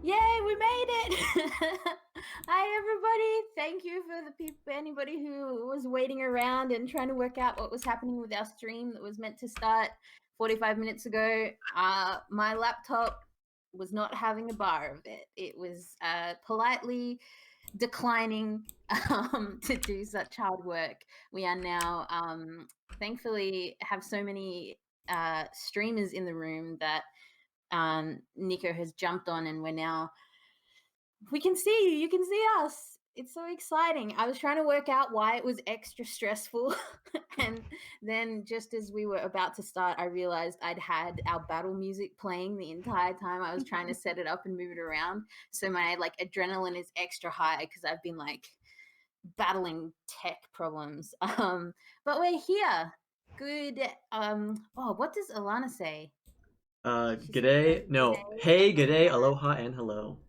Yay, we made it! Hi, everybody. Thank you for the people, anybody who was waiting around and trying to work out what was happening with our stream that was meant to start 45 minutes ago. My laptop was not having a bar of it. It was politely declining to do such hard work. We are now, thankfully, have so many streamers in the room that Nico has jumped on, and we can see you. You can see us. It's so exciting. I was trying to work out why it was extra stressful. And then just as we were about to start, I realized I'd had our battle music playing the entire time I was trying to set it up and move it around. So my adrenaline is extra high because I've been battling tech problems. But we're here. Good. What does Alana say? G'day. No. Hey, g'day, aloha, and hello.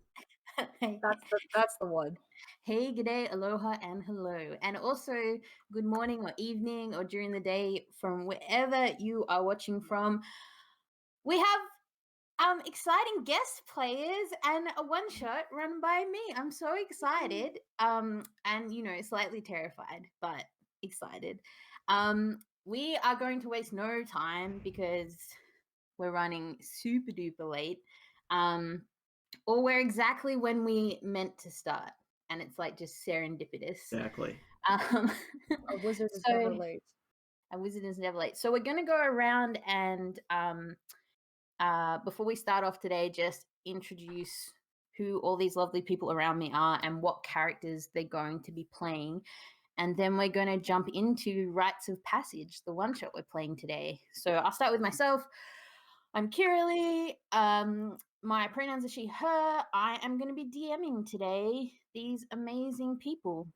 That's the one. Hey, g'day, aloha, and hello. And also, good morning or evening or during the day from wherever you are watching from. We have exciting guest players and a one-shot run by me. I'm so excited. And slightly terrified, but excited. We are going to waste no time because we're running super duper late. Or we're exactly when we meant to start, and it's just serendipitous. Exactly. A wizard is never late. A wizard is never late. So we're going to go around and before we start off today, just introduce who all these lovely people around me are and what characters they're going to be playing. And then we're going to jump into Rites of Passage, the one-shot we're playing today. So I'll start with myself. I'm Kirrily. My pronouns are she, her. I am going to be DMing today these amazing people.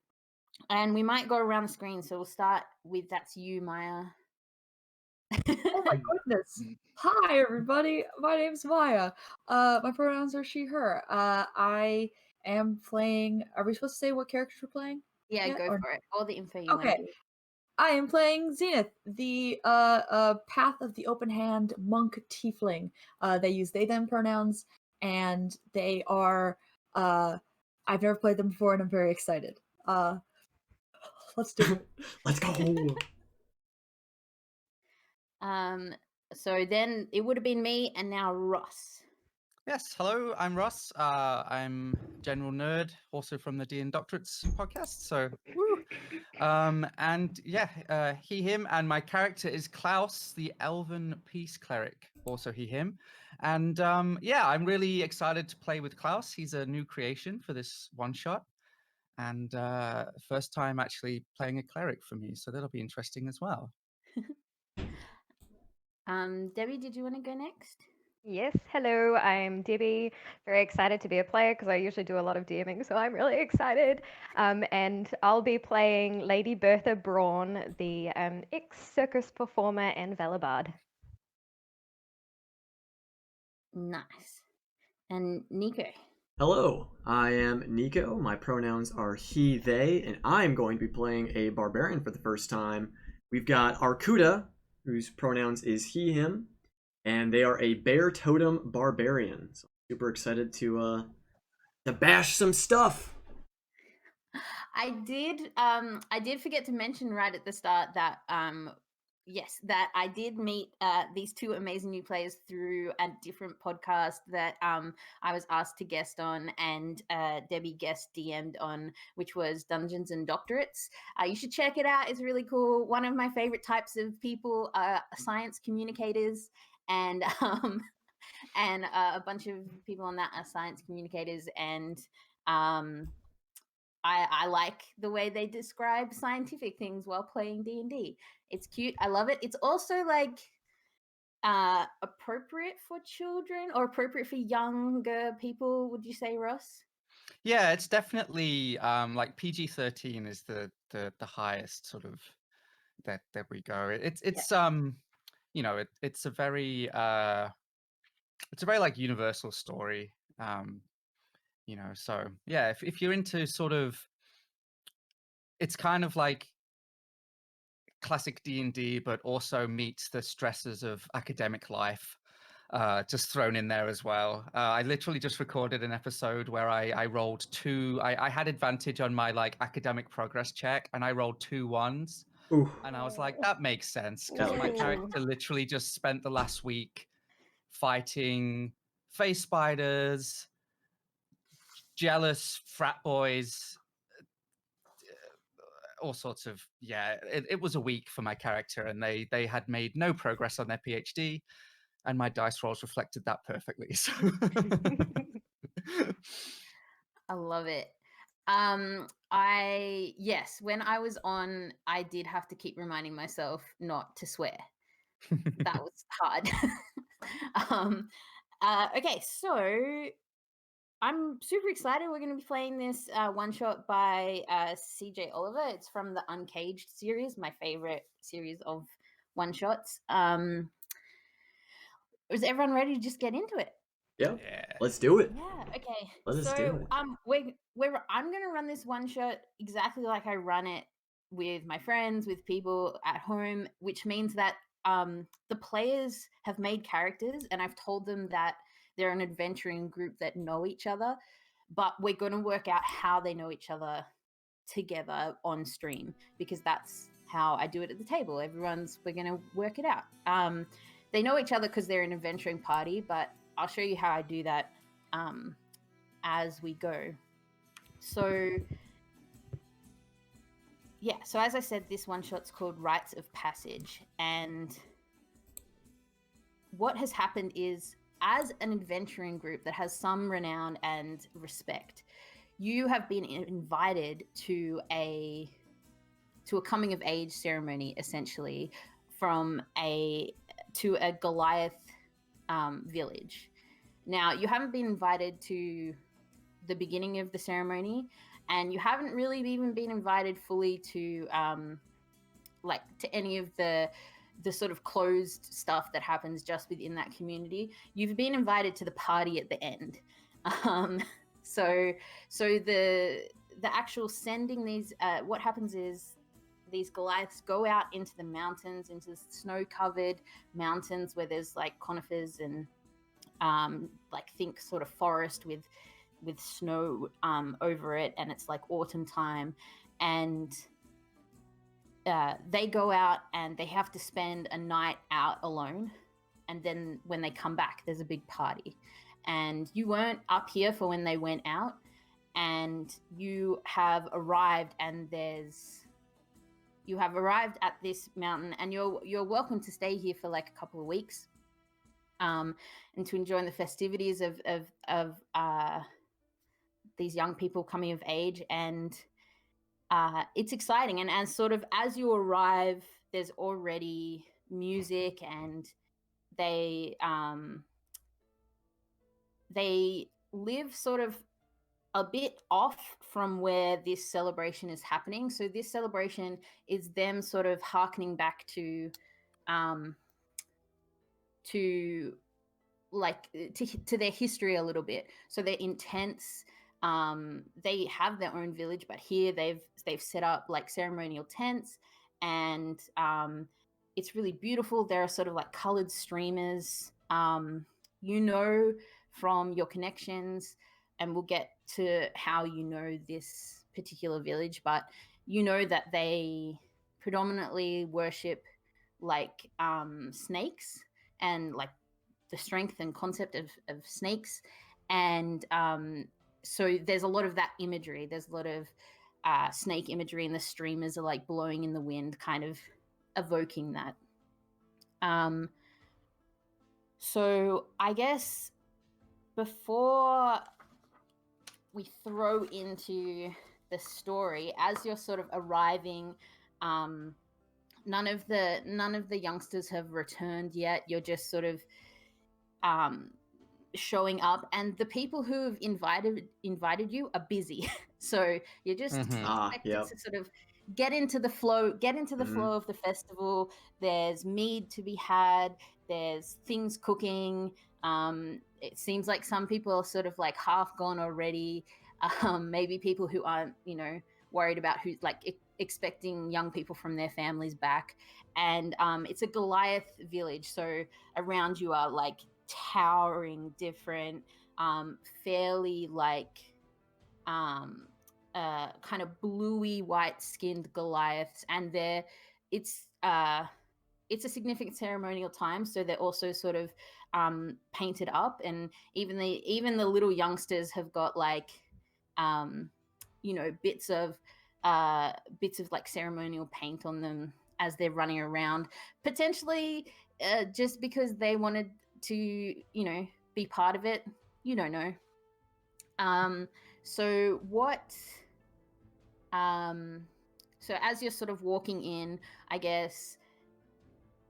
And we might go around the screen, so we'll start with that's you, Maya. Oh my goodness. Hi, everybody. My name's Maya. My pronouns are she, her. I am playing... Are we supposed to say what characters we're playing? Yeah, go for it. All the info you want to give. I am playing Zenith, the Path of the Open Hand monk tiefling. They use they them pronouns, and they are I've never played them before, and I'm very excited. Let's do it. Let's go. So then it would have been me, and now Ross. Yes, hello, I'm Ross. I'm general nerd, also from the DnDoctorates podcast. So, woo. And yeah, he, him, and my character is Klaus, the Elven Peace Cleric, also he, him. And yeah, I'm really excited to play with Klaus. He's a new creation for this one shot, and first time actually playing a cleric for me, so that'll be interesting as well. Debbie, did you want to go next? Yes, hello, I'm Debbie. Very excited to be a player because I usually do a lot of DMing, so I'm really excited. And I'll be playing Lady Bertha Braun, the ex-circus performer and Valabard. Nice. And Nico. Hello, I am Nico. My pronouns are he, they, and I'm going to be playing a barbarian for the first time. We've got Arcuda, whose pronouns is he, him, and they are a bear totem barbarian. So I'm super excited to bash some stuff. I did forget to mention right at the start that yes, that I did meet these two amazing new players through a different podcast that I was asked to guest on, and Debbie guest DM'd on, which was Dungeons and Doctorates. You should check it out. It's really cool. One of my favorite types of people are science communicators, and a bunch of people on that are science communicators, and I like the way they describe scientific things while playing D&D. It's cute. I love it. It's also appropriate for children or appropriate for younger people, would you say, Ross? Yeah, it's definitely like PG-13 is the highest sort of that we go. It's you know, it's a very like universal story. You know, so yeah, if you're into sort of, it's kind of like classic D&D, but also meets the stresses of academic life. just thrown in there as well. I literally just recorded an episode where I rolled two. I had advantage on my like academic progress check, and I rolled 2 1s. Ooh. And I was like, that makes sense, because That my makes sense. character literally just spent the last week fighting face spiders, jealous frat boys, all sorts of, it was a week for my character, and they had made no progress on their PhD, and my dice rolls reflected that perfectly. So I love it. Yes, when I was on, I did have to keep reminding myself not to swear. That was hard. Okay, so I'm super excited. We're going to be playing this one shot by CJ Oliver. It's from the Uncaged series, my favorite series of one shots. Is everyone ready to just get into it? Yeah. Let's do it. Yeah. Okay. Let us do it. I'm gonna run this one shot exactly like I run it with my friends, with people at home, which means that the players have made characters, and I've told them that they're an adventuring group that know each other, but we're going to work out how they know each other together on stream, because that's how I do it at the table. We're going to work it out. They know each other because they're an adventuring party, but I'll show you how I do that as we go. So as I said, this one shot's called Rites of Passage, and what has happened is, as an adventuring group that has some renown and respect, you have been invited to a coming of age ceremony, essentially, to a Goliath village. Now, you haven't been invited to the beginning of the ceremony, and you haven't really even been invited fully to to any of the sort of closed stuff that happens just within that community. You've been invited to the party at the end. So the actual sending these, what happens is these Goliaths go out into the mountains, into the snow-covered mountains where there's like conifers and think sort of forest with snow over it, and it's like autumn time, and they go out and they have to spend a night out alone, and then when they come back, there's a big party. And you weren't up here for when they went out, and you have arrived, and you have arrived at this mountain, and you're welcome to stay here for like a couple of weeks, and to enjoy the festivities of these young people coming of age. And it's exciting. And as you arrive, there's already music, and they live sort of a bit off from where this celebration is happening. So this celebration is them sort of hearkening back to their history a little bit. So they're intense. They have their own village, but here they've set up like ceremonial tents, and it's really beautiful. There are sort of like colored streamers, from your connections, and we'll get to how you know this particular village, but you know that they predominantly worship like snakes, and like the strength and concept of snakes. And so there's a lot of that imagery. There's a lot of snake imagery, and the streamers are like blowing in the wind, kind of evoking that. So I guess before we throw into the story, as you're sort of arriving, none of the youngsters have returned yet. You're just sort of showing up, and the people who have invited you are busy. So you're just expected to sort of get into the flow of the festival. There's mead to be had, there's things cooking. It seems like some people are sort of like half gone already. Maybe people who aren't, worried about who's like expecting young people from their families back. And it's a Goliath village, so around you are like towering, different, fairly like kind of bluey white-skinned Goliaths, and it's a significant ceremonial time, so they're also sort of painted up, and even the little youngsters have got like bits of like ceremonial paint on them as they're running around, potentially just because they wanted to be part of it. You don't know. So what so as you're sort of walking in, I guess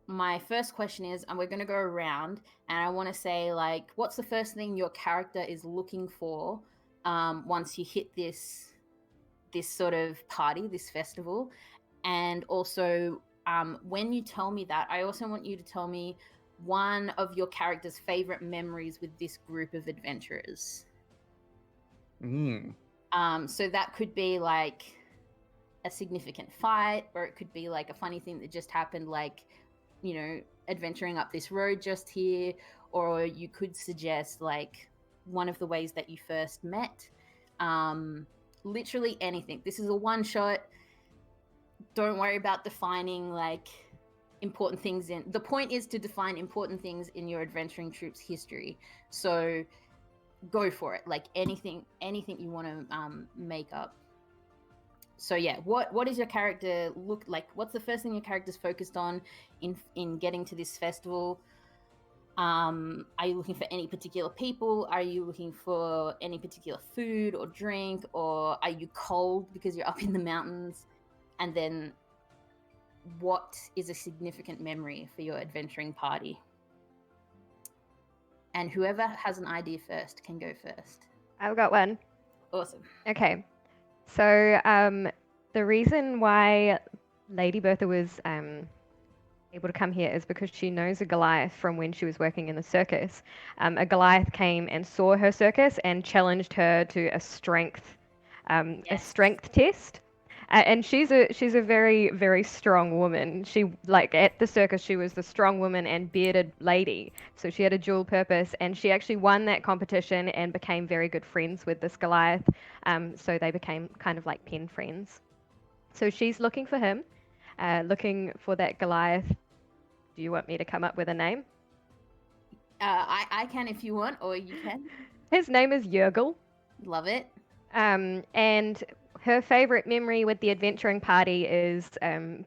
my first question is, and we're going to go around, and I want to say, like, what's the first thing your character is looking for once you hit this sort of party, this festival? And also, when you tell me that, I also want you to tell me one of your character's favorite memories with this group of adventurers. So that could be like a significant fight, or it could be like a funny thing that just happened, like, adventuring up this road just here, or you could suggest like one of the ways that you first met. Literally anything. This is a one-shot. Don't worry about defining like important things in. The point is to define important things in your adventuring troop's history. So go for it. Like anything you want to make up. So yeah, what is your character look like? What's the first thing your character's focused on in getting to this festival? Are you looking for any particular people? Are you looking for any particular food or drink? Or are you cold because you're up in the mountains? And then what is a significant memory for your adventuring party? And whoever has an idea first can go first. I've got one. Awesome. Okay. So the reason why Lady Bertha was able to come here is because she knows a Goliath from when she was working in the circus. A Goliath came and saw her circus and challenged her to a strength test. And she's a very, very strong woman. She, like, at the circus, she was the strong woman and bearded lady. So she had a dual purpose, and she actually won that competition and became very good friends with this Goliath. So they became kind of like pen friends. So she's looking for him, looking for that Goliath. Do you want me to come up with a name? I can if you want, or you can. His name is Jurgel. Love it. And her favorite memory with the adventuring party is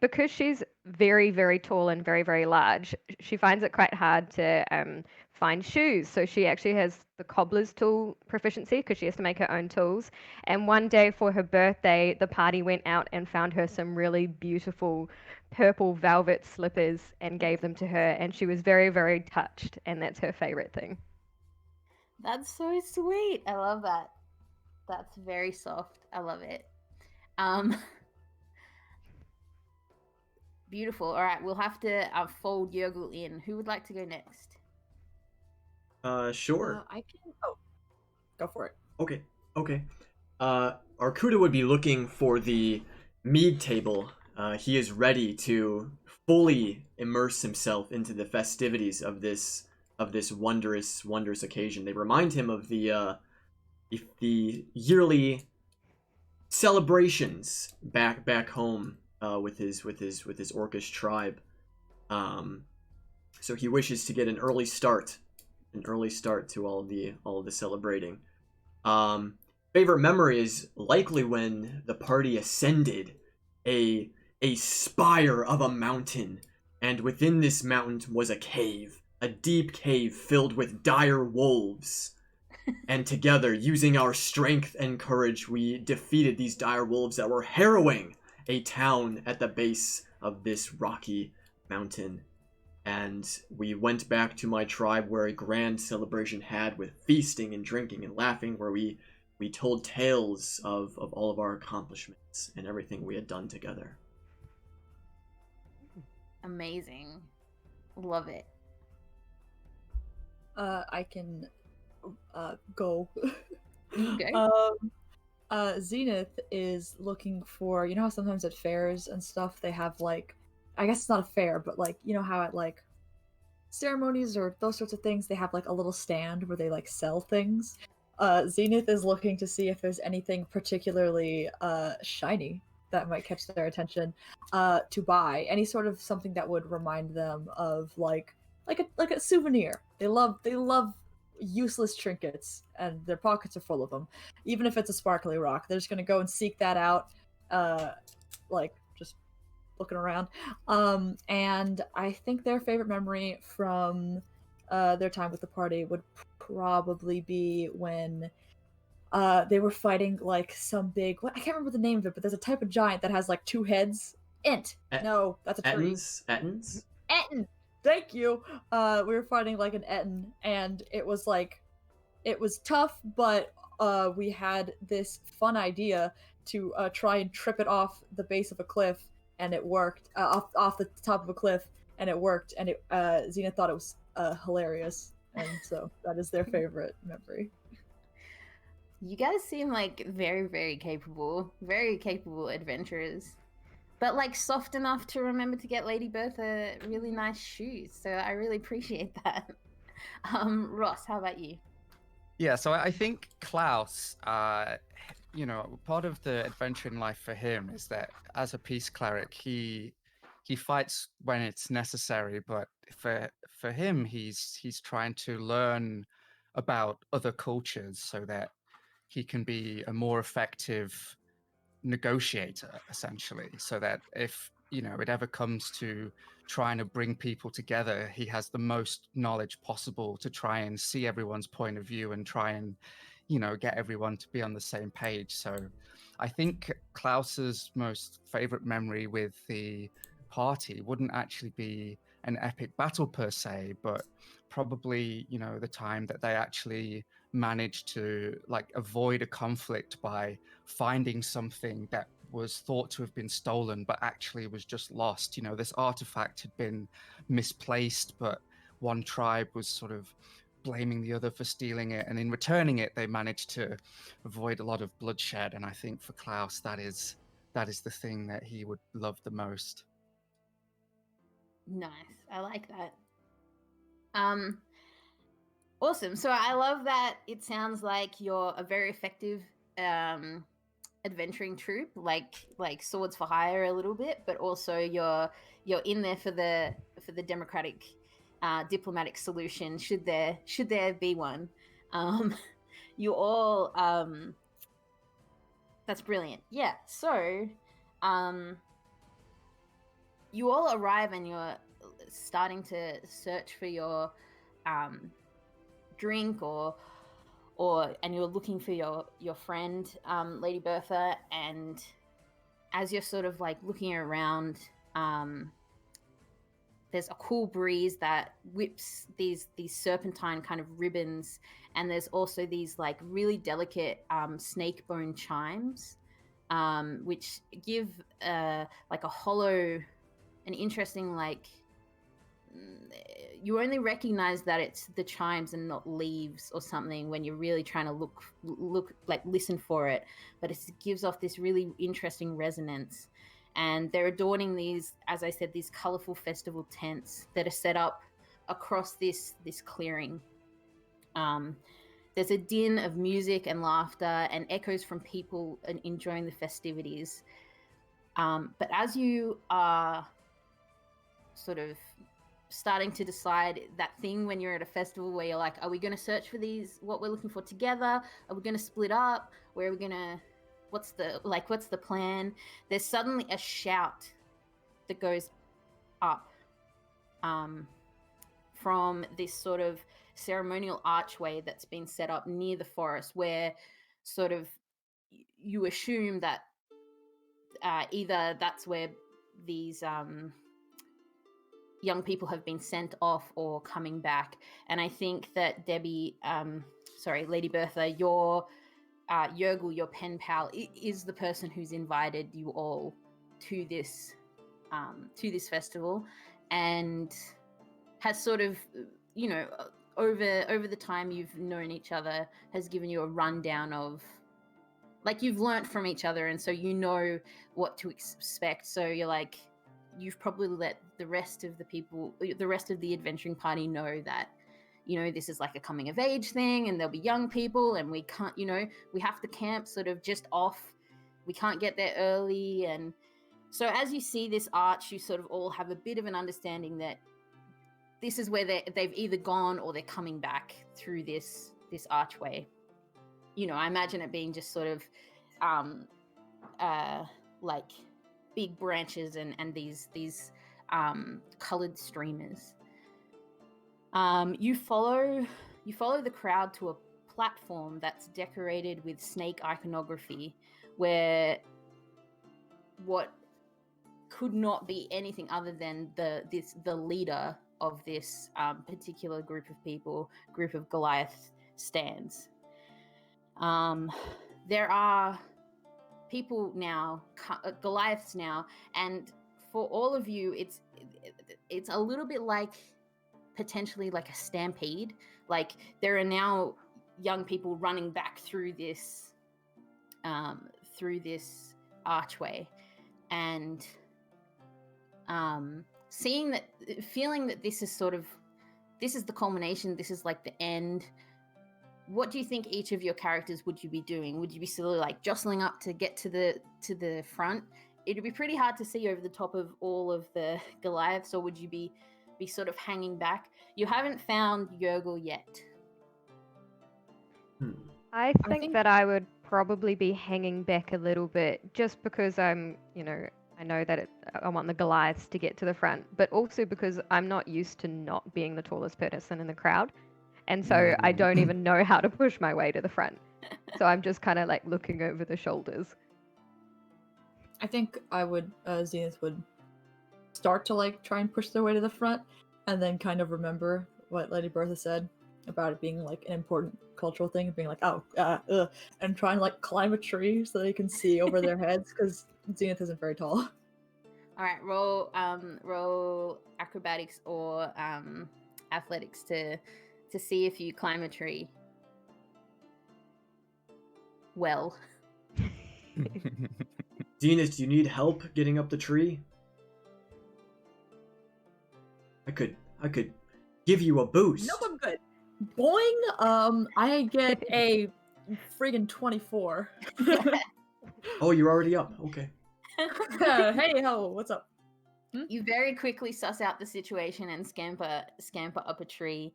because she's very, very tall and very, very large, she finds it quite hard to find shoes. So she actually has the cobbler's tool proficiency because she has to make her own tools. And one day for her birthday, the party went out and found her some really beautiful purple velvet slippers and gave them to her. And she was very, very touched. And that's her favorite thing. That's so sweet. I love that. That's very soft. I love it. Beautiful. All right, we'll have to fold Jurgel in. Who would like to go next? Sure. I can. Oh, go for it. Okay. Arcuda would be looking for the mead table. He is ready to fully immerse himself into the festivities of this wondrous occasion. They remind him of the yearly celebrations back home with his orcish tribe. So he wishes to get an early start to all of the celebrating. Favorite memory is likely when the party ascended a spire of a mountain, and within this mountain was a cave, a deep cave filled with dire wolves. And together, using our strength and courage, we defeated these dire wolves that were harrowing a town at the base of this rocky mountain. And we went back to my tribe where a grand celebration had with feasting and drinking and laughing, where we told tales of all of our accomplishments and everything we had done together. Amazing. Love it. I can go. You go. Zenith is looking for, how sometimes at fairs and stuff they have, like, I guess it's not a fair, but like, how at like ceremonies or those sorts of things, they have like a little stand where they like sell things. Zenith is looking to see if there's anything particularly shiny that might catch their attention to buy. Any sort of something that would remind them of like a souvenir. They love useless trinkets, and their pockets are full of them. Even if it's a sparkly rock, they're just gonna go and seek that out. Like just looking around. And I think their favorite memory from their time with the party would probably be when they were fighting like some big. I can't remember the name of it, but there's a type of giant that has like two heads. Ent. No, that's a tree. Ettins? Etten. Thank you. We were fighting like an Etten, and it was tough, but we had this fun idea to try and trip it off the base of a cliff, and it worked. Off the top of a cliff, and it worked. And Xena thought it was hilarious, and so that is their favorite memory. You guys seem like very capable adventurers. But like soft enough to remember to get Lady Bertha really nice shoes. So I really appreciate that. Ross, how about you? Yeah, so I think Klaus, part of the adventuring life for him is that as a peace cleric, he fights when it's necessary, but for him, he's trying to learn about other cultures so that he can be a more effective negotiator, essentially, so that if it ever comes to trying to bring people together, he has the most knowledge possible to try and see everyone's point of view and try and get everyone to be on the same page. So I think Klaus's most favorite memory with the party wouldn't actually be an epic battle per se, but probably the time that they actually managed to like avoid a conflict by finding something that was thought to have been stolen but actually was just lost. This artifact had been misplaced, but one tribe was sort of blaming the other for stealing it, and in returning it they managed to avoid a lot of bloodshed. And I think for Klaus, that is the thing that he would love the most. Nice. I like that. Awesome. So I love that it sounds like you're a very effective adventuring troupe, like swords for hire a little bit, but also you're in there for the democratic diplomatic solution should there be one. You all that's brilliant. Yeah. So you all arrive and you're starting to search for your drink and you're looking for your friend, Lady Bertha, and as you're sort of like looking around, there's a cool breeze that whips these serpentine kind of ribbons, and there's also these like really delicate snake bone chimes, which give like a hollow, an interesting like. You only recognize that it's the chimes and not leaves or something when you're really trying to look like listen for it, but it gives off this really interesting resonance. And they're adorning these, as I said, these colorful festival tents that are set up across this clearing. There's a din of music and laughter and echoes from people enjoying the festivities. But as you are sort of starting to decide that thing when you're at a festival where you're like, are we going to search for what we're looking for together? Are we going to split up? Where are we going to, what's the plan? There's suddenly a shout that goes up from this sort of ceremonial archway that's been set up near the forest, where sort of you assume that either that's where these young people have been sent off or coming back. And I think that Lady Bertha, your Yergul, your pen pal, is the person who's invited you all to this festival, and has sort of, over the time you've known each other, has given you a rundown of, like, you've learnt from each other, and so you know what to expect. So you're like, you've probably let the rest of the adventuring party know that, you know, this is like a coming of age thing, and there'll be young people, and we can't, you know, we have to camp sort of just off. We can't get there early. And so as you see this arch, you sort of all have a bit of an understanding that this is where they've either gone or they're coming back through this archway. You know, I imagine it being just sort of like big branches and these colored streamers. You follow the crowd to a platform that's decorated with snake iconography, where what could not be anything other than the leader of this particular group of Goliaths stands. There are people now, Goliaths now, and for all of you, it's a little bit like potentially like a stampede. Like there are now young people running back through this archway, and feeling that this is the culmination, this is like the end. What do you think each of your characters would you be doing? Would you be sort of like jostling up to get to the front? It'd be pretty hard to see over the top of all of the Goliaths, or would you be sort of hanging back? You haven't found Yergel yet. I think that I would probably be hanging back a little bit, just because I'm, you know, I know that I want the Goliaths to get to the front, but also because I'm not used to not being the tallest person in the crowd. And so I don't even know how to push my way to the front. So I'm just kind of like looking over the shoulders. I think I would, Zenith would start to like try and push their way to the front, and then kind of remember what Lady Bertha said about it being like an important cultural thing, being like, and try and like climb a tree so they can see over their heads, because Zenith isn't very tall. All right, roll acrobatics or athletics to see if you climb a tree. Well. Zenith, do you need help getting up the tree? I could give you a boost. Nope, I'm good. Boing! I get a friggin' 24. Oh, you're already up. Okay. Hey ho, what's up? You very quickly suss out the situation and scamper up a tree.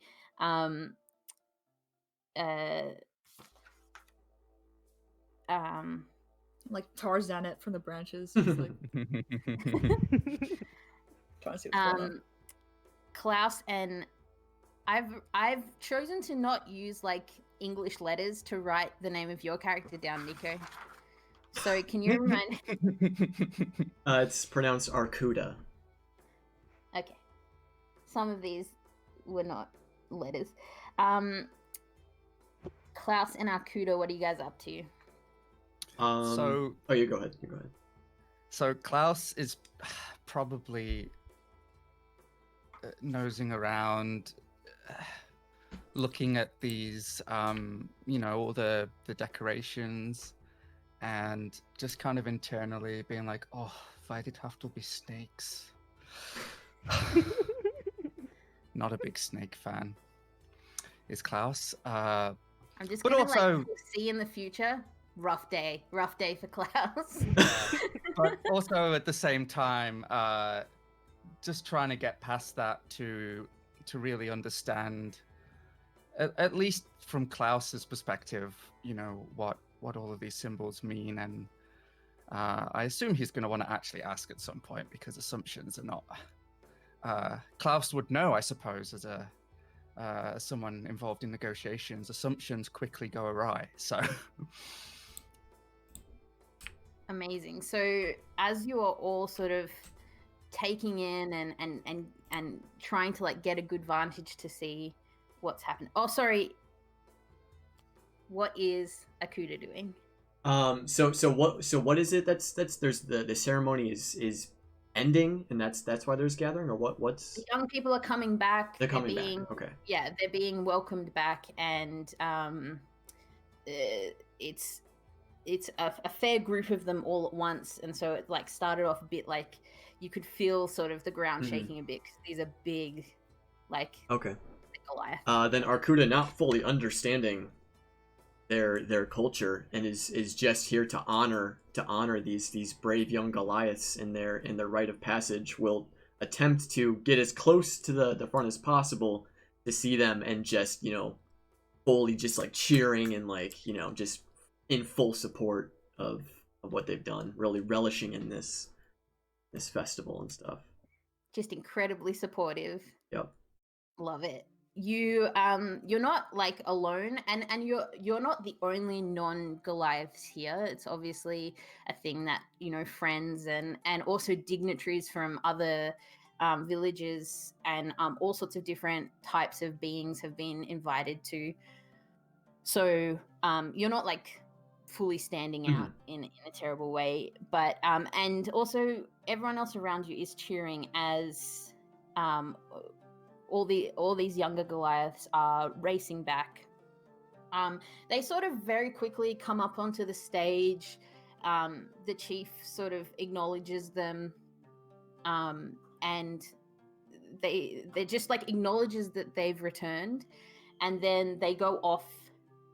Like Tarzan it from the branches. Just like trying to see what's going on. Klaus, and I've chosen to not use like English letters to write the name of your character down, Nico. So can you remind? It's pronounced Arcuda. Okay. Some of these were not letters. Klaus and Arcuda, what are you guys up to? Oh, you go ahead. So Klaus is probably nosing around, looking at these, you know, all the decorations, and just kind of internally being like, oh, why did it have to be snakes? Not a big snake fan. Is Klaus? I'm just but gonna also like see in the future. Rough day for Klaus. But also at the same time, just trying to get past that to really understand, at least from Klaus's perspective, you know, what all of these symbols mean. And I assume he's going to want to actually ask at some point, because assumptions are not. Klaus would know, I suppose, as someone involved in negotiations, assumptions quickly go awry. So. Amazing. So as you are all sort of taking in and trying to like get a good vantage to see what's happening. Oh, sorry. What is Akuda doing? So what is it that's there's the ceremony is ending, and that's why there's gathering, or what's The young people are coming back. They're coming back. Okay. Yeah, they're being welcomed back, and it's it's a fair group of them all at once, and so it like started off a bit like you could feel sort of the ground shaking a bit, 'cause these are big, like Okay. Goliath. Then Arcuda, not fully understanding their culture, and is just here to honor these brave young Goliaths in their rite of passage, will attempt to get as close to the front as possible to see them, and just, you know, fully just like cheering and like, you know, just in full support of what they've done, really relishing in this festival and stuff. Just incredibly supportive. Yep. Love it. You're not like alone, and you're not the only non-Goliaths here. It's obviously a thing that, you know, friends and also dignitaries from other villages and all sorts of different types of beings have been invited to. So you're not like fully standing out in a terrible way, but and also everyone else around you is cheering as all these younger Goliaths are racing back. They sort of very quickly come up onto the stage. The chief sort of acknowledges them, and they just like acknowledges that they've returned, and then they go off,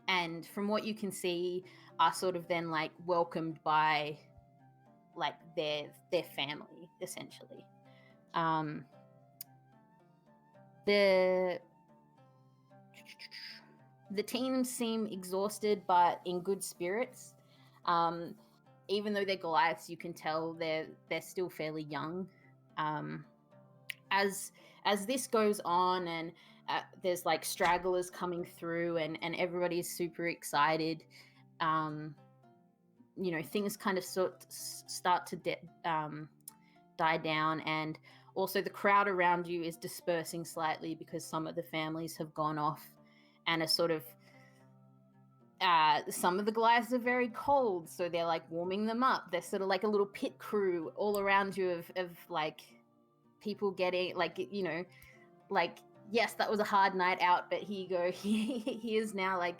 and from what you can see, are sort of then like welcomed by like their family, essentially. The teams seem exhausted but in good spirits. Even though they're Goliaths, you can tell they're still fairly young. As this goes on, and there's like stragglers coming through, and everybody's super excited. You know, things kind of start to die down, and also the crowd around you is dispersing slightly because some of the families have gone off and are sort of some of the Goliaths are very cold, so they're like warming them up. They're sort of like a little pit crew all around you of like people getting like, you know, like, yes, that was a hard night out, but here you go. He is now like,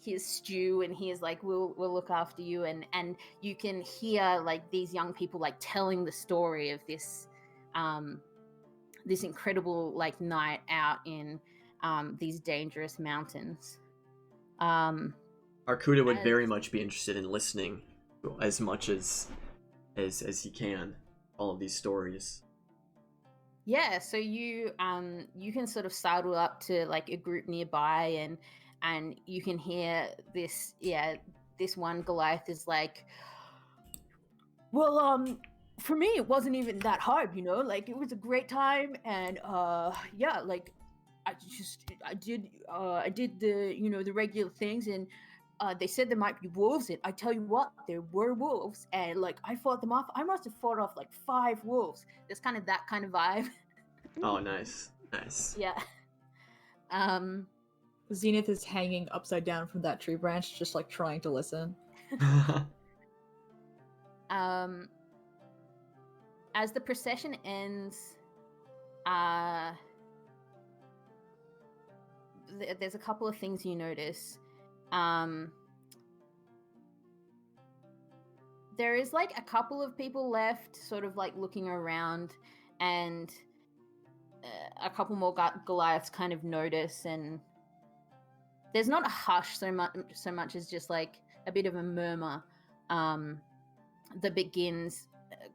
here's stew, and here's like, we'll look after you, and you can hear like these young people like telling the story of this this incredible like night out in these dangerous mountains. Arcuda would very much be interested in listening as much as he can, all of these stories. Yeah, so you can sort of sidle up to like a group nearby, and you can hear this one Goliath is like, well, for me it wasn't even that hard, you know, like it was a great time, and yeah, like I did the, you know, the regular things, and they said there might be wolves, and I tell you what, there were wolves, and like I fought them off. I must have fought off like 5 wolves. There's kind of that kind of vibe. Oh, nice. Yeah. Zenith is hanging upside down from that tree branch, just like trying to listen. As the procession ends, there's a couple of things you notice. There is like a couple of people left, sort of like looking around, and a couple more Goliaths kind of notice, and there's not a hush so much as just like a bit of a murmur that begins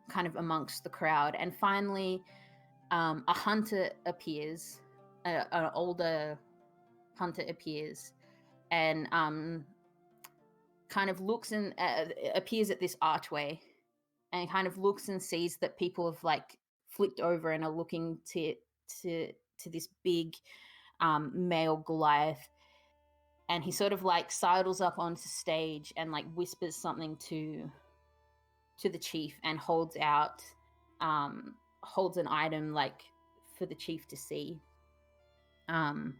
kind of amongst the crowd, and finally a hunter appears, an older hunter appears, and kind of looks and appears at this archway, and kind of looks and sees that people have like flipped over and are looking to this big male Goliath, and he sort of like sidles up onto stage and like whispers something to the chief, and holds an item like for the chief to see, and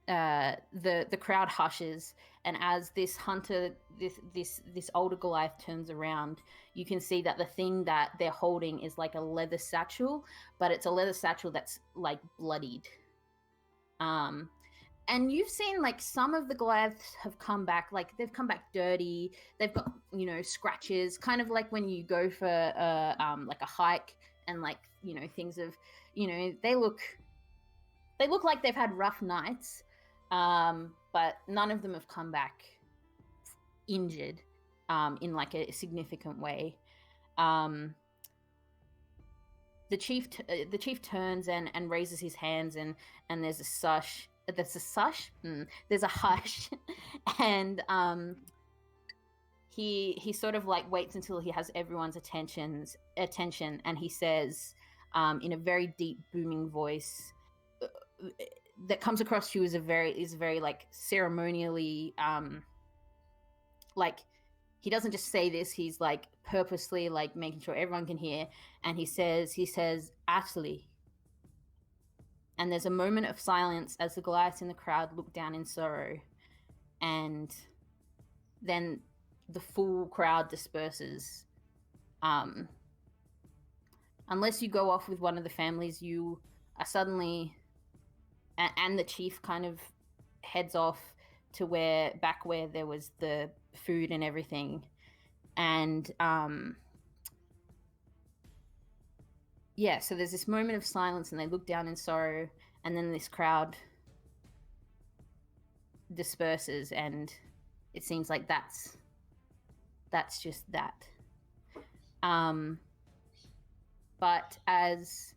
the crowd hushes, and as this hunter, this older Goliath turns around, you can see that the thing that they're holding is like a leather satchel, but it's a leather satchel that's like bloodied. And you've seen like some of the Goliaths have come back, like they've come back dirty. They've got, you know, scratches, kind of like when you go for like a hike and like, you know, things of, you know, they look like they've had rough nights, but none of them have come back injured in like a significant way. The chief turns and raises his hands, and there's a sush. There's a hush, and he sort of like waits until he has everyone's attention, and he says, in a very deep, booming voice that comes across to you as very like ceremonially, like he doesn't just say this, he's like purposely like making sure everyone can hear, and he says Atli. And there's a moment of silence as the Goliaths in the crowd look down in sorrow, and then the full crowd disperses. Unless you go off with one of the families, you are suddenly, and the chief kind of heads off to where there was the food and everything. And yeah, so there's this moment of silence, and they look down in sorrow, and then this crowd disperses, and it seems like that's just that. But as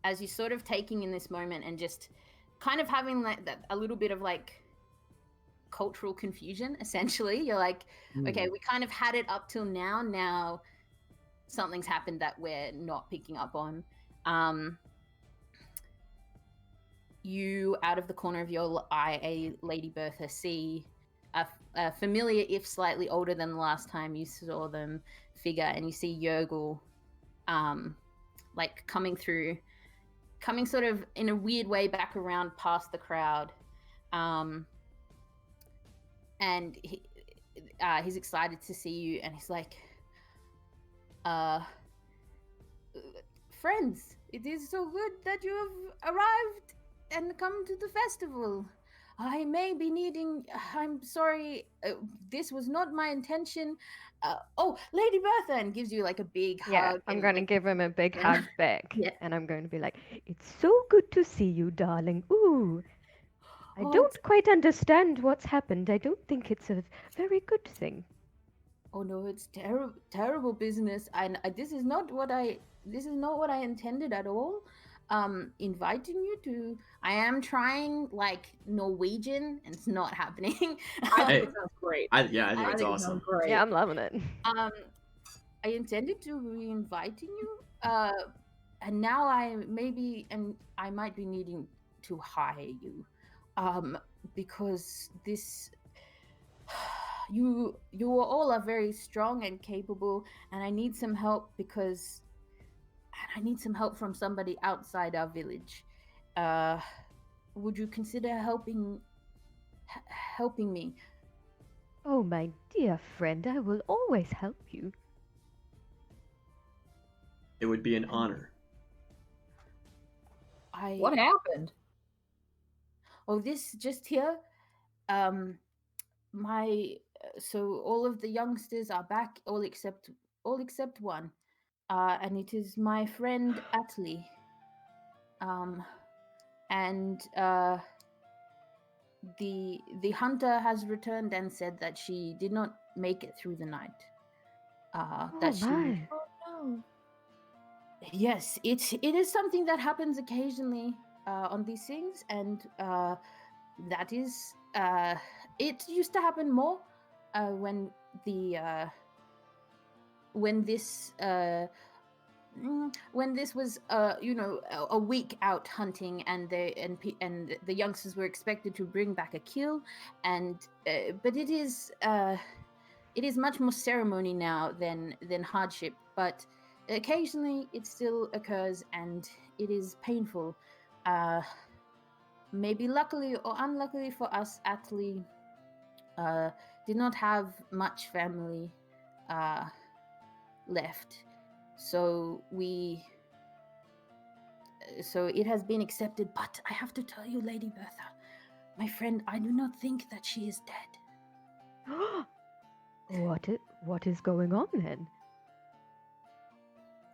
you're sort of taking in this moment and just kind of having like that, a little bit of like cultural confusion, essentially, you're like, okay, we kind of had it up till now something's happened that we're not picking up on. You, out of the corner of your eye, a Lady Bertha, see a familiar, if slightly older than the last time you saw them, figure, and you see Yergul like coming sort of in a weird way back around past the crowd, and he's excited to see you, and he's like, friends, it is so good that you have arrived and come to the festival. I may be needing, I'm sorry, this was not my intention. Oh, Lady Bertha, and gives you like a big hug. I'm going to give him a big hug back. Yeah. And I'm going to be like, it's so good to see you, darling. Ooh. I don't quite understand what's happened. I don't think it's a very good thing. Oh no, it's terrible business. This is not what I intended at all. Inviting you to, I am trying like Norwegian, and it's not happening. I think it sounds great. I think it's it awesome. sounds great. Yeah, I'm loving it. I intended to be inviting you, and now I might be needing to hire you, because this. You all are very strong and capable, and I need some help from somebody outside our village. Would you consider helping me? Oh, my dear friend, I will always help you. It would be an honor. What happened? Oh, this just here. So all of the youngsters are back, all except one, and it is my friend Atli. And the hunter has returned and said that she did not make it through the night. Oh no. Yes, it is something that happens occasionally on these things, and that is it used to happen more when this was a week out hunting, and the youngsters were expected to bring back a kill, and but it is much more ceremony now than hardship, but occasionally it still occurs, and it is painful. Maybe luckily or unluckily for us, Atli did not have much family left, so it has been accepted. But I have to tell you, Lady Bertha, My friend, I do not think that she is dead. What is going on then?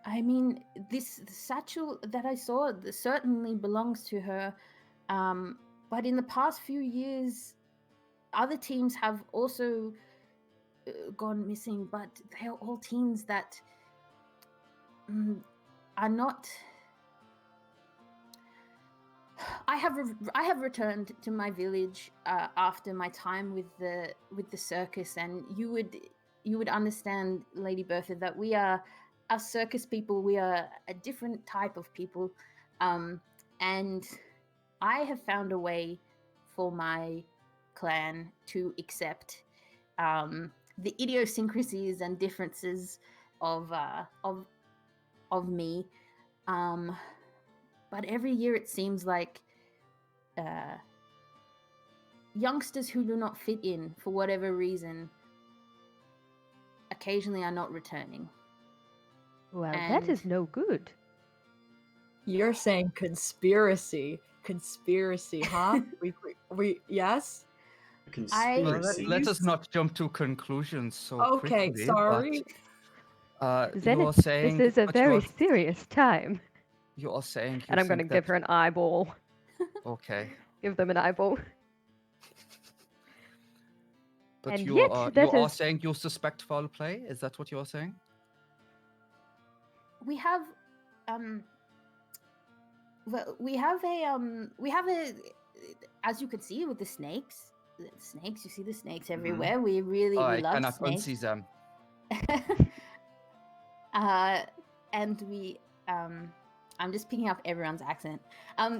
I mean, this satchel that I saw certainly belongs to her. But in the past few years, other teams have also gone missing, but they are all teams that are not. I have returned to my village after my time with the circus, and you would understand, Lady Bertha, that we are us circus people. We are a different type of people, and I have found a way for my clan to accept the idiosyncrasies and differences of me. But every year it seems like youngsters who do not fit in for whatever reason occasionally are not returning. Well, that is no good. You're saying conspiracy, huh? we yes. Conspiracy. Let us not jump to conclusions so Okay, quickly. sorry. But, you're Zenith, saying this is a but very serious time. You are saying you And I'm going to think give that- her an eyeball. Okay. Give them an eyeball. But And you yet, are that is- saying you suspect foul play? Is that what you are saying? We have well, we have a as you can see with the snakes, you see the snakes everywhere. We really we I love cannot snakes. unsee them. And we I'm just picking up everyone's accent.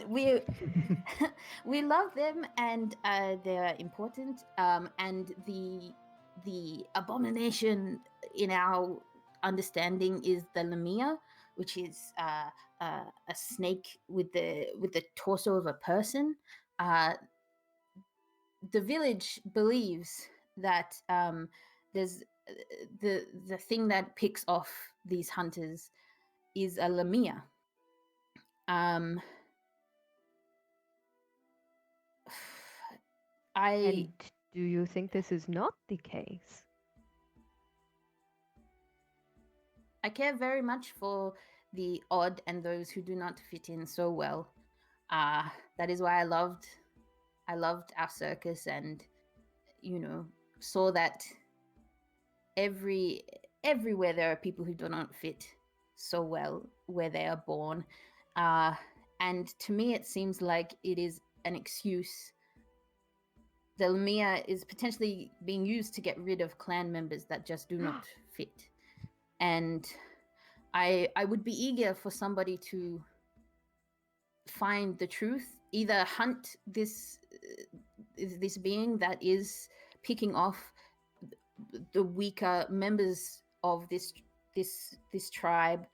We we love them, and they're important. And the abomination in our understanding is the Lamia, which is a snake with the torso of a person. The village believes that there's the thing that picks off these hunters is a Lamia. And do you think this is not the case? I care very much for the odd and those who do not fit in so well. That is why I loved our circus, and saw that everywhere there are people who do not fit so well where they are born. And to me it seems like it is an excuse. The Lamia is potentially being used to get rid of clan members that just do not fit. And I would be eager for somebody to find the truth, either hunt this being that is picking off the weaker members of this tribe,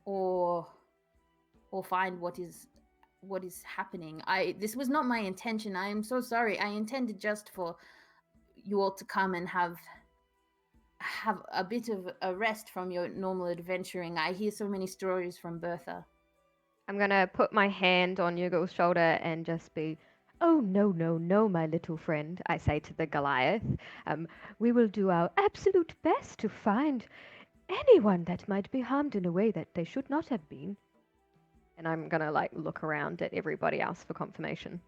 or find what is happening. This was not my intention. I am so sorry. I intended just for you all to come and have a bit of a rest from your normal adventuring. I hear so many stories from Bertha. I'm going to put my hand on Yugo's shoulder and just be, "Oh, no, no, no, my little friend," I say to the Goliath. "We will do our absolute best to find anyone that might be harmed in a way that they should not have been." And I'm going to, look around at everybody else for confirmation.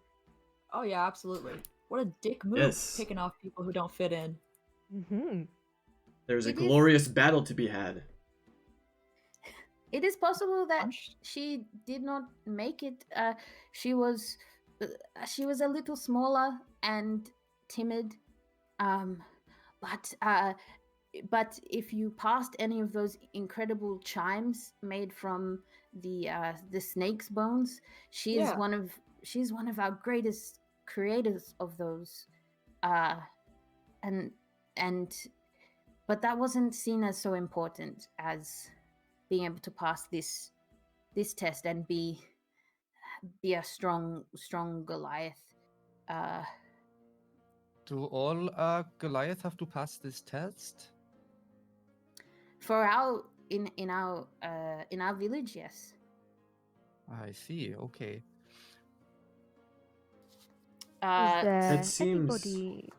Oh, yeah, absolutely. What a dick move, Yes. picking off people who don't fit in. Mm-hmm. There's a glorious battle to be had. It is possible that she did not make it. She was a little smaller and timid. But if you passed any of those incredible chimes made from the snake's bones, she's one of our greatest creators of those. But that wasn't seen as so important as being able to pass this test and be a strong Goliath. Do all Goliath have to pass this test? For in our village, yes. I see. Okay. Is there It seems- anybody?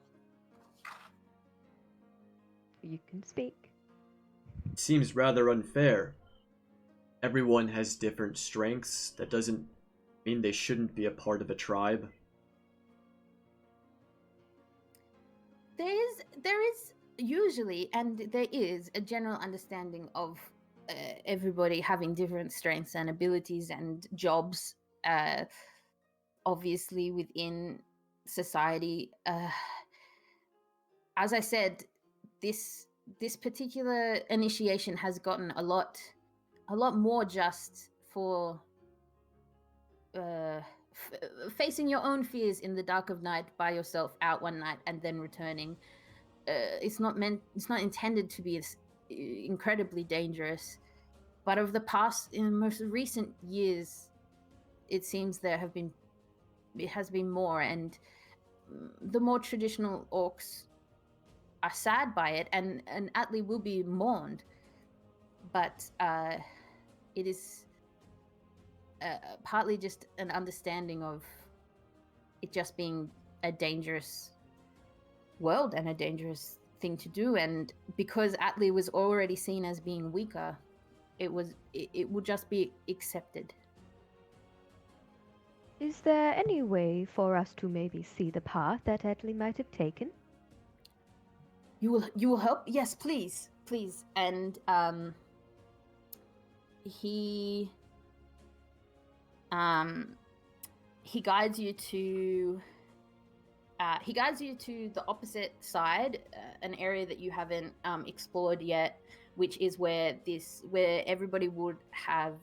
You can speak. Seems rather unfair. Everyone has different strengths. That doesn't mean they shouldn't be a part of a tribe. There is usually, and there is a general understanding of everybody having different strengths and abilities and jobs. Obviously, within society, as I said, this particular initiation has gotten a lot more just for facing your own fears in the dark of night by yourself out one night and then returning. It's not intended to be incredibly dangerous, but over the past, in the most recent years, it seems it has been more, and the more traditional orcs are sad by it, and Atli will be mourned, but it is partly just an understanding of it just being a dangerous world and a dangerous thing to do, and because Atli was already seen as being weaker, it would just be accepted. Is there any way for us to maybe see the path that Atli might have taken? You will help? Yes, please. And he guides you to the opposite side, an area that you haven't explored yet, which is where everybody would have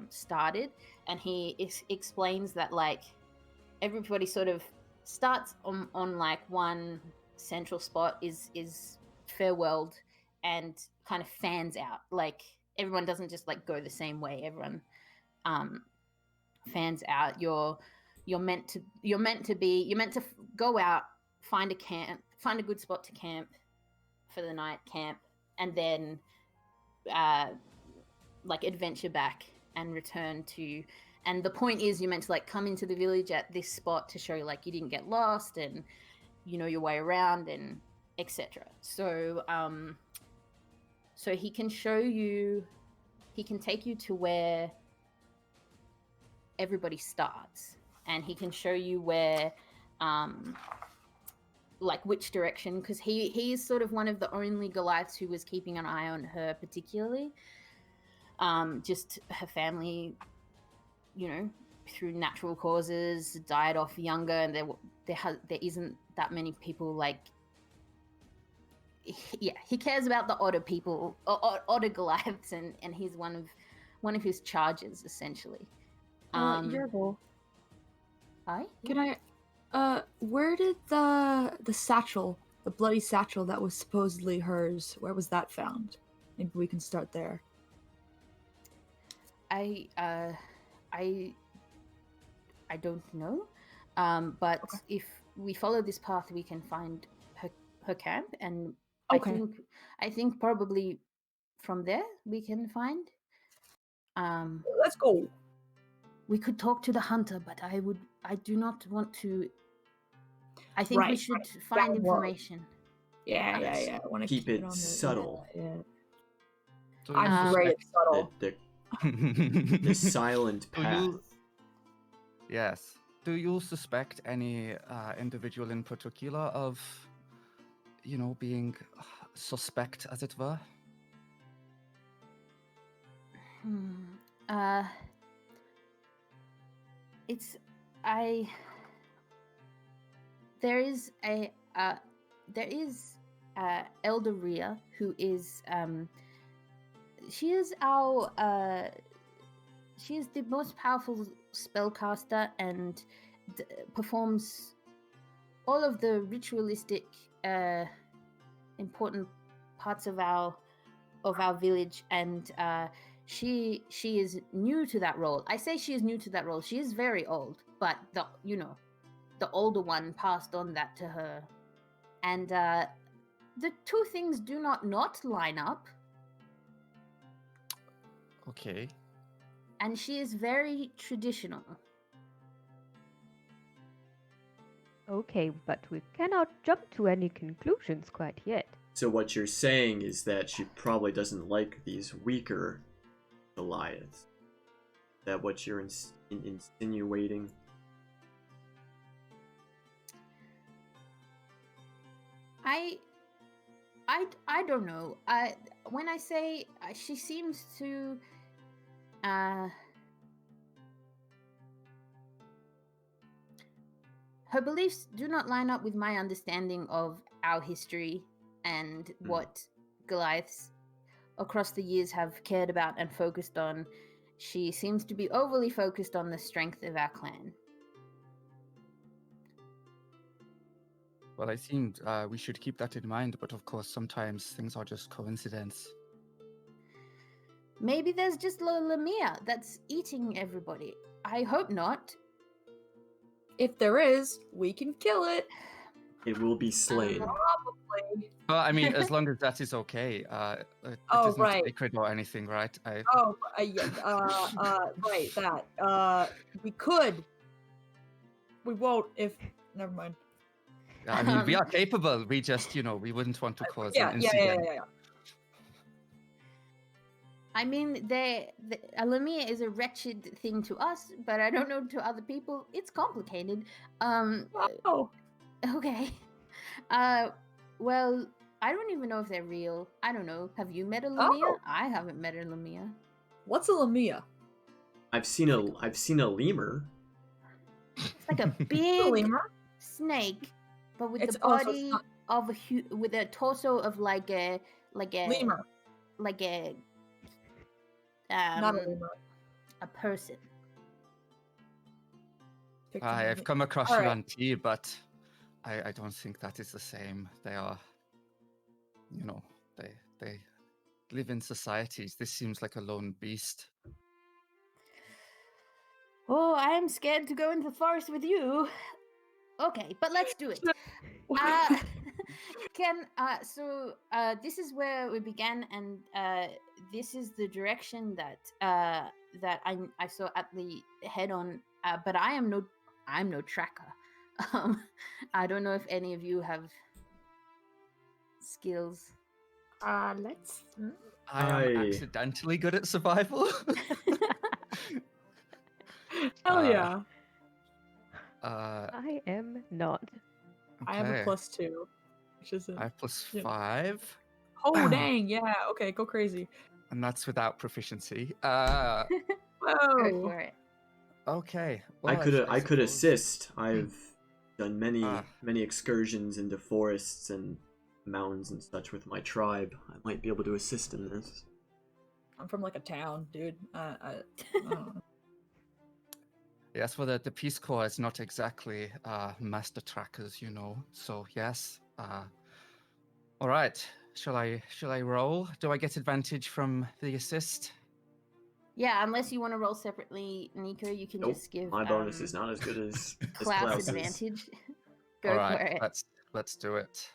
started. And he explains that like everybody sort of starts on like one central spot is farewelled and kind of fans out. Like everyone doesn't just like go the same way. Everyone fans out. You're meant to go out, find a good spot to camp for the night, and then like adventure back and return to. And the point is, you're meant to like come into the village at this spot to show like you didn't get lost and you know your way around and etc. So so he can take you to where everybody starts, and he can show you where like which direction, because he is sort of one of the only Goliaths who was keeping an eye on her particularly. Just her family, you know, through natural causes died off younger, and there isn't that many people like he cares about the odder people, odder Goliaths, and he's one of his charges essentially. Yergol, Hi? can I? Where did the satchel, the bloody satchel that was supposedly hers, where was that found? Maybe we can start there. I don't know, but Okay. if we follow this path, we can find her camp, and Okay. I think probably from there we can find. Let's go. We could talk to the hunter, but I do not want to. I think we Right, should right. find That works. information. Yeah. Let's I want to keep it on the subtle. Yeah. So I'm you great at suspect- subtle. The silent Do path. Yes. Do you suspect any individual in particular of, you know, being suspect, as it were? It's there is Elder Rhea, who is she is the most powerful spellcaster and performs all of the ritualistic important parts of our village, and she is new to that role. I say she is new to that role. She is very old, but the older one passed on that to her, and the two things do not line up. Okay. And she is very traditional. Okay, but we cannot jump to any conclusions quite yet. So what you're saying is that she probably doesn't like these weaker Goliaths. Is that what you're insinuating? I don't know. When I say she seems to her beliefs do not line up with my understanding of our history and what Goliaths across the years have cared about and focused on. She seems to be overly focused on the strength of our clan. Well, I think we should keep that in mind, but of course, sometimes things are just coincidence. Maybe there's just Lamia that's eating everybody. I hope not. If there is, we can kill it. It will be slain. Probably. Well, I mean, as long as that is okay. It Oh, is not right. sacred or anything, right? Oh, yeah, right, that. We could. We won't if... Never mind. I mean, we are capable. We just, we wouldn't want to cause an incident. Yeah. I mean, Lamia is a wretched thing to us, but I don't know to other people. It's complicated. Oh. Okay. Well, I don't even know if they're real. I don't know. Have you met a Lamia? Oh. I haven't met a Lamia. What's a Lamia? I've seen a lemur. It's like a big lemur? snake, but with It's the also body not- of with a torso of like a Lemur. like a Not a lemur. a person. I have come across All you right. on T, but I don't think that is the same. They are, they live in societies. This seems like a lone beast. Oh, I am scared to go into the forest with you. Okay, but let's do it. This is where we began, and this is the direction that I saw Atlee head on. But I'm no tracker. I don't know if any of you have skills. Let's... I am accidentally good at survival. Hell yeah. I am not. I have a Okay. +2, which is I have plus yeah. 5, Oh, dang, yeah. Okay, go crazy. and that's without proficiency. Whoa. Go for it. Okay. I well, could suppose- assist. I've done many Ah. many excursions into forests and mountains and such with my tribe. I might be able to assist in this. I'm from like a town, dude. I don't know. Yes, well, the Peace Corps is not exactly master trackers, So yes. All right. Shall I roll? Do I get advantage from the assist? Yeah, unless you want to roll separately, Nico, you can Nope, just give my bonus is not as good as Klaus Klaus's. advantage. Go All for right. it. Let's do it.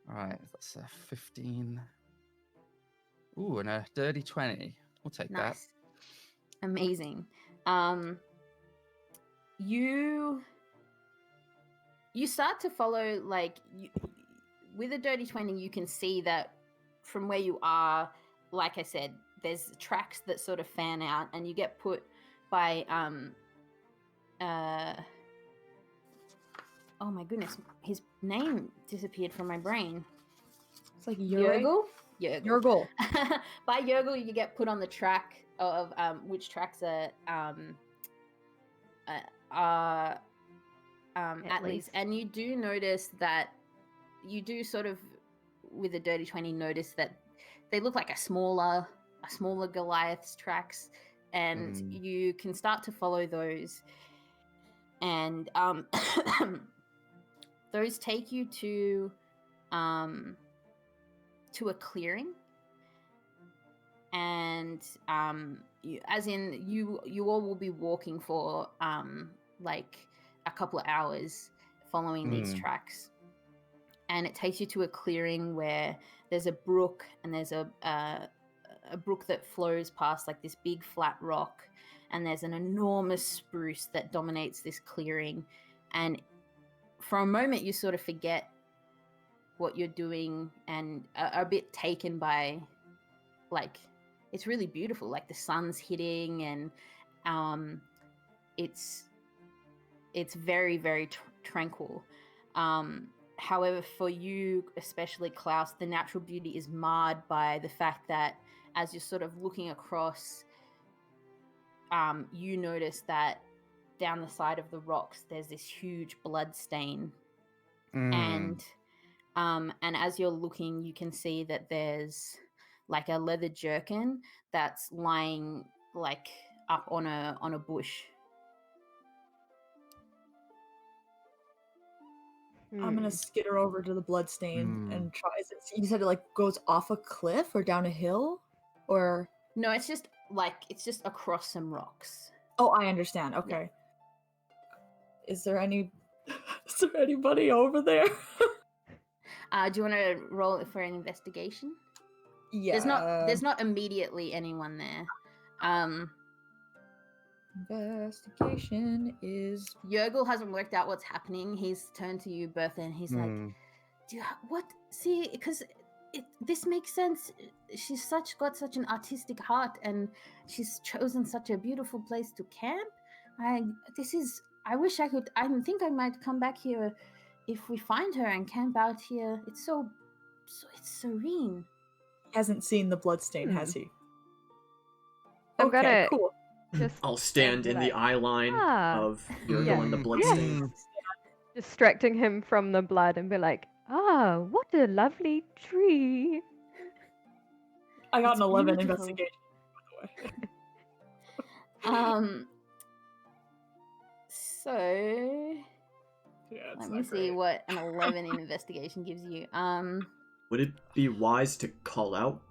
All right. That's a 15. Ooh, and a dirty 20. We'll take that. Nice. Amazing. You start to follow, with a dirty 20, you can see that from where you are, like I said, there's tracks that sort of fan out, and you get put by oh my goodness, his name disappeared from my brain. It's like Yurgle? Yurgle. Yurgle. By Yurgle, you get put on the track of which tracks are at least, and you do notice that you do sort of, with a dirty 20, notice that they look like a smaller Goliath's tracks, and you can start to follow those, and those take you to a clearing, and you all will be walking for like a couple of hours following these tracks, and it takes you to a clearing where there's a brook, and there's a brook that flows past like this big flat rock, and there's an enormous spruce that dominates this clearing, and for a moment you sort of forget what you're doing and are a bit taken by, like, it's really beautiful, like the sun's hitting, and it's very, very tranquil. However, for you, especially Klaus, the natural beauty is marred by the fact that as you're sort of looking across, you notice that down the side of the rocks there's this huge blood stain. And as you're looking, you can see that there's like a leather jerkin that's lying like up on a bush. I'm gonna skitter over to the bloodstain and try. You said it like goes off a cliff or down a hill, or No, it's just across some rocks. oh, I understand. Okay. Yeah. Is there anybody over there? Do you want to roll it for an investigation? Yeah. There's not immediately anyone there. Investigation is. Yergel hasn't worked out what's happening. He's turned to you, Bertha, and he's like, what? See, because this makes sense. She's got such an artistic heart, and she's chosen such a beautiful place to camp. I wish I could. I think I might come back here if we find her and camp out here. It's so it's serene. He hasn't seen the bloodstain, has he? I'm gonna cool. I'll stand in the eye line of Yergel and the bloodstain. Distracting him from the blood and be like, what a lovely tree. I got It's an 11 beautiful. investigation, by the way. So let me see what an 11 in investigation gives you. Would it be wise to call out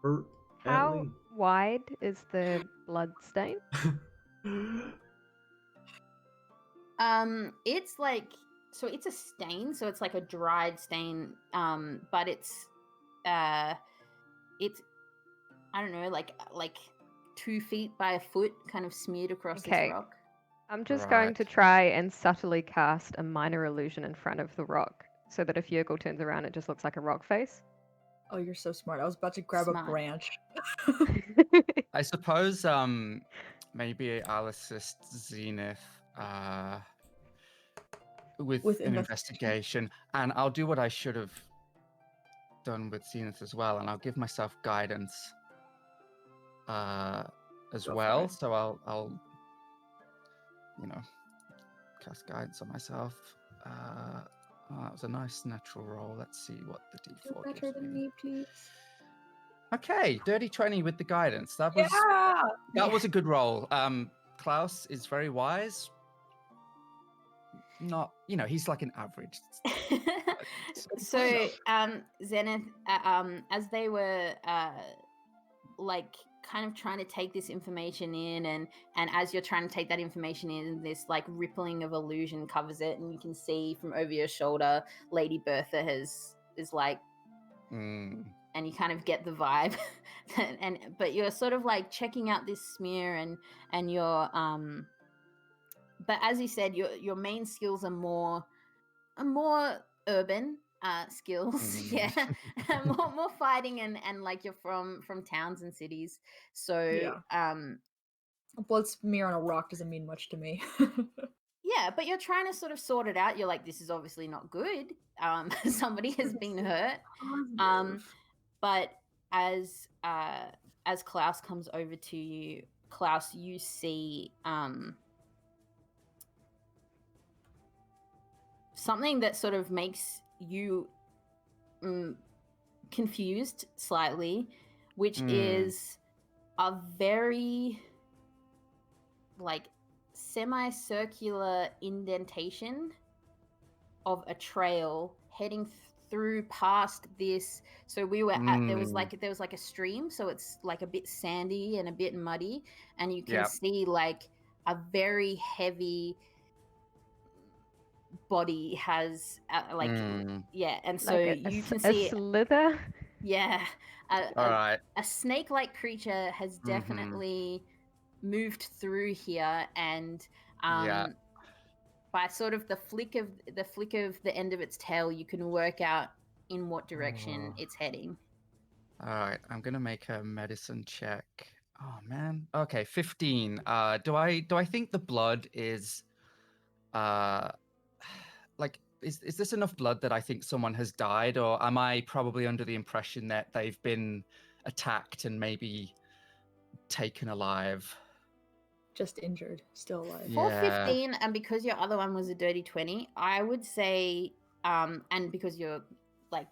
her? How wide is the blood stain? It's like, so it's a stain, so it's like a dried stain, but it's I don't know, like 2 feet by a foot, kind of smeared across this rock. I'm just going to try and subtly cast a minor illusion in front of the rock, so that if Yergel turns around, it just looks like a rock face. Oh, you're so smart. I was about to grab a branch. I suppose maybe I'll assist Zenith with an investigation, and I'll do what I should have done with Zenith as well, and I'll give myself guidance as well. So I'll cast guidance on myself. That was a nice natural roll. Let's see what the D4 gives me. Please. Okay, dirty 20 with the guidance. That was a good roll. Klaus is very wise. Not, he's like an average. So, Zenith, as they were like kind of trying to take this information in, and as you're trying to take that information in, this like rippling of illusion covers it, and you can see from over your shoulder Lady Bertha is like and you kind of get the vibe but you're sort of like checking out this smear, and you're but as you said, your main skills are more urban skills. more fighting, and like you're from towns and cities, so a blood smear on a rock doesn't mean much to me. But you're trying to sort of sort it out. You're like, this is obviously not good. Somebody has been hurt. But as Klaus comes over to you, Klaus, you see something that sort of makes you confused slightly, which is a very like semicircular indentation of a trail heading through past this. So we were at there was like a stream, so it's like a bit sandy and a bit muddy, and you can see like a very heavy body has and so like you can see a slither. A snake-like creature has definitely moved through here, and by sort of the flick of the end of its tail, you can work out in what direction it's heading. All right, I'm gonna make a medicine check. Oh man. Okay, 15. Do I think the blood is, like, is this enough blood that I think someone has died, or am I probably under the impression that they've been attacked and maybe taken alive? Just injured, still alive. For Yeah. 15, and because your other one was a dirty 20, I would say, and because you're like,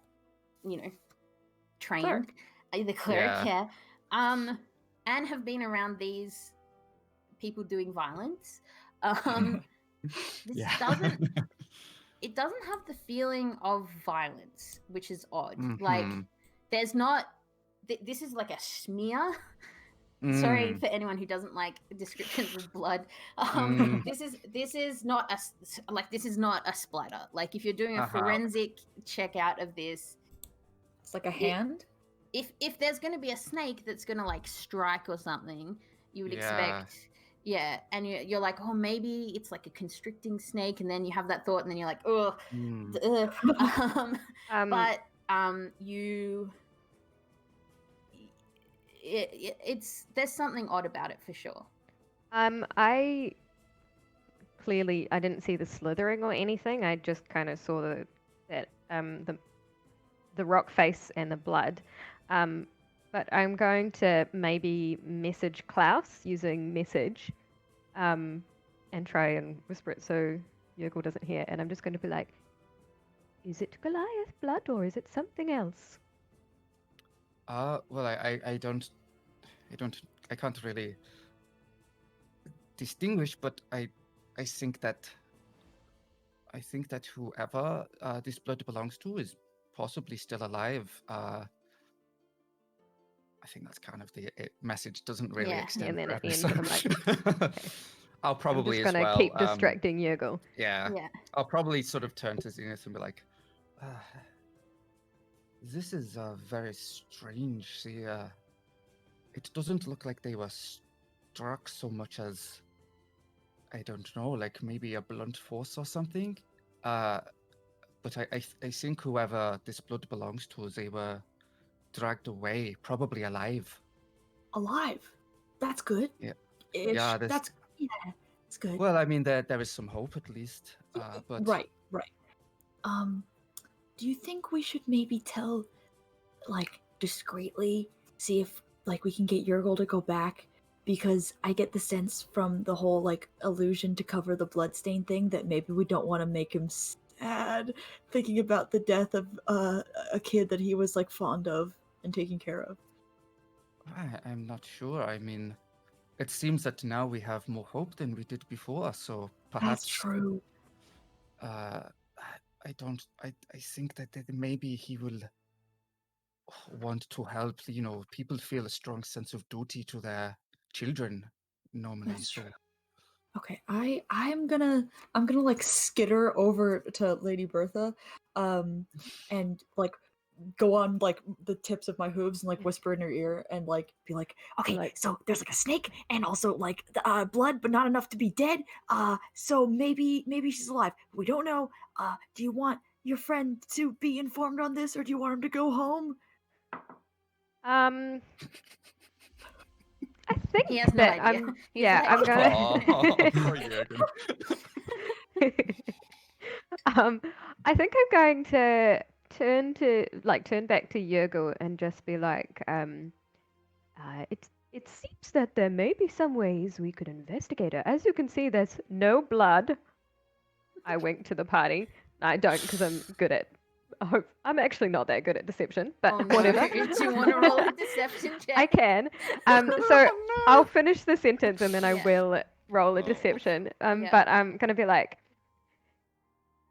trained, Cleric. the cleric, Yeah. and have been around these people doing violence. This Yeah. it doesn't have the feeling of violence, which is odd. Like, Mhm. there's not. This is like a smear. Sorry for anyone who doesn't like descriptions of blood. This is not a splatter. Like, if you're doing a forensic check out of this, It's like a hand. if there's going to be a snake that's going to like strike or something, you would expect, and you're like, oh, maybe it's like a constricting snake, and then you have that thought, and then you're like, oh, but it's there's something odd about it for sure. I didn't see the slithering or anything. I just kind of saw the rock face and the blood. But I'm going to maybe message Klaus using message, and try and whisper it so Yergel doesn't hear. And I'm just going to be like, "Is it Goliath blood or is it something else?" Well, I can't really distinguish, but I think that whoever this blood belongs to is possibly still alive. I think that's kind of the message. Doesn't really extend. And then at the end, forever, I'm like, so- I'll probably I'm just as gonna well. keep distracting Yergel. Yeah. I'll probably sort of turn to Zenith and be like, "This is very strange. See, it doesn't look like they were struck so much as, I don't know, like maybe a blunt force or something. But I think whoever this blood belongs to, they were dragged away, probably alive." Alive. That's good. Yeah. Ish. Yeah, That's good. Well, I mean, there is some hope at least. But Right. Do you think we should maybe tell, like, discreetly, see if like we can get Yergel to go back? Because I get the sense from the whole like illusion to cover the bloodstain thing that maybe we don't want to make him sad thinking about the death of a kid that he was like fond of and taking care of. I'm not sure. I mean, it seems that now we have more hope than we did before. So perhaps That's true. I think that maybe he will want to help. People feel a strong sense of duty to their children normally. That's So true. Okay, I'm gonna like skitter over to Lady Bertha, and like go on like the tips of my hooves and like whisper in her ear and like be like, okay, so there's like a snake and also like blood, but not enough to be dead. So maybe she's alive. We don't know. Do you want your friend to be informed on this, or do you want him to go home? I think He has no that idea. I'm. He's Yeah, like, I'm gonna. Poor Jürgen. I think I'm going to turn back to Yergel and just be like, it seems that there may be some ways we could investigate it. As you can see, there's no blood. I wink to the party. I don't, because I'm good at. I'm actually not that good at deception, but whatever. Do you want to roll a deception check? I can. So I'll finish the sentence and then I will roll a deception. But I'm going to be like,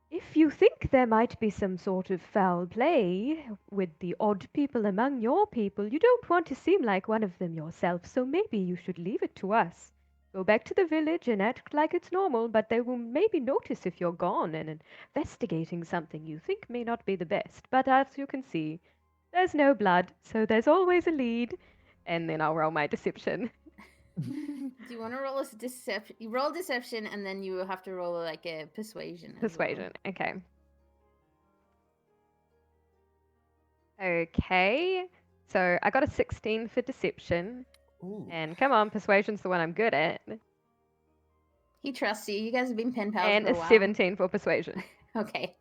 if you think there might be some sort of foul play with the odd people among your people, you don't want to seem like one of them yourself, so maybe you should leave it to us. Go back to the village and act like it's normal, but they will maybe notice if you're gone and investigating something you think may not be the best. But as you can see, there's no blood, so there's always a lead. And then I'll roll my deception. Do you want to roll a deception? You roll deception, and then you will have to roll like a persuasion. as well. Persuasion. Okay. Okay. So I got a 16 for deception. Ooh. And come on, persuasion's the one I'm good at. He trusts you. You guys have been pen pals And for a a while. 17 for persuasion. Okay.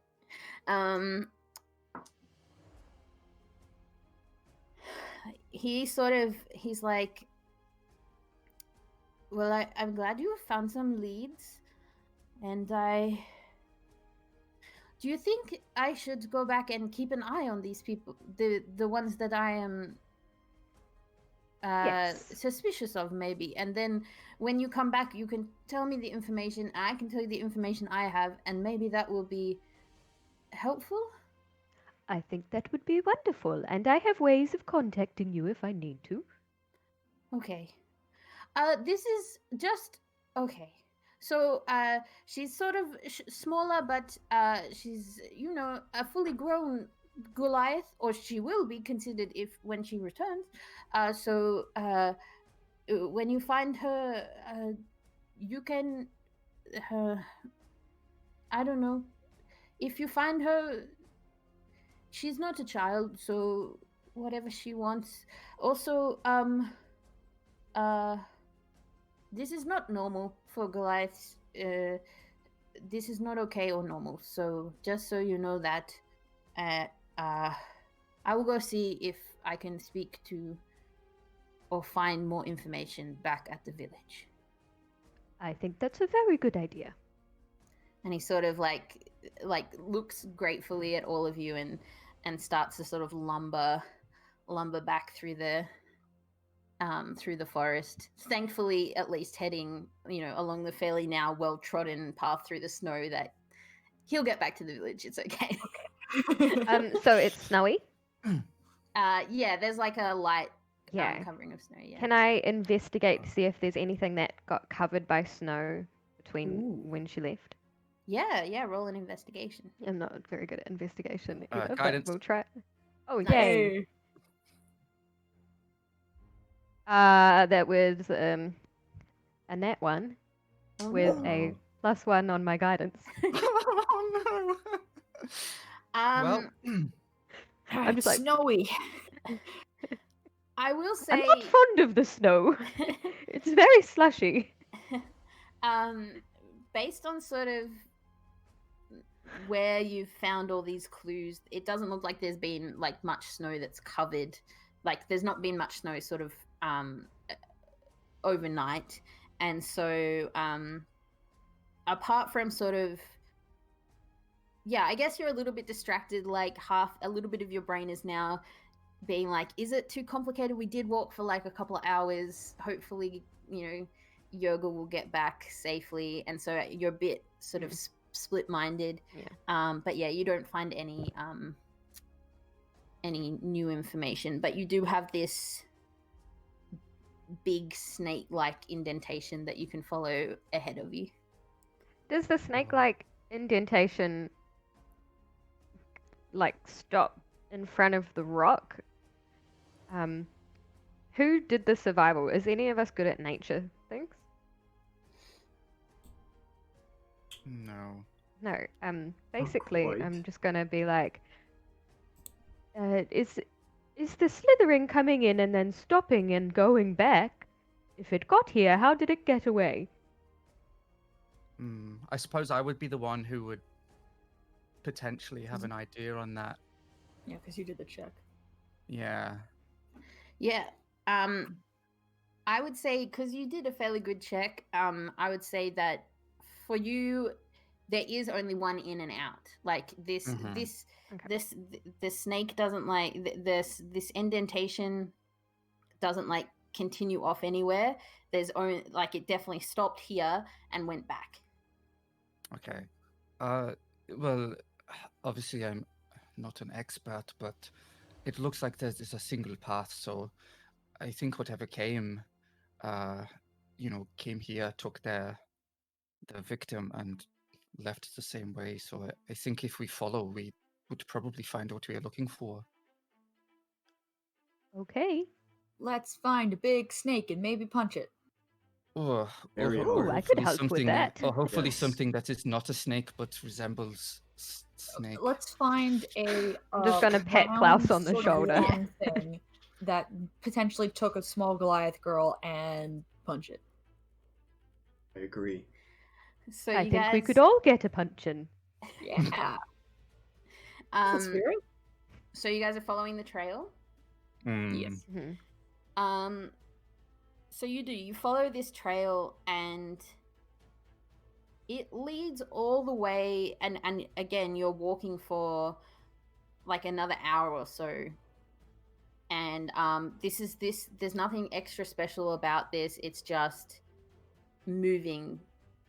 He's like, well, I'm glad you found some leads, and do you think I should go back and keep an eye on these people, the ones that I am Yes. suspicious of, maybe, and then when you come back, you can tell me the information, I can tell you the information I have, and maybe that will be helpful? I think that would be wonderful, and I have ways of contacting you if I need to. Okay. This is just okay. So, she's sort of smaller, but she's, a fully grown Goliath, or she will be considered when she returns. So, when you find her, you can, I don't know, if you find her, she's not a child, so whatever she wants. Also, this is not normal for Goliaths. This is not okay or normal. So just so you know that, I will go see if I can speak to or find more information back at the village. I think that's a very good idea. And he sort of like looks gratefully at all of you and starts to sort of lumber back through the forest, thankfully at least heading, along the fairly now well-trodden path through the snow that he'll get back to the village. It's okay. So it's snowy? Yeah, there's like a light Yeah. covering of snow, yeah. Can I investigate to see if there's anything that got covered by snow between Ooh. when she left? Yeah, roll an investigation. I'm not very good at investigation either, but Guidance. we'll try. Oh, Nice. yay! That was a nat 1 Oh, with no. a +1 on my guidance. Oh no. Well, I'm just like, snowy. I will say I'm not fond of the snow. It's very slushy. based on sort of where you've found all these clues, it doesn't look like there's been like much snow that's covered. Like there's not been much snow sort of overnight, and so apart from sort of, yeah, I guess you're a little bit distracted. Like a little bit of your brain is now being like, is it too complicated? We did walk for like a couple of hours. Hopefully, Yoga will get back safely, and so you're a bit sort of split-minded. Yeah. But yeah, you don't find any new information, but you do have this big snake-like indentation that you can follow ahead of you. Does the snake-like indentation like stop in front of the rock? Who did the survival? Is any of us good at nature things? no. No. Basically, quite. I'm just gonna be like, is the slithering coming in and then stopping and going back? If it got here, how did it get away? I suppose I would be the one who would potentially have an idea on that. Yeah, because you did the check. Yeah. Yeah. I would say, because you did a fairly good check, I would say that for you, there is only one in and out. Like this, Okay. the snake doesn't like this indentation doesn't like continue off anywhere. There's only like it definitely stopped here and went back. Okay. Well, obviously I'm not an expert, but it looks like there's a single path. So I think whatever came here, took the victim and left the same way. So I think if we follow, we would probably find what we are looking for. Okay. Let's find a big snake and maybe punch it. Or Very Ooh, I could important. help with that. Or hopefully Yes. something that is not a snake but resembles snake. Let's find a I'm just gonna pet Klaus round, on the sort of shoulder. long thing that potentially took a small Goliath girl and punch it. I agree. So I you think guys, we could all get a punchin'. Yeah. That's um, very. so you guys are following the trail. Yes. So you follow this trail, and it leads all the way, and again you're walking for like another hour or so, and there's nothing extra special about this. It's just moving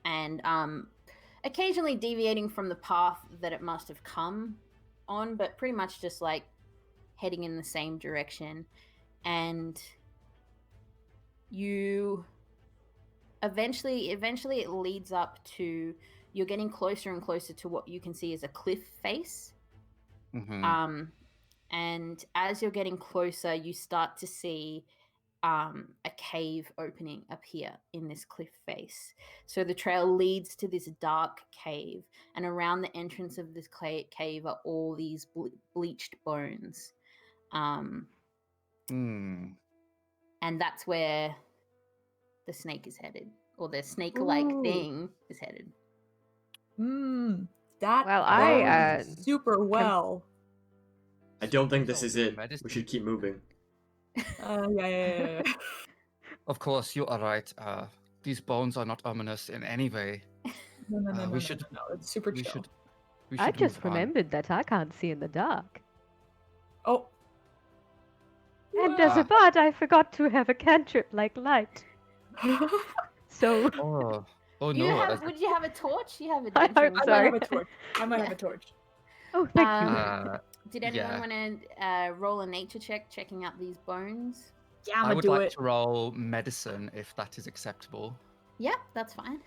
and occasionally deviating from the path that it must have come on, but pretty much just like heading in the same direction. And you eventually it leads up to, you're getting closer and closer to what you can see as a cliff face. And as you're getting closer, you start to see a cave opening up here in this cliff face. So the trail leads to this dark cave, and around the entrance of this cave are all these bleached bones. Hmm. And that's where the snake is headed, or the snake-like Ooh. thing is headed. That Well, I, bodes super well. I don't think this So, is it. medicine. We should keep moving. Yeah. Of course, you are right. These bones are not ominous in any way. No. We should- No, it's super We chill. should. We I should just move on. remembered that I can't see in the dark. Oh. And as a bard, I forgot to have a cantrip like light. So Oh You no! have, would you have a torch? You have a I gentleman hope I might so. have a torch. I might Yeah. have a torch. Oh, thank you. Did anyone yeah. want to roll a nature check, checking out these bones? Yeah, I'm I gonna would do like it. to roll medicine if that is acceptable. Yep, that's fine.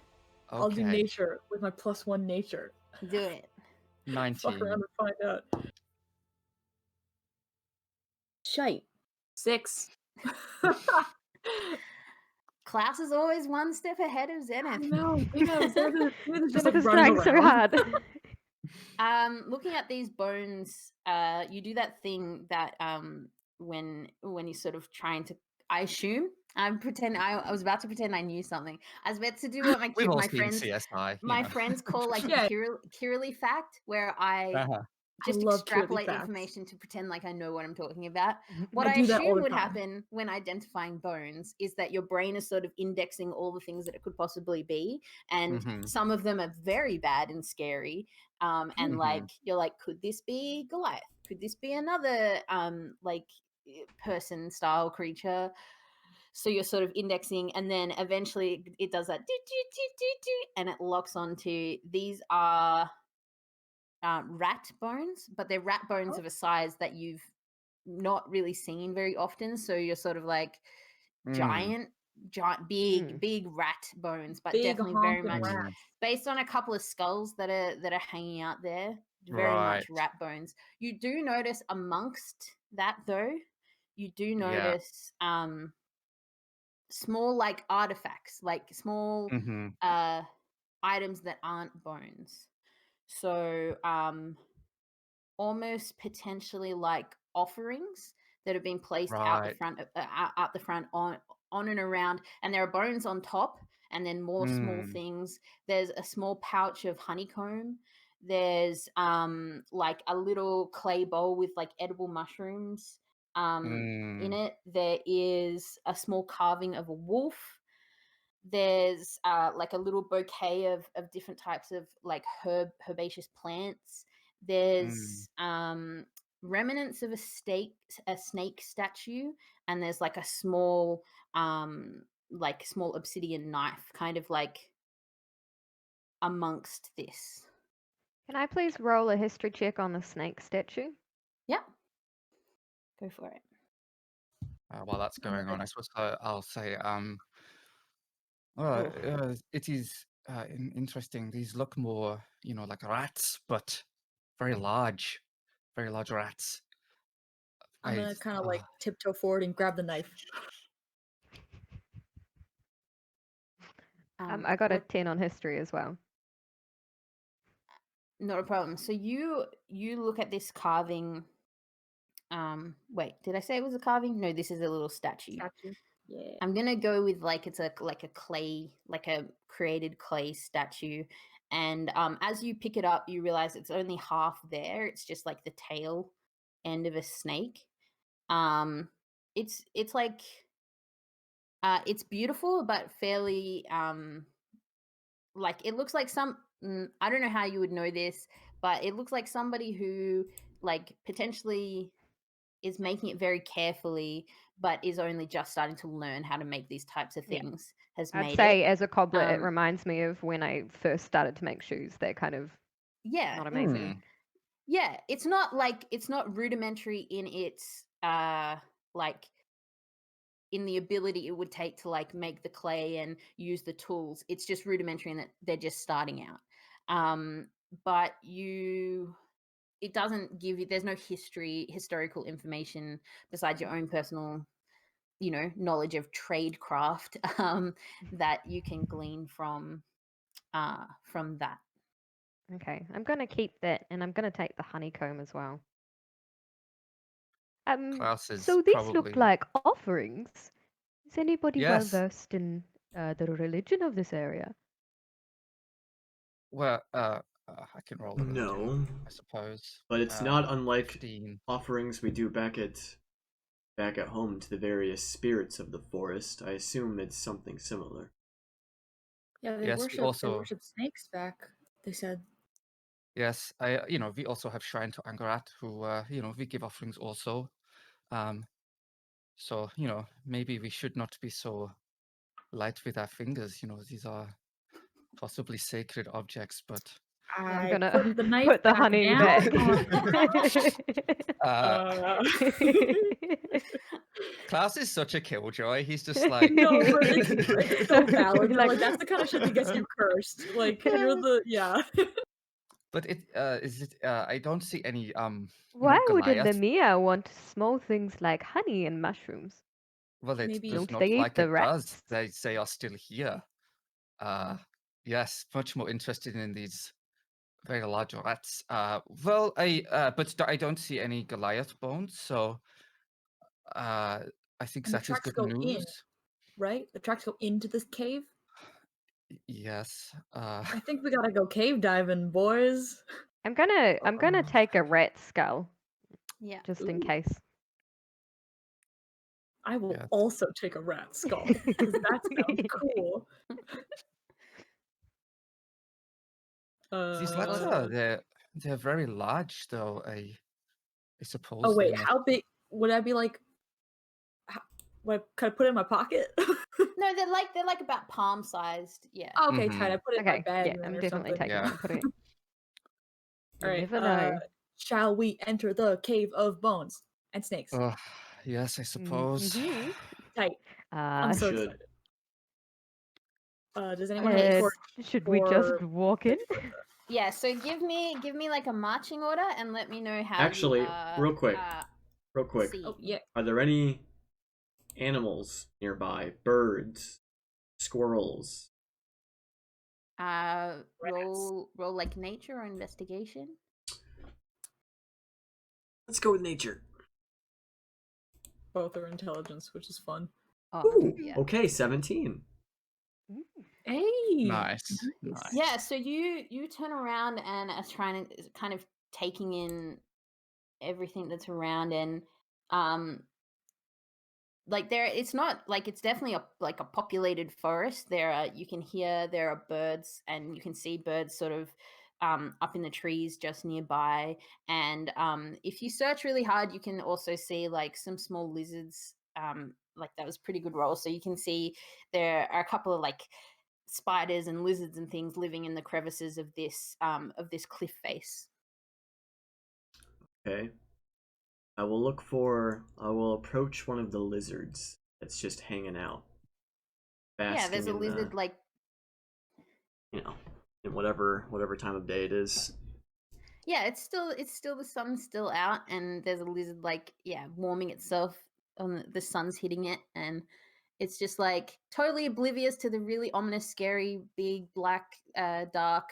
I'll do Okay. nature with my +1 nature. Do it. Fuck 19. around and find out. Shite. 6. Klaus is always one step ahead of I Zenith. know. Zenith just like Zenith is running trying so around. hard. Looking at these bones, you do that thing that when you're sort of trying to, I assume, I was about to pretend I knew something. I was about to do what We've all my seen friends CSI. my friends call like Yeah. a Kirrily fact, where I Uh-huh. just love Kirrily extrapolate facts. information to pretend like I know what I'm talking about. Mm-hmm. What I I do that all assume the would time. happen when identifying bones is that your brain is sort of indexing all the things that it could possibly be, and Mhm. some of them are very bad and scary. And like you're like, could this be Goliath? Could this be another like person style creature? So you're sort of indexing, and then eventually it does that and it locks onto, these are rat bones, but they're rat bones of a size that you've not really seen very often. So you're sort of like giant, big rat bones, but Big definitely very honking much rat. based on a couple of skulls that are hanging out there. Very much Right. rat bones. You do notice amongst that, though, you do Yeah. notice small like artifacts, like small Mhm. items that aren't bones. So almost potentially like offerings that have been placed out the Right. front out the front on and around, and there are bones on top, and then more small things. There's a small pouch of honeycomb. There's like a little clay bowl with like edible mushrooms in it. There is a small carving of a wolf. There's like a little bouquet of different types of like herbaceous plants. There's remnants of a snake statue, and there's like a small small obsidian knife kind of like amongst this. Can I please roll a history check on the snake statue? Yep. Go for it. While that's going on, I suppose I'll say, it is interesting. These look more, like rats, but very large rats. I'm gonna I- kind of like tiptoe forward and grab the knife. I got a what- 10 on history as well. Not a problem. So you look at this carving. Wait, did I say it was a carving? No, this is a little statue. Yeah. I'm gonna go with like it's a clay, like a created clay statue. And as you pick it up, you realize it's only half there. It's just like the tail end of a snake. It's like it's beautiful, but fairly like it looks like I don't know how you would know this, but it looks like somebody who like potentially is making it very carefully, but is only just starting to learn how to make these types of Yeah. things. Has I'd made say it. as a cobbler, it Um, reminds me of when I first started to make shoes. They're kind of Yeah, not amazing. yeah. It's not rudimentary in its like in the ability it would take to like make the clay and use the tools. It's just rudimentary in that they're just starting out. But it doesn't give you, there's no historical information besides your own personal, knowledge of tradecraft that you can glean from that. Okay, I'm gonna keep that, and I'm gonna take the honeycomb as well. Klaus is So these look probably like offerings. Is anybody well yes. versed in the religion of this area? Well, I can roll a religion, No, I suppose. but it's not unlike 15. offerings we do back at home to the various spirits of the forest. I assume it's something similar. Yeah, they Yes, we also worship snakes back. They said. yes, we also have Shrine to Angarat, who we give offerings also. So maybe we should not be so light with our fingers. These are possibly sacred objects, but I'm I gonna put the knife put the back honey down back. on Klaus is such a killjoy. He's just like No, but it's so valid. Like- Like that's the kind of shit that gets you cursed. Like you're the But it is it. I don't see any Why would a Goliath. Lamia want small things like honey and mushrooms? Well, it Maybe- does Don't not they eat like the it rats? does. They are still here. Yes, much more interested in these very large rats. Well, but I don't see any Goliath bones, so I think And the that is tracks good go in. news. right? The tracks go into this cave. Yes. I think we gotta go cave diving, boys. I'm gonna take a rat skull Yeah. just in Ooh. case. I will Yes. also take a rat skull because that sounds cool. These rats they're very large, though. I suppose. Oh they wait, must- how big would I be? Like, could I put it in my pocket? No, they're like about palm sized. Yeah. Okay, Mhm. tight. I put it in my Okay, bag yeah, then I'm or definitely something. taking Yeah. it. Put it. You All right. never know. Shall we enter the cave of bones and snakes? Yes, I suppose. Mhm. Tight. I'm Uh, so Should. excited. Does anyone have a torch? should we just for- walk in? Yeah. So give me like a marching order and let me know how. Actually, you, real quick. see. Oh yeah. Are there any animals nearby? Birds, squirrels? Roll like nature or investigation. Let's go with nature. Both are intelligence, which is fun. Oh, Ooh, yeah. okay, 17. Hey. Nice. Yeah, so you turn around and are trying to kind of taking in everything that's around, and like it's not like it's definitely a populated forest. You can hear there are birds, and you can see birds sort of up in the trees just nearby, and if you search really hard you can also see like some small lizards. Like that was a pretty good roll, so you can see there are a couple of like spiders and lizards and things living in the crevices of this cliff face. Okay. I will approach one of the lizards that's just hanging out. Yeah, there's a basking in lizard the, like in whatever time of day it is. yeah, it's still the sun's still out, and there's a lizard like warming itself on the sun's hitting it, and It's just like totally oblivious to the really ominous, scary, big, black, dark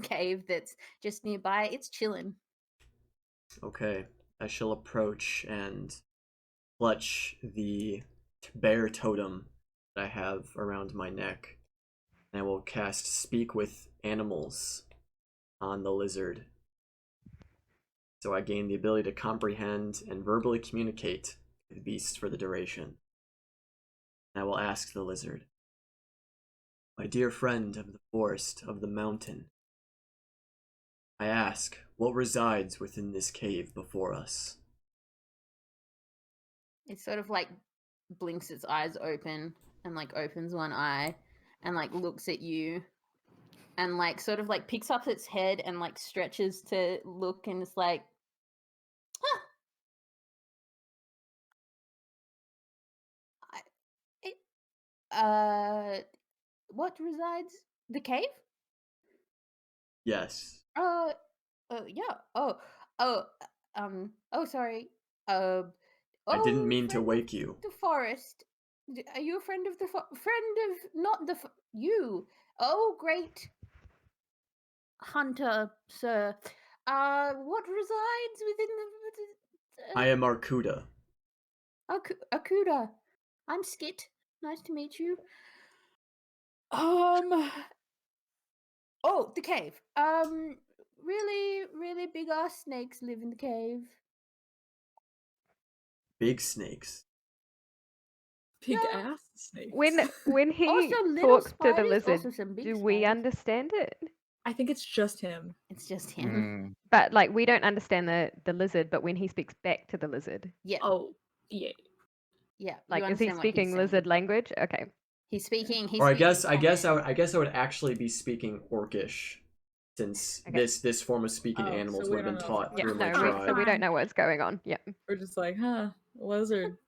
cave that's just nearby. It's chilling. Okay, I shall approach and clutch the bear totem that I have around my neck, and I will cast Speak with Animals on the lizard. So I gain the ability to comprehend and verbally communicate with beasts for the duration. And I will ask the lizard, "My dear friend of the forest, of the mountain, I ask, what resides within this cave before us?" It sort of like blinks its eyes open and like opens one eye and like looks at you and like sort of like picks up its head and like stretches to look, and it's like, huh. What resides? The cave? Yes. Yeah. Sorry. I didn't mean to friend of wake you. the forest. Are you a friend of the friend of not the you? Oh, great hunter, sir. What resides within the? I am Arcuda. Akuda. I'm Skit. Nice to meet you. Oh, the cave. Really, really big ass snakes live in the cave. Big snakes. Big Yeah. ass snakes. When he Also little talks to the spiders, lizard, also some big do we spiders. understand it? I think it's just him. It's just him. But like we don't understand the lizard, but when he speaks back to the lizard, Yeah. Oh, yeah. Yeah. like you is he understand what he's speaking saying. lizard language? Okay. He's speaking. Or I guess I common. would actually be speaking Orcish, since Okay. this form of speaking Oh, so animals we would have been don't know taught what's Yeah, through my no, tribe. so we don't know what's going on. Yeah. We're just like, huh, lizard.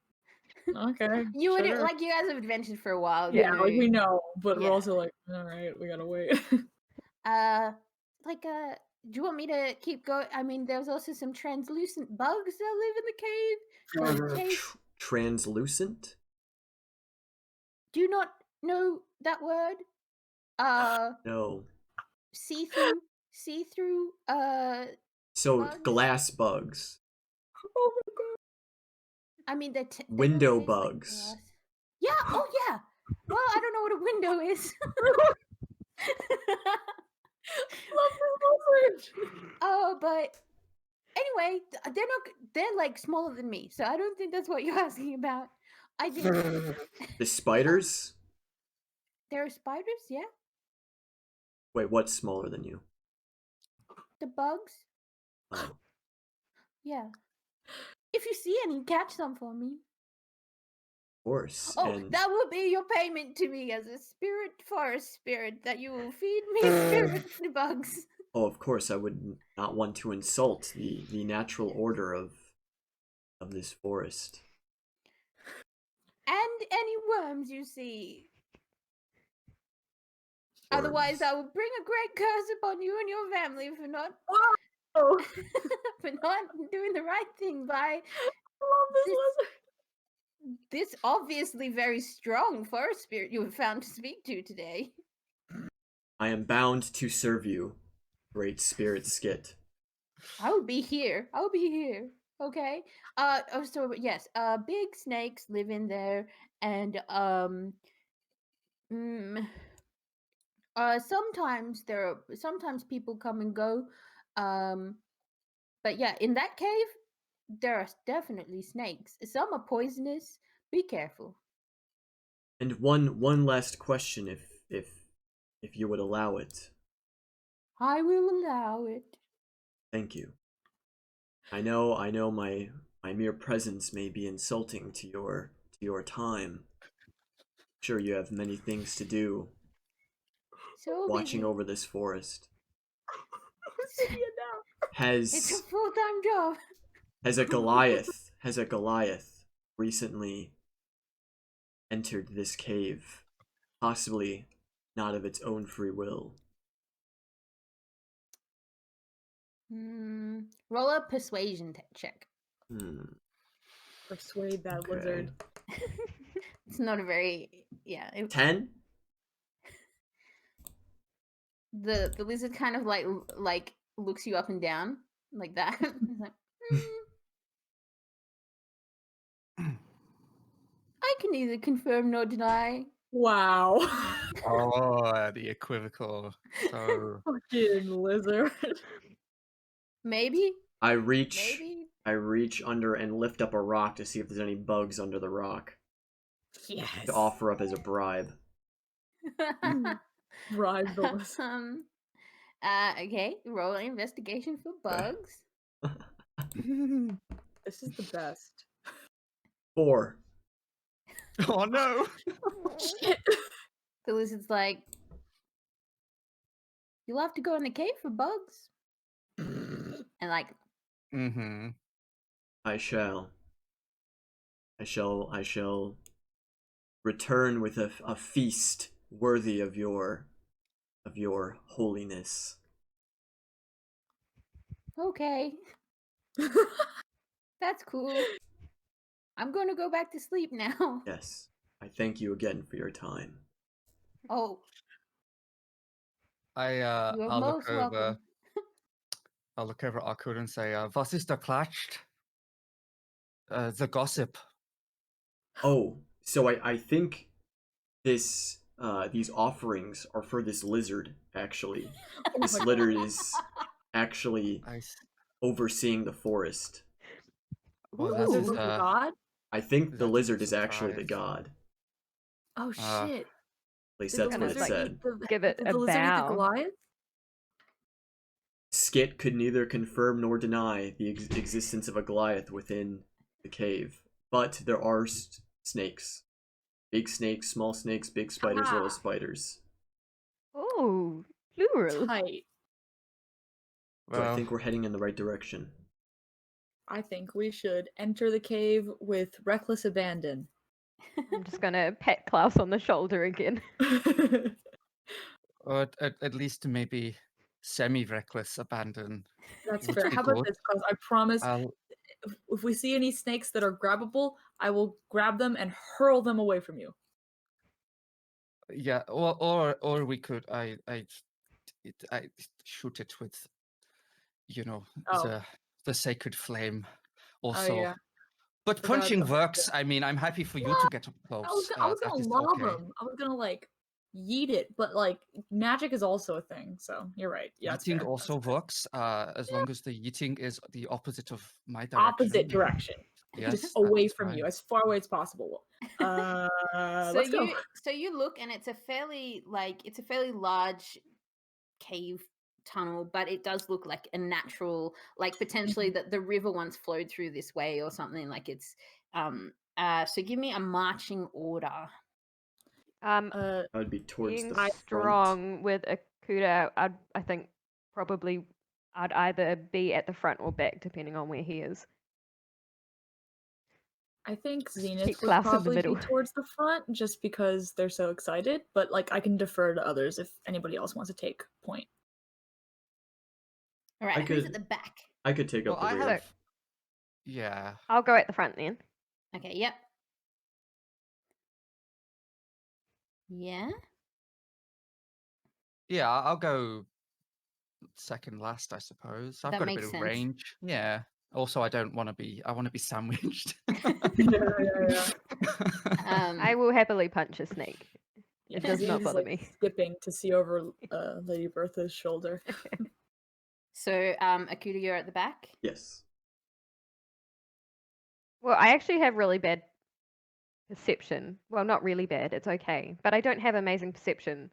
Okay. You would sure. like you guys have adventured for a while. Yeah, you like we know. know, but we're Yeah. also like, all right, we gotta wait. Do you want me to keep going? I mean, there's also some translucent bugs that live in the cave. So in case, Translucent? do you not know that word? No. See-through. So Bugs? glass bugs. Oh my god. I mean, they Window don't taste like bugs. glass. Yeah. Oh yeah. Well, I don't know what a window is. Love this lizard. But anyway, they're like smaller than me, so I don't think that's what you're asking about. I think The spiders? there are spiders, yeah. Wait, what's smaller than you? The bugs, Oh. yeah. If you see any, catch some for me. Of course. Oh, And that will be your payment to me as a forest spirit, that you will feed me spirit bugs. oh, of course, I would not want to insult the natural order of this forest. And any worms you see. Otherwise, Worms. I will bring a great curse upon you and your family for not Oh, for not doing the right thing by I love this lizard. this obviously very strong forest spirit you have found to speak to today. I am bound to serve you, great spirit Skit. I will be here. Okay. So yes. Big snakes live in there, and sometimes people come and go, but yeah, in that cave, there are definitely snakes. Some are poisonous. Be careful. And one last question, if you would allow it. I will allow it. Thank you. I know my mere presence may be insulting to your time. I'm sure you have many things to do So watching busy. over this forest. It's a full-time job. Has a Goliath recently entered this cave, possibly not of its own free will? Roll a persuasion check. Persuade that Okay. lizard. It's not a very it, 10? the lizard kind of like looks you up and down like that. It's like, I can neither confirm nor deny. Wow. Oh, the equivocal. So Fucking lizard. Maybe. I reach Maybe. under and lift up a rock to see if there's any bugs under the rock Yes. to offer up as a bribe. Bribe the lizard. Okay. Roll an investigation for bugs. This is the best. 4. oh no. Shit. The lizard's like, you'll have to go in the cave for bugs. And like, Mm-hmm. I shall return with a feast worthy of your holiness. okay, that's cool. I'm going to go back to sleep now. Yes, I thank you again for your time. Oh, I'll you're look most over. welcome. I'll look over at Arkud and say, "Was ist da klatscht? The gossip." Oh, so I think this these offerings are for this lizard. Actually, Oh this my lizard is actually I s- overseeing the forest. well, God. this Lizard is was a god? I think Is the that lizard a is actually the surprise? god. Oh shit. At least Did that's the what it lizard said. eat the- Give it did a the lizard eat the bow. Goliath? Skit could neither confirm nor deny the existence of a Goliath within the cave, but there are snakes. Big snakes, small snakes, big spiders, little Ah. spiders. Oh, plural. Tight. So I Well, think we're heading in the right direction. I think we should enter the cave with reckless abandon. I'm just gonna pat Klaus on the shoulder again. or at least maybe semi-reckless abandon. That's Would fair. be How about good. this, Klaus? I promise I'll if we see any snakes that are grabbable, I will grab them and hurl them away from you. yeah, or we could I shoot it with, Oh. the sacred flame. Oh Also, yeah. but Forgot punching about works. I mean, I'm happy for you to get up close. I was That gonna is lob okay. them. I was gonna like yeet it, but like magic is also a thing. So you're right. Yeah, it's Yeeting fair. also That's fair. works, as long as the yeeting is the opposite of my direction. Opposite direction. Yes, Just away that's from fine. you, as far away as possible. So Let's go. you look, and it's a fairly large cave tunnel, but it does look like a natural, like potentially that the river once flowed through this way or something. Like it's so give me a marching order. That would be towards Being the front. strong with Akuda, I think probably I'd either be at the front or back, depending on where he is. I think keep Zenith would Klaus in the probably be middle. towards the front just because they're so excited, but like I can defer to others if anybody else wants to take point. All right, I who's could- at the back? I could take up Well, the I rear. have. Yeah. I'll go at the front then. Okay, yep. Yeah. Yeah, I'll go second last, I suppose. I've That got a makes bit of sense. range. Yeah. Also, I want to be sandwiched. Yeah. I will happily punch a snake. Yeah, It does Zenith not is, bother like, me. skipping to see over Lady Bertha's shoulder. So Akuda, you're at the back. Yes. Well, I actually have really bad perception. Well, not really bad. It's okay, but I don't have amazing perception.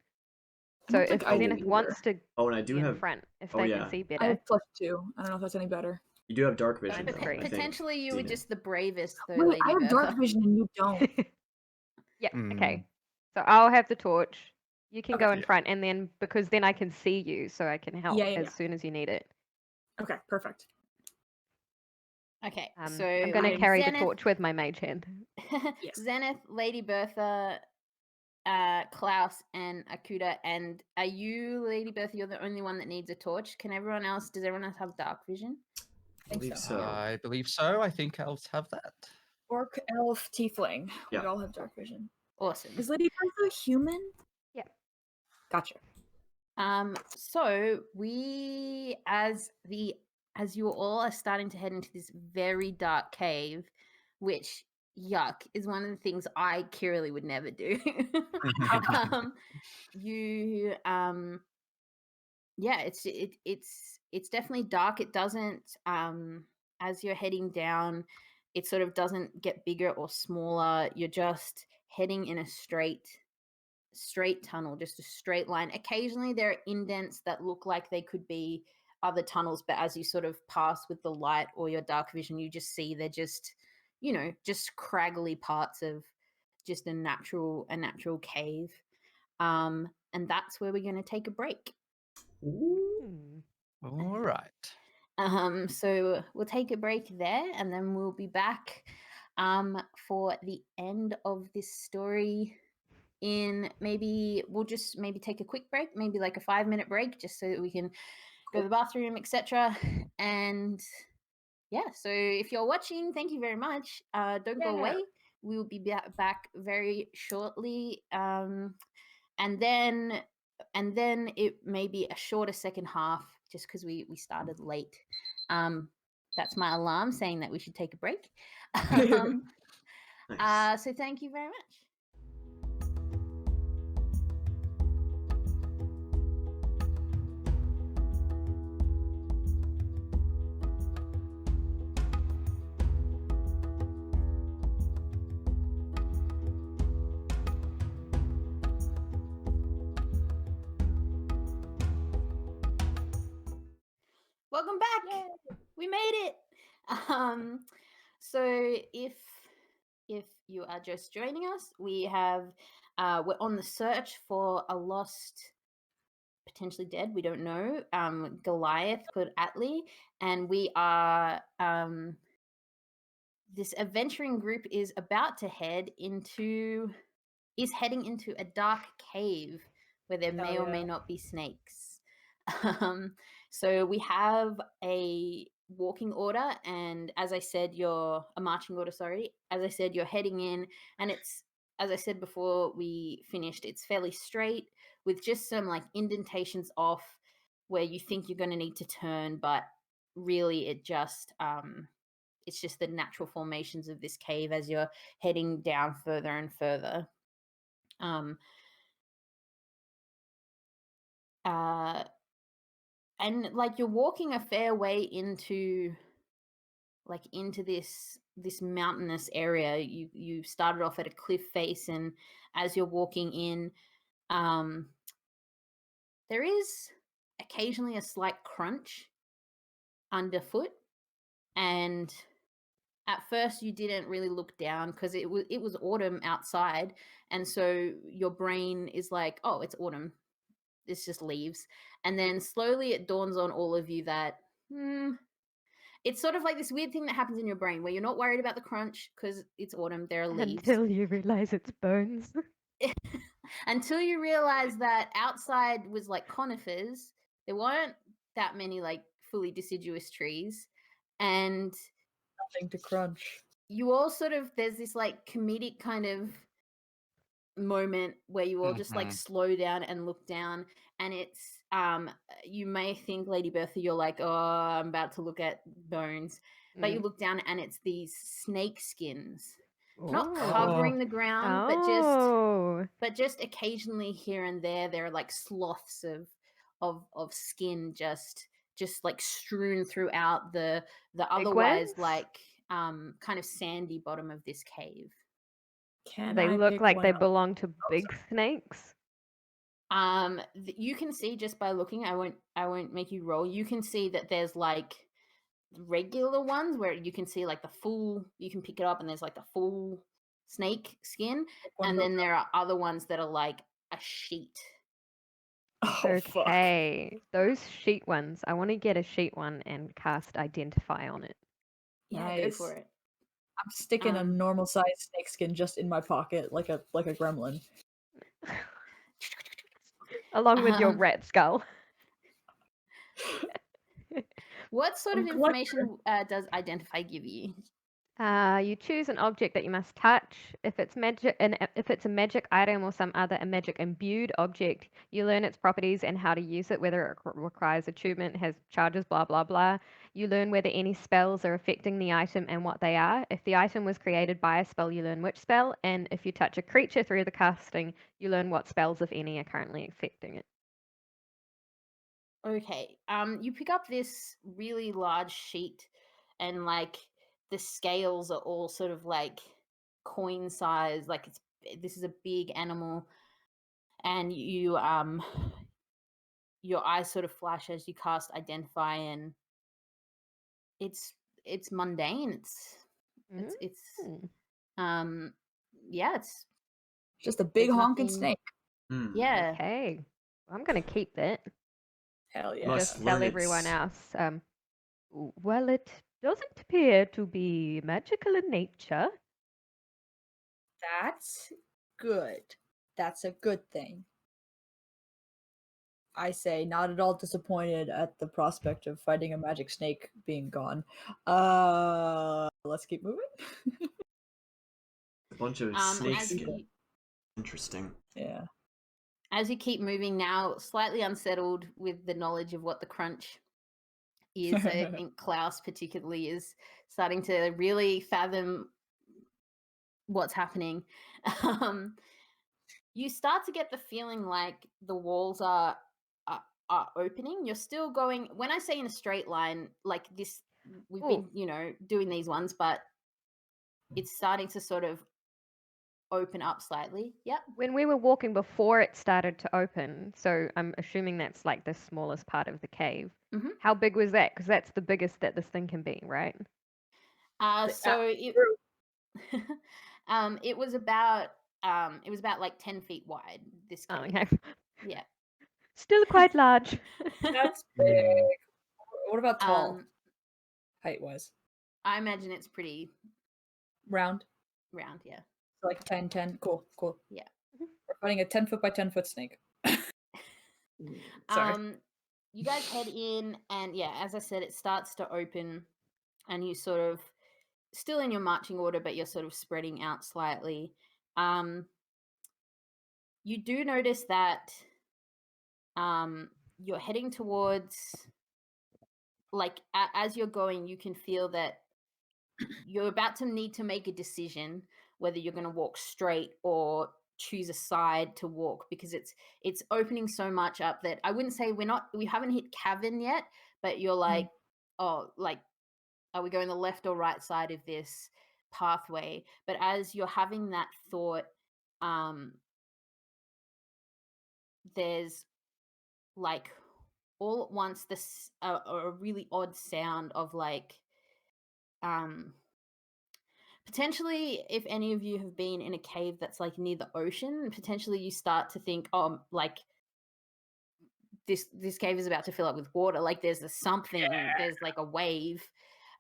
I So don't if think I do Zenith wants to Oh, and I be do in have. front, if oh, they yeah. can see I better. have +2. I don't know if that's any better. You do have dark vision. Mine is though, three. I think, Potentially, you were Zenith. just the bravest, though, Wait, Lady I have Bertha. dark vision and you don't. Yeah. Mm. Okay. So I'll have the torch. You can Okay. go in Yeah. front, and then because then I can see you, so I can help Yeah, yeah, as yeah. soon as you need it. Okay, perfect. Okay, So so I'm going to I'm carry the Zenith, torch with my mage hand. Yes. Zenith, Lady Bertha, Klaus, and Akuda. And are you, Lady Bertha? You're the only one that needs a torch. Does everyone else have dark vision? I believe so. I believe so. I think I'll have that. Orc, elf, tiefling. Yeah. We all have dark vision. Awesome. Is Lady Bertha human? Yeah. Gotcha. So we, as you all are starting to head into this very dark cave, which yuck is one of the things I Kirrily would never do. You yeah, it's definitely dark. It doesn't as you're heading down, it sort of doesn't get bigger or smaller. You're just heading in a straight tunnel, just a straight line. Occasionally there are indents that look like they could be other tunnels, but as you sort of pass with the light or your dark vision, you just see they're just, just craggly parts of just a natural cave. And that's where we're going to take a break. All right. So we'll take a break there, and then we'll be back for the end of this story. We'll just take a quick break, maybe like a 5-minute break, just so that we can go to the bathroom, etc. And yeah, so if you're watching, thank you very much. Don't go away. We will be back very shortly. And then it may be a shorter second half, just because we started late. That's my alarm saying that we should take a break. Nice. So thank you very much. Welcome back. Yay. We made it. So if you are just joining us, we have we're on the search for a lost, potentially dead, we don't know, Goliath called Atlee, and we are this adventuring group is heading into a dark cave where there may or may not be snakes. So we have a walking order, and as I said, a marching order, sorry. As I said, you're heading in, and it's, as I said before we finished, it's fairly straight with just some like indentations off where you think you're going to need to turn, but really it's just the natural formations of this cave as you're heading down further and further. And like you're walking a fair way into this mountainous area. You started off at a cliff face, and as you're walking in, there is occasionally a slight crunch underfoot, and at first you didn't really look down because it was autumn outside, and so your brain is like, oh, it's autumn, it's just leaves. And then slowly it dawns on all of you that it's sort of like this weird thing that happens in your brain where you're not worried about the crunch because it's autumn, there are leaves. Until you realize it's bones. Until you realize that outside was like conifers. There weren't that many like fully deciduous trees, and Nothing to crunch. you all sort of, there's this like comedic kind of moment where you all just like slow down and look down, and it's you may think, Lady Bertha, you're like, oh, I'm about to look at bones, but you look down and it's these snake skins, not covering the ground, but just occasionally here and there are like sloughs of skin just like strewn throughout the otherwise like kind of sandy bottom of this cave. They look like they belong to big snakes. You can see just by looking. I won't make you roll. You can see that there's like regular ones where you can see like the full. You can pick it up and there's like the full snake skin, and then there are other ones that are like a sheet. Okay, those sheet ones. I want to get a sheet one and cast Identify on it. Yeah, go for it. I'm sticking a normal sized snake skin just in my pocket, like a gremlin. Along with your rat skull. What sort of information does Identify give you? You choose an object that you must touch. If it's magic, and if it's a magic item or some other a magic imbued object, you learn its properties and how to use it, whether it requires attunement, has charges, blah blah blah. You learn whether any spells are affecting the item and what they are. If the item was created by a spell, you learn which spell, and if you touch a creature through the casting, you learn what spells, if any, are currently affecting it. Okay. You pick up this really large sheet, and like the scales are all sort of like coin size. Like this is a big animal, and your eyes sort of flash as you cast Identify, and it's mundane. It's Mm. yeah, it's Just a big There's honking nothing- snake. yeah. Okay, I'm gonna keep that. Hell yeah. Must Just tell learn everyone its- else. Well, it doesn't appear to be magical in nature. That's good. That's a good thing. I say, not at all disappointed at the prospect of fighting a magic snake being gone. Let's keep moving. A bunch of As snakeskin. you, Interesting. Yeah. as you keep moving now, slightly unsettled with the knowledge of what the crunch is, I think Klaus particularly is starting to really fathom what's happening. You start to get the feeling like the walls are opening. You're still going. When I say in a straight line, like this, we've Ooh. been doing these ones, but it's starting to sort of open up slightly. Yep. When we were walking before it started to open, so I'm assuming that's like the smallest part of the cave. Mhm. How big was that? Because that's the biggest that this thing can be, right? So it it was about like 10 feet wide. This Oh, cave. okay. Yeah. Still quite large. That's big. What about tall, height wise? I imagine it's pretty Round? round. Yeah. So like 10, 10. Cool, cool. Yeah. We're fighting a 10 foot by 10 foot snake. Sorry. You guys head in, and yeah, as I said, it starts to open, and you sort of still in your marching order, but you're sort of spreading out slightly. You do notice that you're heading towards, like, as you're going, you can feel that you're about to need to make a decision whether you're going to walk straight or choose a side to walk, because it's opening so much up that I wouldn't say we haven't hit cavern yet, but you're like, oh, like, are we going the left or right side of this pathway? But as you're having that thought, there's like all at once this a really odd sound of like potentially, if any of you have been in a cave that's like near the ocean, potentially you start to think, oh, like this cave is about to fill up with water, like there's there's like a wave,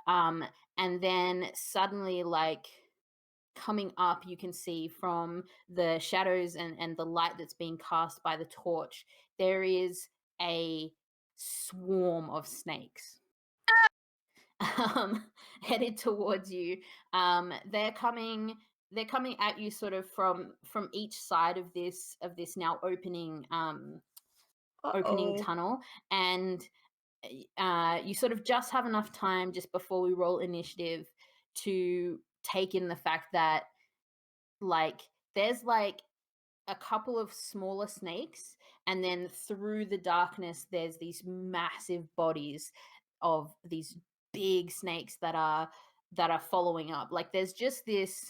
and then suddenly, like, coming up, you can see from the shadows and the light that's being cast by the torch, there is a swarm of snakes headed towards you. They're coming at you sort of from each side of this now opening tunnel, and you sort of just have enough time just before we roll initiative to take in the fact that, like, there's like a couple of smaller snakes, and then through the darkness there's these massive bodies of these big snakes that are following up. Like, there's just this,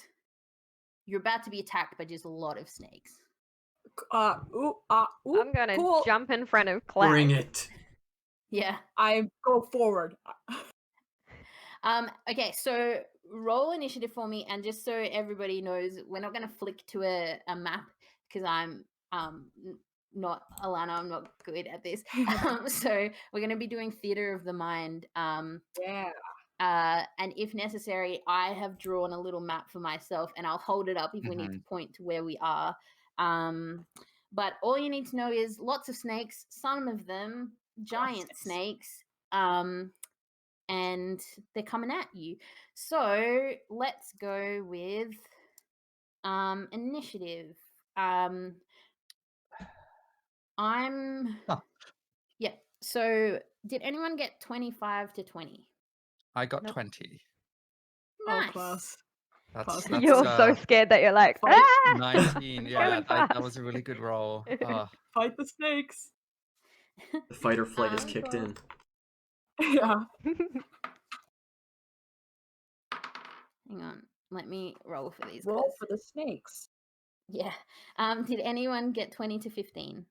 you're about to be attacked by just a lot of snakes. I'm gonna cool. jump in front of Klaus. Bring it. Yeah. I go forward. Okay, so roll initiative for me, and just so everybody knows, we're not going to flick to a map because I'm not Alana, I'm not good at this. So we're going to be doing theater of the mind. Yeah. And if necessary, I have drawn a little map for myself, and I'll hold it up if we need to point to where we are. But all you need to know is lots of snakes, some of them giant snakes, and and they're coming at you. So let's go with initiative. I'm Huh. yeah. So did anyone get 25 to 20? I got Nope. 20. Oh, Nice. class. That's You're so scared that you're like, Fight. ah! 19. I'm Yeah, going that was fast." a really good roll. Fight the snakes. The fight or flight has Um, kicked in. Yeah. Hang on. Let me roll for these Roll guys. for the snakes. Yeah. Did anyone get 20 to 15?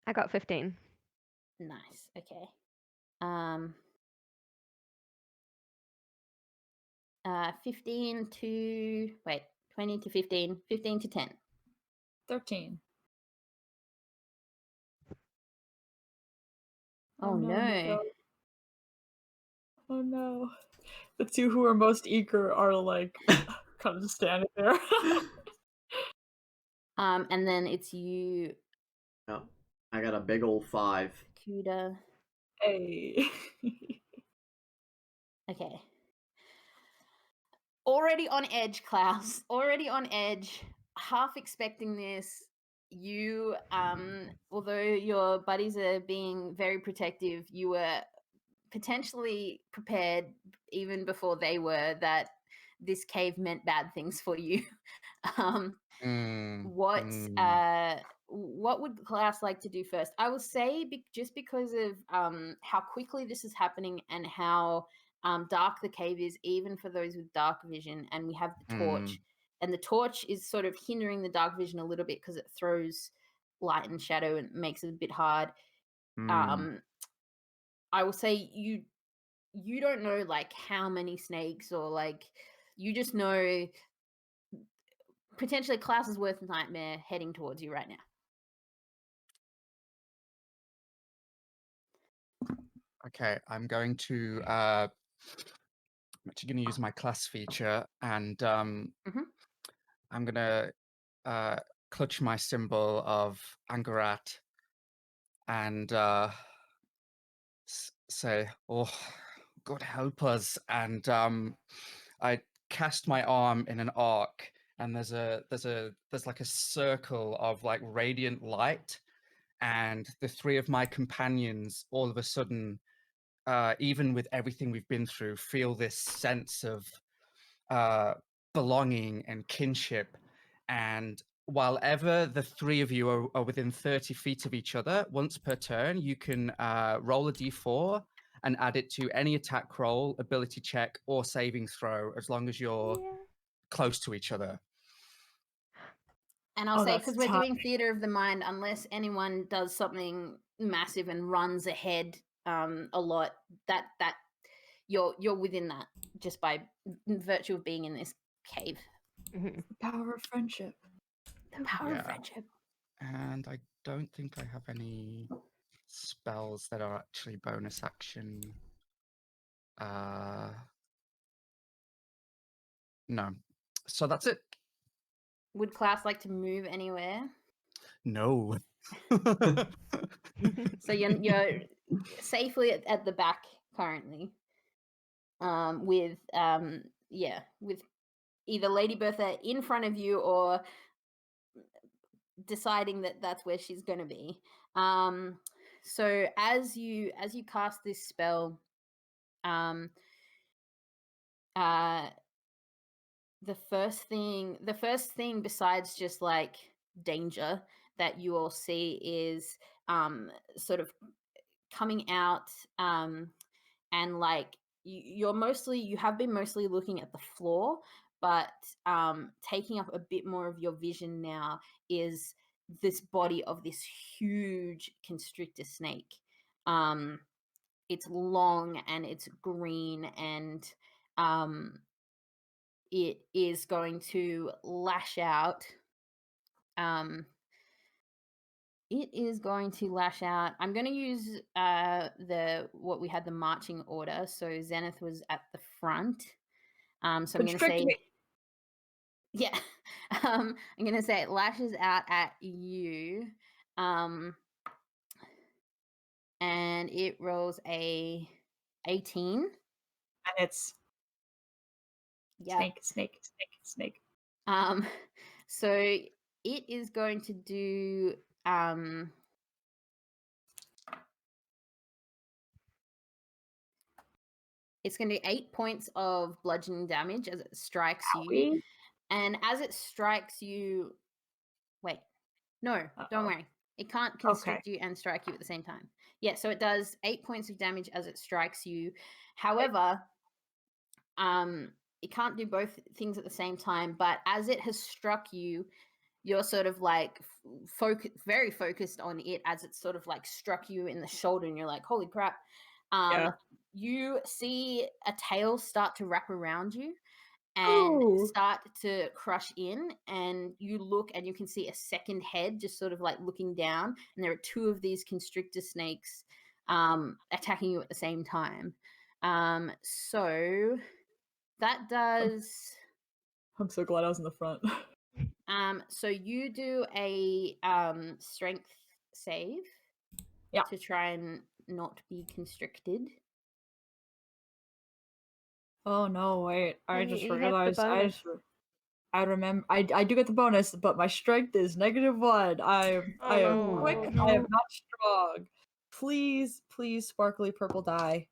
I got 15. Nice. Okay. 15 to 20 to 15, 15 to 10. 13. Oh no. Nico. Oh no. The two who are most eager are like kind of just standing there. And then it's you, Oh, I got a big old 5. Kuda. Hey. Okay. Already on edge, Klaus. Already on edge. Half expecting this. You, although your buddies are being very protective, you were potentially prepared even before they were that this cave meant bad things for you. What would Klaus like to do first? I will say just because of how quickly this is happening and how dark the cave is, even for those with dark vision, and we have the torch, and the torch is sort of hindering the dark vision a little bit because it throws light and shadow and makes it a bit hard. I will say you don't know like how many snakes, or like you just know potentially Klaus's worst nightmare heading towards you right now. Okay, I'm actually going to use my class feature, and I'm going to clutch my symbol of Angarat and say, "Oh, God help us!" And I cast my arm in an arc, and there's like a circle of like radiant light, and the three of my companions all of a sudden, even with everything we've been through, feel this sense of belonging and kinship. And while ever the three of you are within 30 feet of each other, once per turn, you can roll a d4 and add it to any attack roll, ability check, or saving throw, as long as you're close to each other. And I'll say, because we're doing theater of the mind, unless anyone does something massive and runs ahead a lot, that you're within that just by virtue of being in this cave. The power of friendship. The power of friendship. And I don't think I have any spells that are actually bonus action. No. So that's it. Would Klaus like to move anywhere? No. So you're safely at the back currently. With with either Lady Bertha in front of you or deciding that that's where she's going to be. So as you cast this spell, the first thing besides just like danger that you all see is sort of coming out, and like you have been mostly looking at the floor, but taking up a bit more of your vision now is this body of this huge constrictor snake. It's long and it's green, and it is going to lash out. It is going to lash out. I'm going to use what we had the marching order. So Zenith was at the front. So I'm going to say, yeah. I'm going to say it lashes out at you, and it rolls a 18. it's Yeah. snake. So it is going to do it's going to do 8 points of bludgeoning damage as it strikes you. Owie. And as it strikes you, wait, no, don't Uh-oh. worry. It can't constrict you and strike you at the same time. Yeah, so it does 8 points of damage as it strikes you. However, it can't do both things at the same time, but as it has struck you, you're sort of like very focused on it as it sort of like struck you in the shoulder, and you're like, holy crap. Yeah. You see a tail start to wrap around you and Ooh. start to crush in, and you look and you can see a second head just sort of like looking down, and there are two of these constrictor snakes attacking you at the same time. So that does I'm so glad I was in the front. so you do a strength save to try and not be constricted. Oh no, wait. I And just you have the realized bonus. I remember I do get the bonus, but my strength is -1. I am quick, I am not strong. Please, sparkly purple die.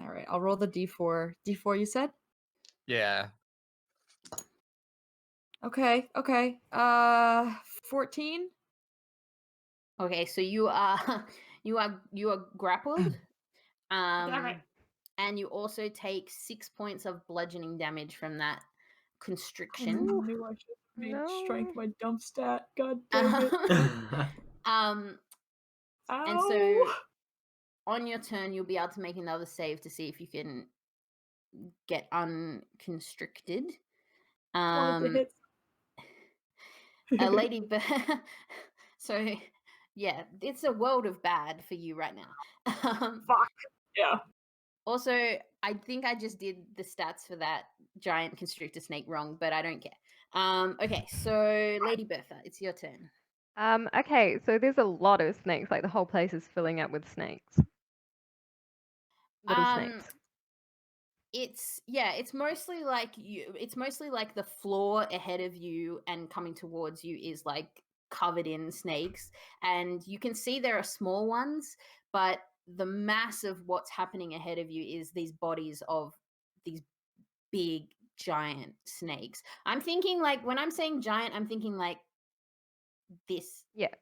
Alright, I'll roll the D4. D4 you said? Yeah. Okay. 14? Okay, so you are you are grappled. And you also take 6 points of bludgeoning damage from that constriction. I knew I should have made strength my dump stat. God damn it. And so on your turn, you'll be able to make another save to see if you can get unconstricted. Wanted to A hit. lady, so yeah, it's a world of bad for you right now. Fuck. Yeah. Also, I think I just did the stats for that giant constrictor snake wrong, but I don't care. Okay, so Lady Bertha, it's your turn. Okay, so there's a lot of snakes. Like the whole place is filling up with snakes. Little snakes. It's mostly like it's mostly like the floor ahead of you and coming towards you is like covered in snakes, and you can see there are small ones, but the mass of what's happening ahead of you is these bodies of these big giant snakes. I'm thinking like when I'm saying giant, I'm thinking like this. Yeah.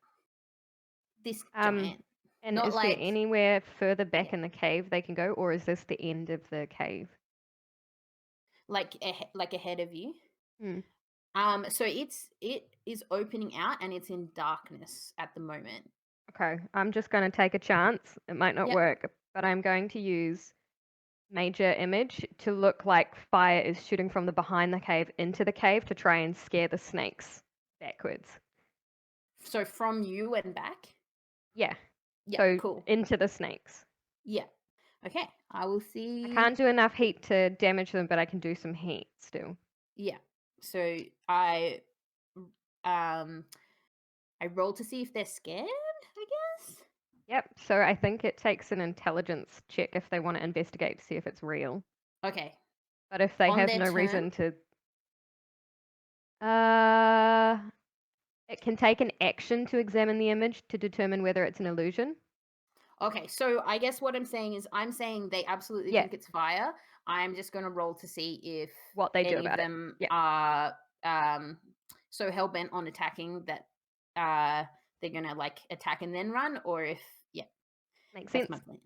This giant. And Not is like there anywhere further back in the cave they can go, or is this the end of the cave? like ahead of you. Hmm. So it is opening out and it's in darkness at the moment. Okay, I'm just going to take a chance. It might not Yep. work, but I'm going to use major image to look like fire is shooting from the behind the cave into the cave to try and scare the snakes backwards. So from you and back? Yeah. Yeah, So cool. into the snakes. Yeah. Okay, I will see. I can't do enough heat to damage them, but I can do some heat still. Yeah. So I roll to see if they're scared, I guess. Yep. So I think it takes an intelligence check if they want to investigate to see if it's real. Okay. But if they On have their no turn? reason to, it can take an action to examine the image to determine whether it's an illusion. Okay, so I guess what I'm saying is I'm saying they absolutely Yeah. think it's fire. I'm just going to roll to see if What they do any about of it. them Yeah. are so hell-bent on attacking that they're going to like attack and then run, or if Makes that's sense. my plan.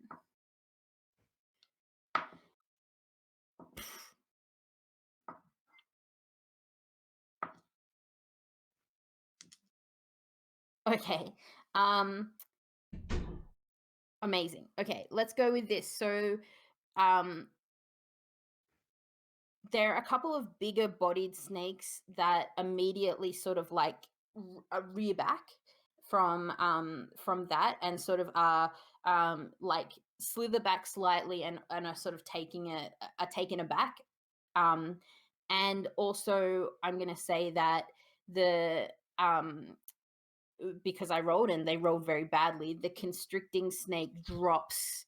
Okay. Amazing. Okay, let's go with this. So there are a couple of bigger bodied snakes that immediately sort of like rear back from that and sort of are like slither back slightly and are sort of taken aback. And also I'm going to say that the because I rolled and they rolled very badly, the constricting snake drops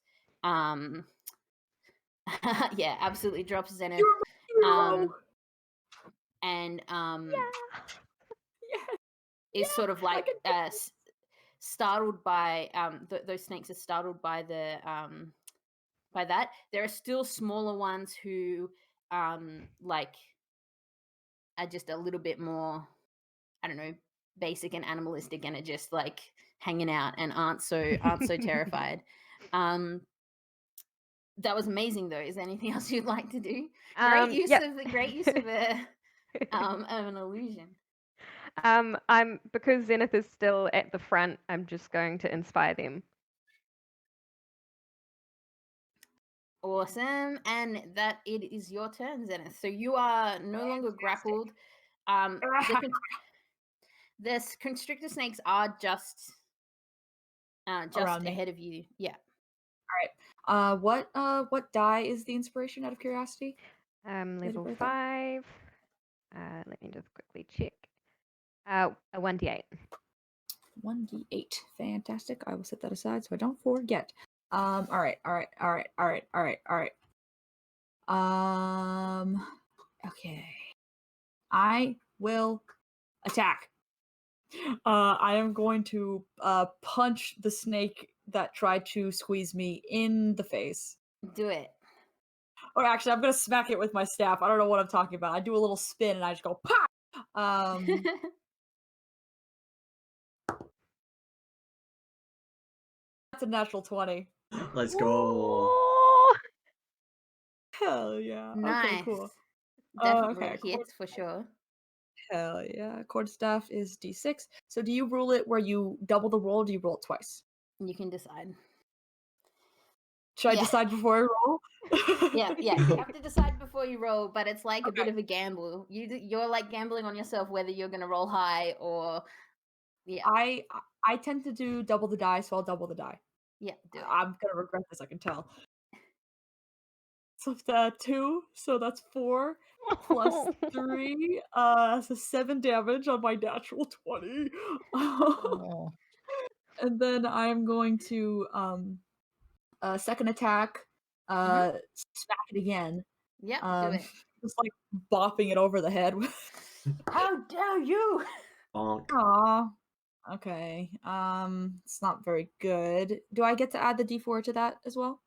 Yeah, absolutely drops Zenith. You're my hero. And Yes. is sort of like can do startled by those snakes are startled by the by that. There are still smaller ones who like are just a little bit more, I don't know, basic and animalistic, and are just like hanging out and aren't so terrified. That was amazing though. Is there anything else you'd like to do? Great use Yep. of an illusion. I'm because Zenith is still at the front. I'm just going to inspire them. Awesome. And that it is your turn, Zenith. So you are no longer grappled. The constrictor snakes are just Around me. ahead of you. Yeah. All right. What die is the inspiration out of curiosity? Level Bertha? 5. Let me just quickly check. A 1d8. 1d8. Fantastic. I will set that aside so I don't forget. All right. Okay. I will attack. I am going to punch the snake that tried to squeeze me in the face. Do it. Or actually, I'm gonna smack it with my staff. I don't know what I'm talking about. I do a little spin and I just go pop. That's a natural 20. Let's go. Oh! Hell yeah. Nice. Okay, cool. Definitely okay, hits for sure. Hell yeah. Quarterstaff is d6. So do you rule it where you double the roll, or do you roll it twice? You can decide. Should I Yeah. decide before I roll? Yeah. You have to decide before you roll, but it's like a bit of a gamble. You're like gambling on yourself whether you're gonna roll high or yeah. I tend to do double the die, so I'll double the die. Yeah, do it. I'm gonna regret this, I can tell. So 2, so that's 4 plus 3. So 7 damage on my natural 20. Oh. And then I'm going to second attack, smack it again. Yeah, do it. Just like bopping it over the head. How dare you? Bonk. Aw. Okay. It's not very good. Do I get to add the D4 to that as well?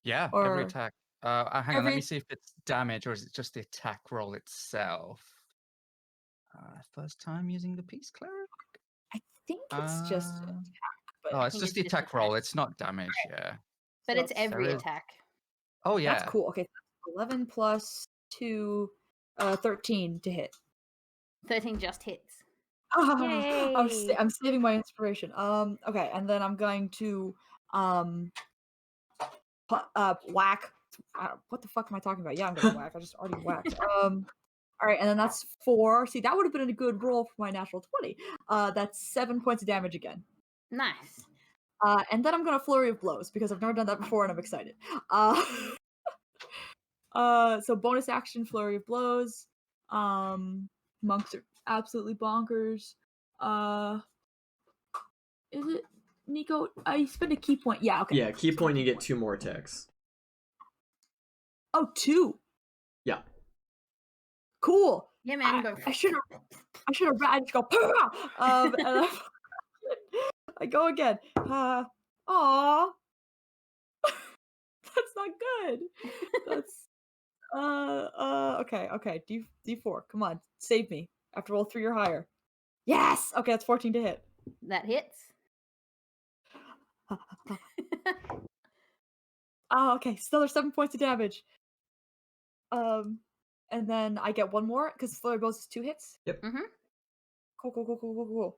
Yeah, Or- every attack. Hang on, let every- me see if it's damage or is it just the attack roll itself. First time using the Peace Cleric? I think it's just attack. But Oh, I it's think just it's the just attack roll. attack. It's not damage, yeah. But So it's every there is- attack. Oh, yeah. that's cool. Okay, 11 plus 2, 13 to hit. 13 just hits. I'm Yay. saving my inspiration. Okay, and then I'm going to whack. What the fuck am I talking about? Yeah, I'm gonna whack. I just already whacked. All right, and then that's 4. See, that would have been a good roll for my natural 20. That's 7 points of damage again. Nice. And then I'm gonna flurry of blows because I've never done that before and I'm excited. So bonus action flurry of blows. Monks are absolutely bonkers. Is it Nico? I spend a key point. Yeah, okay. Yeah, key point, you get 2 more attacks. Oh, 2. Yeah. Cool. Yeah, man. I should have. I just go. And I go again. Aw. That's not good. That's okay. D4. Come on, save me. I have to roll 3 or higher. Yes. Okay, that's 14 to hit. That hits. Oh, okay. Still there's 7 points of damage. And then I get 1 more because flurry of blows is 2 hits. Yep. Mhm. Cool.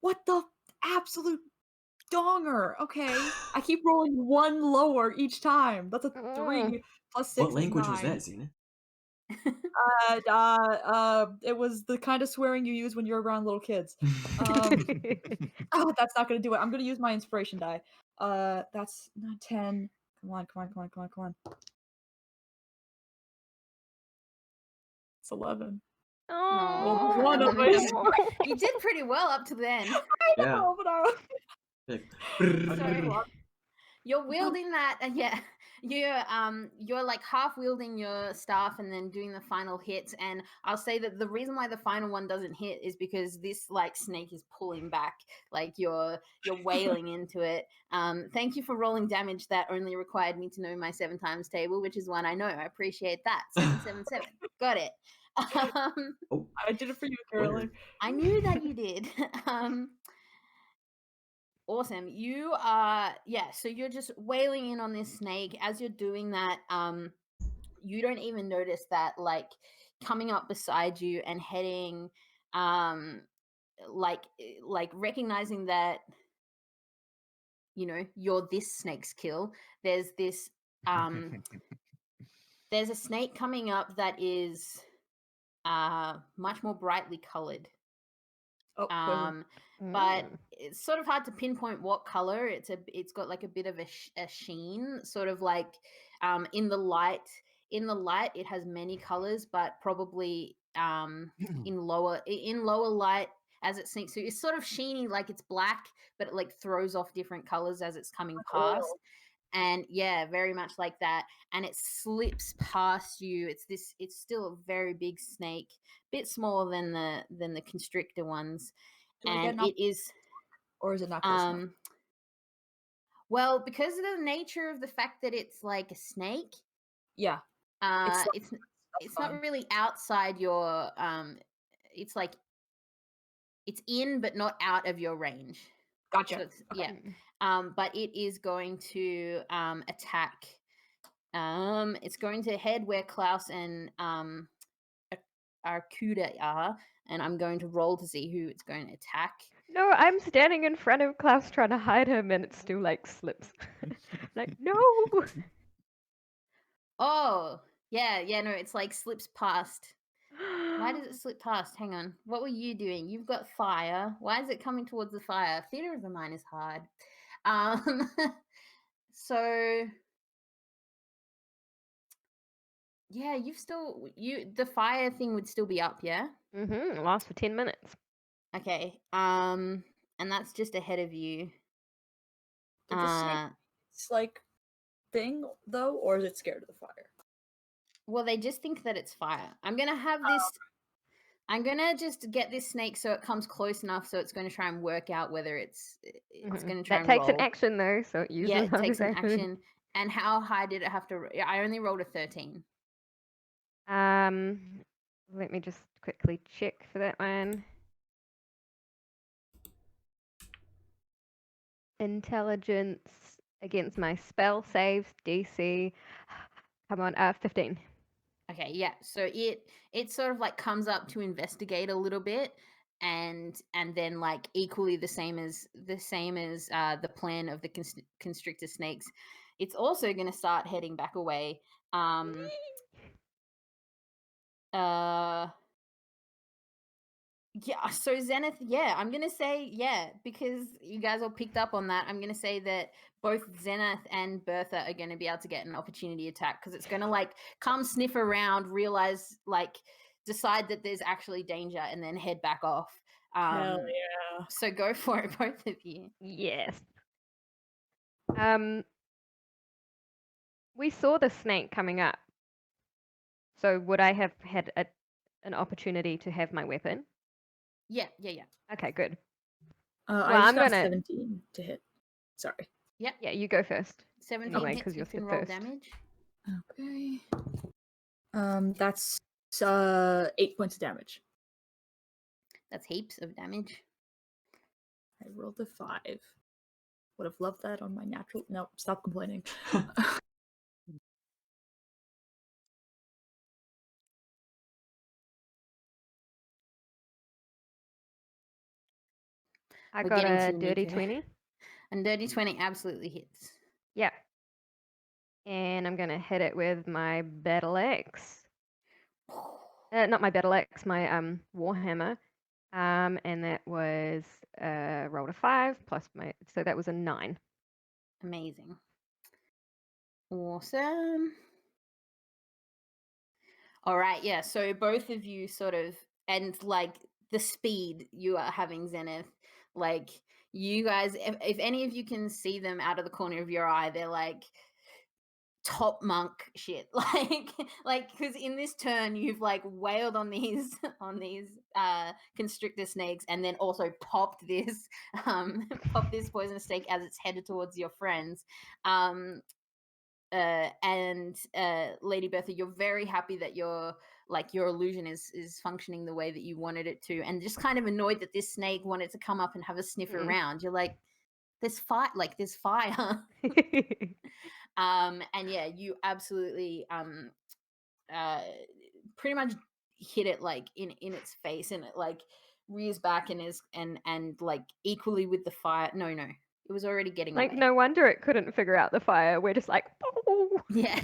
What the absolute donger? Okay, I keep rolling 1 lower each time. That's a 3 plus 6. What language was 9. that, Xena? It was the kind of swearing you use when you're around little kids. Oh, that's not gonna do it. I'm gonna use my inspiration die. That's not 10. Come on. It's 11. Oh, one of us. You did pretty well up to then. I Yeah. know, but Like, Sorry. You're wielding that, you're like half wielding your staff and then doing the final hits, and I'll say that the reason why the final one doesn't hit is because this like snake is pulling back, like you're wailing into it. Thank you for rolling damage that only required me to know my 7 times table, which is one I know. I appreciate that. 777. Got it. Oh, I did it for you, wonder. Kirrily. I knew that you did. Awesome. You are, so you're just wailing in on this snake. As you're doing that, you don't even notice that, like, coming up beside you and heading, like recognizing that, you know, you're this snake's kill. There's this, there's a snake coming up that is, much more brightly colored. Oh, poison. But it's sort of hard to pinpoint what color. It's got like a bit of a sheen, sort of like in the light it has many colors, but probably in lower light as it sinks through, it's sort of sheeny, like it's black, but it like throws off different colors as it's coming past. Oil. And yeah, very much like that, and it slips past you. It's still a very big snake, bit smaller than the constrictor ones. Do I get And an it is, or is it not close enough? well, because of the nature of the fact that it's like a snake, Yeah. it's not really outside your it's like it's in but not out of your range. Gotcha. So but it is going to attack. It's going to head where Klaus and Arcuda are, and I'm going to roll to see who it's going to attack. No, I'm standing in front of Klaus trying to hide him, and it still like slips. Like, no. Oh, yeah, no, it's like slips past. Why does it slip past? Hang on. What were you doing? You've got fire. Why is it coming towards the fire? Theater of the mind is hard. So yeah, the fire thing would still be up, yeah? It lasts for 10 minutes. Okay. And that's just ahead of you. Did the snake it's like thing though, or is it scared of the fire? Well, they just think that it's fire. I'm gonna have this. I'm gonna just get this snake so it comes close enough, so it's going to try and work out whether it's going to try that and takes roll. an action though, so it uses it takes an action. And how high did it have to? I only rolled a 13. Let me just quickly check for that one. Intelligence against my spell saves DC. Come on, 15. Okay, yeah. So it sort of like comes up to investigate a little bit, and then like equally the same as the plan of the constrictor snakes. It's also going to start heading back away. Yeah, so Zenith, I'm gonna say because you guys all picked up on that. I'm gonna say that both Zenith and Bertha are gonna be able to get an opportunity attack, because it's gonna like come sniff around, realize, like, decide that there's actually danger, and then head back off. Hell yeah. So go for it, both of you. Yes. We saw the snake coming up. So would I have had an opportunity to have my weapon? Yeah. Okay, good. I just got 17 to hit. Sorry. Yeah, you go first. 17 Anyway, hits, 'cause you you're can roll first. damage. Okay. That's 8 points of damage. That's heaps of damage. I rolled a 5. Would have loved that on my natural. No, stop complaining. I We're got getting a to dirty Nico. 20. And dirty 20 absolutely hits. Yeah. And I'm going to hit it with my battle axe. Not my battle axe, my warhammer. And that was rolled a 5 plus so that was a 9. Amazing. Awesome. All right, yeah. So both of you sort of, and like the speed you are having, Zenith, like you guys, if any of you can see them out of the corner of your eye, they're like top monk shit. Like because in this turn you've like wailed on these constrictor snakes, and then also popped this poisonous snake as it's headed towards your friends. And Lady Bertha, you're very happy that your illusion is functioning the way that you wanted it to, and just kind of annoyed that this snake wanted to come up and have a sniff around. You're like, there's fire. And yeah, you absolutely pretty much hit it like in its face, and it like rears back and is and like equally with the fire. No, it was already getting Like, away. no wonder it couldn't figure out the fire. We're just like, Yeah.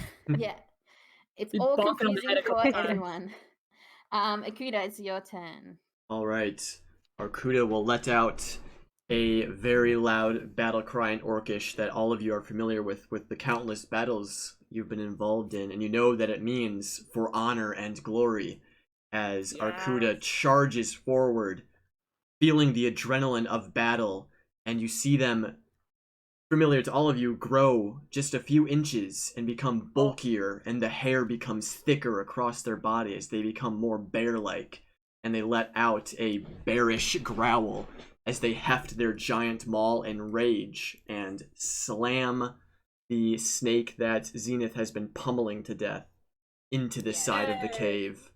It's You all bonk it on the confusing head a for couple times. everyone. Akuda, it's your turn. All right. Arcuda will let out a very loud battle cry in Orcish that all of you are familiar with the countless battles you've been involved in, and you know that it means for honor and glory, as Arcuda charges forward, feeling the adrenaline of battle, and you see them, familiar to all of you, grow just a few inches and become bulkier, and the hair becomes thicker across their body as they become more bear-like, and they let out a bearish growl as they heft their giant maul in rage and slam the snake that Zenith has been pummeling to death into the side of the cave.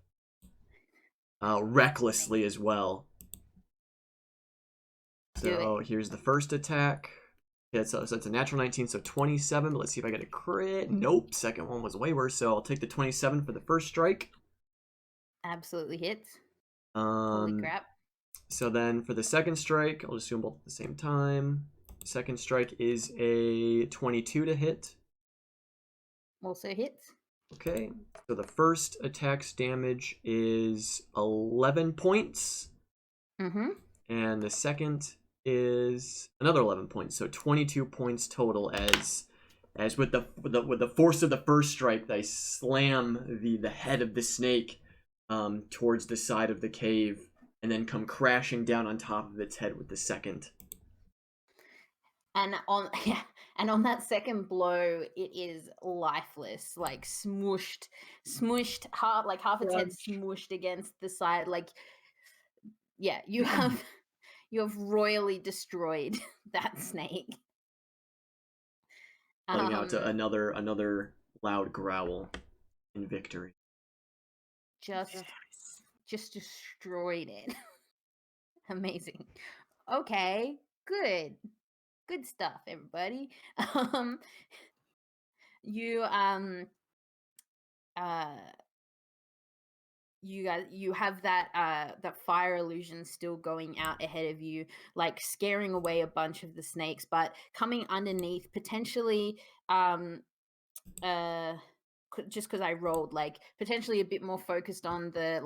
Recklessly as well. So here's the first attack. Yeah, so it's a natural 19, so 27. But let's see if I get a crit. Nope, second one was way worse, so I'll take the 27 for the first strike. Absolutely hits. Holy crap. So then for the second strike, I'll just do them both at the same time. Second strike is a 22 to hit. Also hits. Okay, so the first attack's damage is 11 points. And the second is another 11 points, so 22 points total as with the force of the first strike, I slam the head of the snake towards the side of the cave, and then come crashing down on top of its head with the second. And on that second blow, it is lifeless, like smooshed, half its head smooshed against the side. Like, yeah, you have royally destroyed that snake. Letting out another loud growl in victory. Just destroyed it. Amazing. Okay, good stuff, everybody. You have that fire illusion still going out ahead of you, like scaring away a bunch of the snakes, but coming underneath, potentially just because I rolled, like potentially a bit more focused on the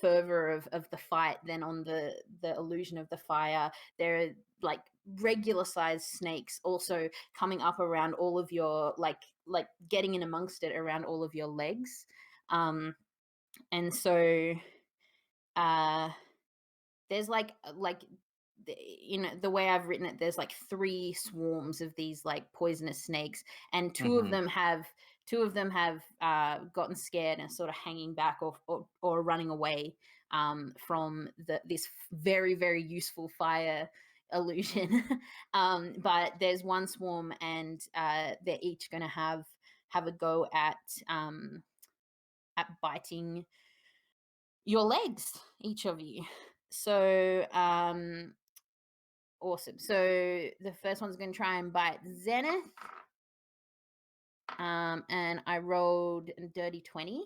fervor of the fight than on the illusion of the fire. There are like regular sized snakes also coming up around all of your like getting in amongst it around all of your legs. And so there's like the way I've written it, there's like 3 swarms of these like poisonous snakes, and two of them have gotten scared and sort of hanging back or running away from this very, very useful fire illusion. But there's one swarm, and they're each going to have a go at biting your legs, each of you. So awesome. So the first one's going to try and bite Zenith. And I rolled a dirty 20.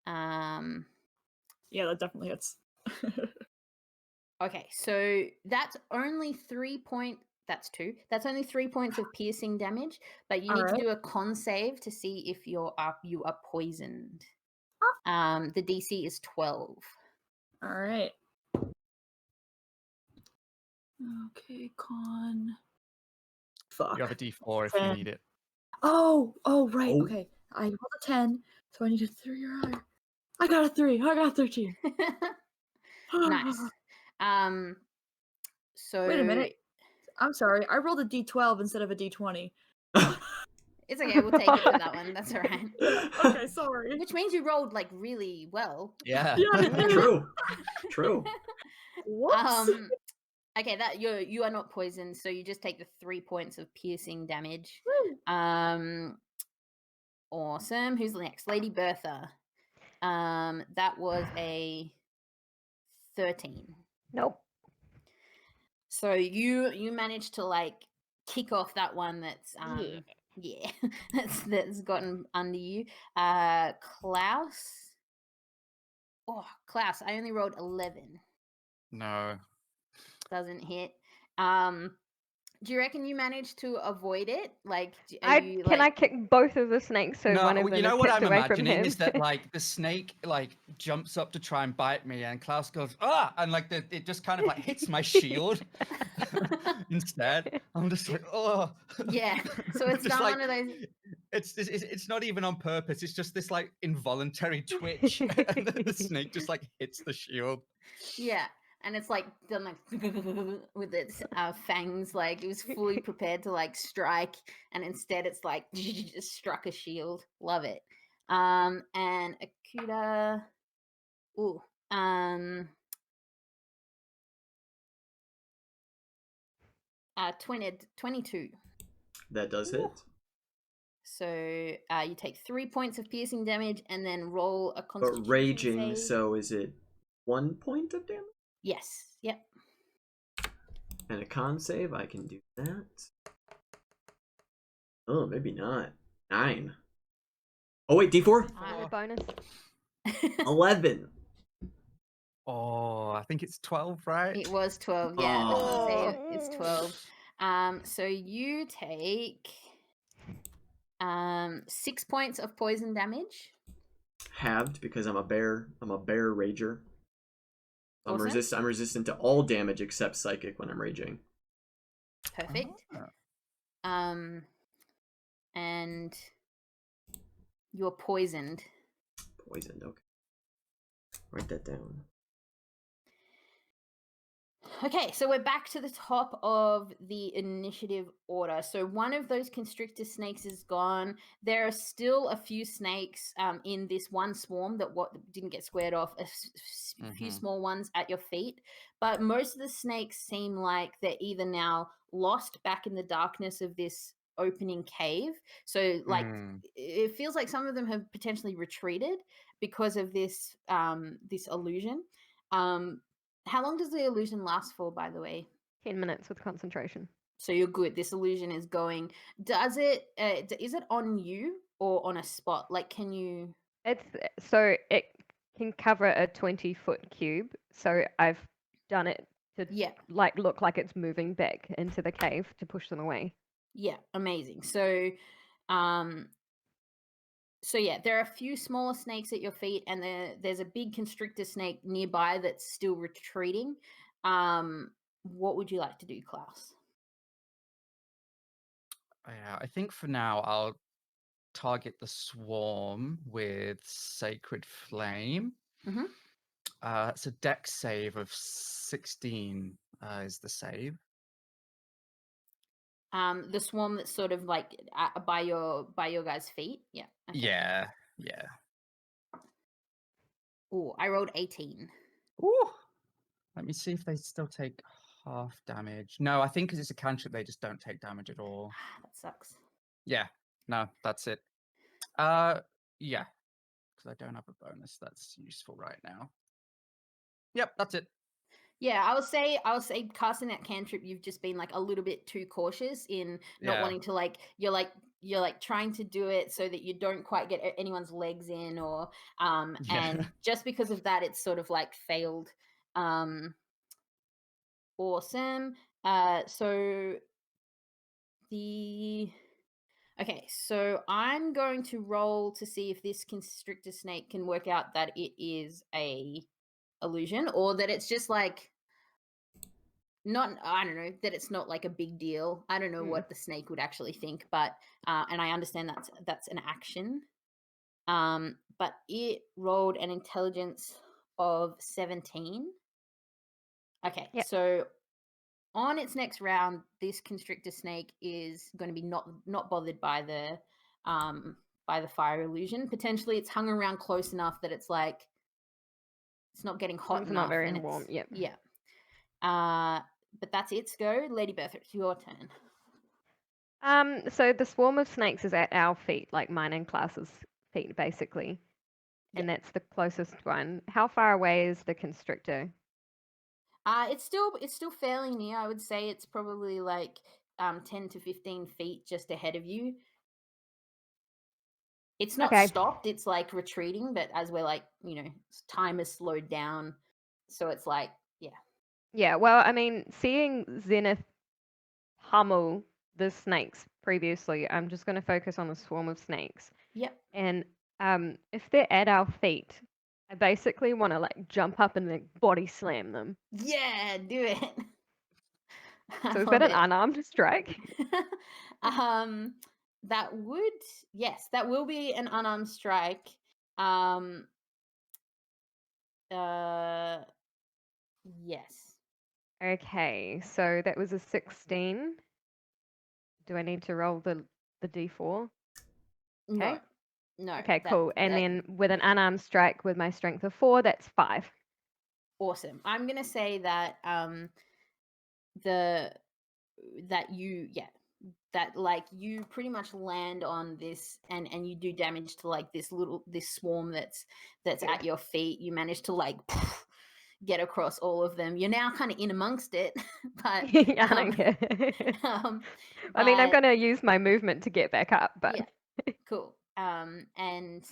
Yeah, that definitely hits. Okay, so that's only 3 points. That's 2. That's only 3 points of piercing damage, but you need to do a con save to see if you are poisoned. The DC is 12. All right. Okay, con. Fuck. You have a D4 if you need it. Oh, right. Oh. Okay. I rolled a 10, so I need a 3 or higher. I got a 3. I got 13. Nice. So wait a minute. I'm sorry. I rolled a D12 instead of a D20. It's okay. We'll take it for that one. That's all right. Okay, sorry. Which means you rolled like really well. Yeah. True. Whoops. Okay, that you are not poisoned, so you just take the 3 points of piercing damage. Woo. Awesome. Who's next? Lady Bertha. That was a 13. Nope. So you managed to like kick off that one that's yeah that's gotten under you. Klaus. Oh, Klaus, I only rolled 11. No. Doesn't hit. Do you reckon you managed to avoid it? Like, Can I kick both of the snakes so one of them you know is what kicked I'm away from imagining him? is that like the snake like jumps up to try and bite me, and Klaus goes ah, and like it just kind of like hits my shield instead. I'm just like oh Yeah. So it's Just not like, one of those. It's not even on purpose. It's just this like involuntary twitch, and the snake just like hits the shield. Yeah. And it's like done like with its fangs, like it was fully prepared to like strike, and instead it's like just struck a shield. Love it. And Akuda, 22. That does hit. So you take 3 points of piercing damage, and then roll a Constitution But raging, save. so is it 1 point of damage? Yes. Yep. And a con save, I can do that. Oh, maybe not. 9. Oh wait, D4? No bonus. 11. Oh, I think it's 12, right? It was 12. Yeah, Oh. I was gonna say it's 12. So you take 6 points of poison damage. Halved because I'm a bear rager. Awesome. I'm resistant to all damage except psychic when I'm raging. Perfect. And you're poisoned. Poisoned, okay. Write that down. Okay, so we're back to the top of the initiative order. So one of those constrictor snakes is gone. There are still a few snakes in this one swarm that didn't get squared off, a few small ones at your feet. But most of the snakes seem like they're either now lost back in the darkness of this opening cave. So like it feels like some of them have potentially retreated because of this this illusion. How long does the illusion last for, by the way? 10 minutes with concentration. So you're good. This illusion is going. Does it? Is it on you or on a spot? Like, can you? It can cover a 20-foot cube. So I've done it to like look like it's moving back into the cave to push them away. Yeah, amazing. So, yeah, there are a few smaller snakes at your feet, and there's a big constrictor snake nearby that's still retreating. What would you like to do, Klaus? Yeah, I think for now I'll target the swarm with Sacred Flame. It's a dex save of 16 is the save. The swarm that's sort of like by your guys' feet. Yeah. Okay. Yeah. Oh, I rolled 18. Ooh. Let me see if they still take half damage. No, I think because it's a cantrip, they just don't take damage at all. That sucks. Yeah. No, that's it. Yeah. Because I don't have a bonus that's useful right now. Yep, that's it. Yeah, I would say casting that cantrip, you've just been like a little bit too cautious in not wanting to you're like trying to do it so that you don't quite get anyone's legs in or and just because of that it's sort of like failed. Awesome. So I'm going to roll to see if this constrictor snake can work out that it is a illusion or that it's just like I don't know, that it's not like a big deal. I don't know what the snake would actually think, but and I understand that's an action. But it rolled an intelligence of 17. Okay, so on its next round, this constrictor snake is going to be not bothered by the fire illusion. Potentially, it's hung around close enough that it's like it's not getting hot It's enough. not very and warm. Yep. Yeah. But that's its go. Lady Bertha, it's your turn. So the swarm of snakes is at our feet, like mine and class's feet, basically. And that's the closest one. How far away is the constrictor? It's still fairly near. I would say it's probably like 10 to 15 feet just ahead of you. It's not Okay. stopped. It's like retreating, but as we're like, time is slowed down, so it's like, yeah. Yeah, well, I mean, seeing Zenith hummel the snakes previously, I'm just going to focus on the swarm of snakes. Yep. And if they're at our feet, I basically want to like jump up and like body slam them. Yeah, do it. So is that an unarmed strike? That will be an unarmed strike. Yes. Okay, so that was a 16. Do I need to roll the d4? Okay. No. Okay, cool. And then with an unarmed strike with my strength of 4, that's 5. Awesome. I'm gonna say that you pretty much land on this and you do damage to like this swarm that's at your feet. You manage to like get across all of them. You're now kind of in amongst it, but I don't care. I mean, I'm gonna use my movement to get back up, but yeah, cool. And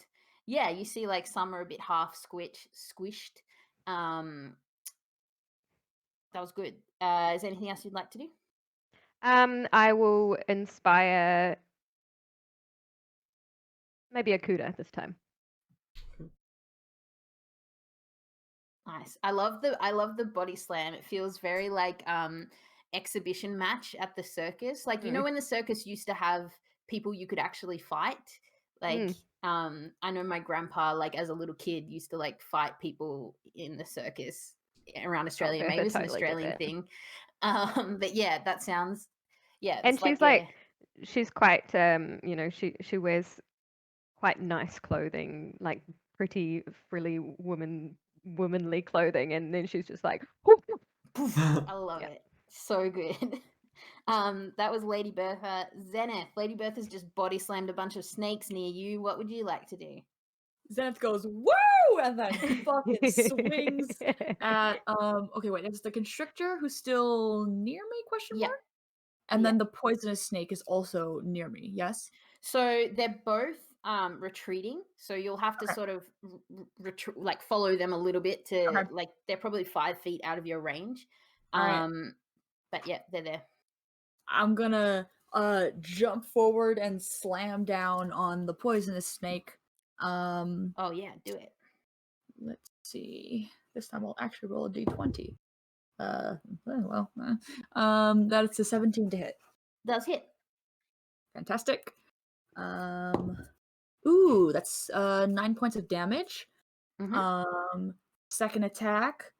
yeah, you see like some are a bit half squished. That was good. Is there anything else you'd like to do? I will inspire maybe a Kuda this time. Nice. I love the body slam. It feels very like exhibition match at the circus. Like, when the circus used to have people you could actually fight? Like, I know my grandpa, like as a little kid, used to like fight people in the circus around Australia. Okay, Maybe it's totally an Australian thing. But yeah, that sounds and she's she's quite she wears quite nice clothing, like pretty frilly womanly clothing, and then she's just like I love it. So good. That was Lady Bertha. Zenith. Lady Bertha's just body slammed a bunch of snakes near you. What would you like to do? Zenith goes, woo! And then fucking swings at okay, wait, it's the constrictor who's still near me, question mark? And then the poisonous snake is also near me, yes? So they're both retreating. So you'll have to sort of like follow them a little bit to like they're probably 5 feet out of your range. But yeah, they're there. I'm gonna jump forward and slam down on the poisonous snake. Oh yeah, do it. Let's see. This time I'll actually roll a d20. That is a 17 to hit. Does hit. Fantastic. Ooh, that's 9 points of damage. Second attack.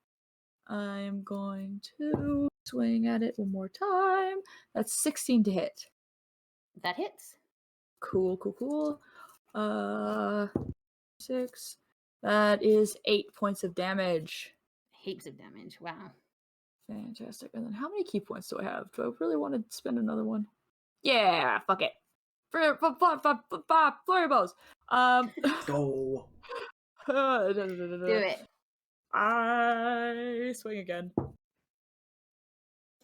I'm going to swing at it one more time. That's 16 to hit. That hits. Cool. 6. That is 8 points of damage. Heaps of damage. Wow. Fantastic. And then how many key points do I have? Do I really want to spend another one? Yeah, fuck it. Flurry bows. Go. Do it. I swing again.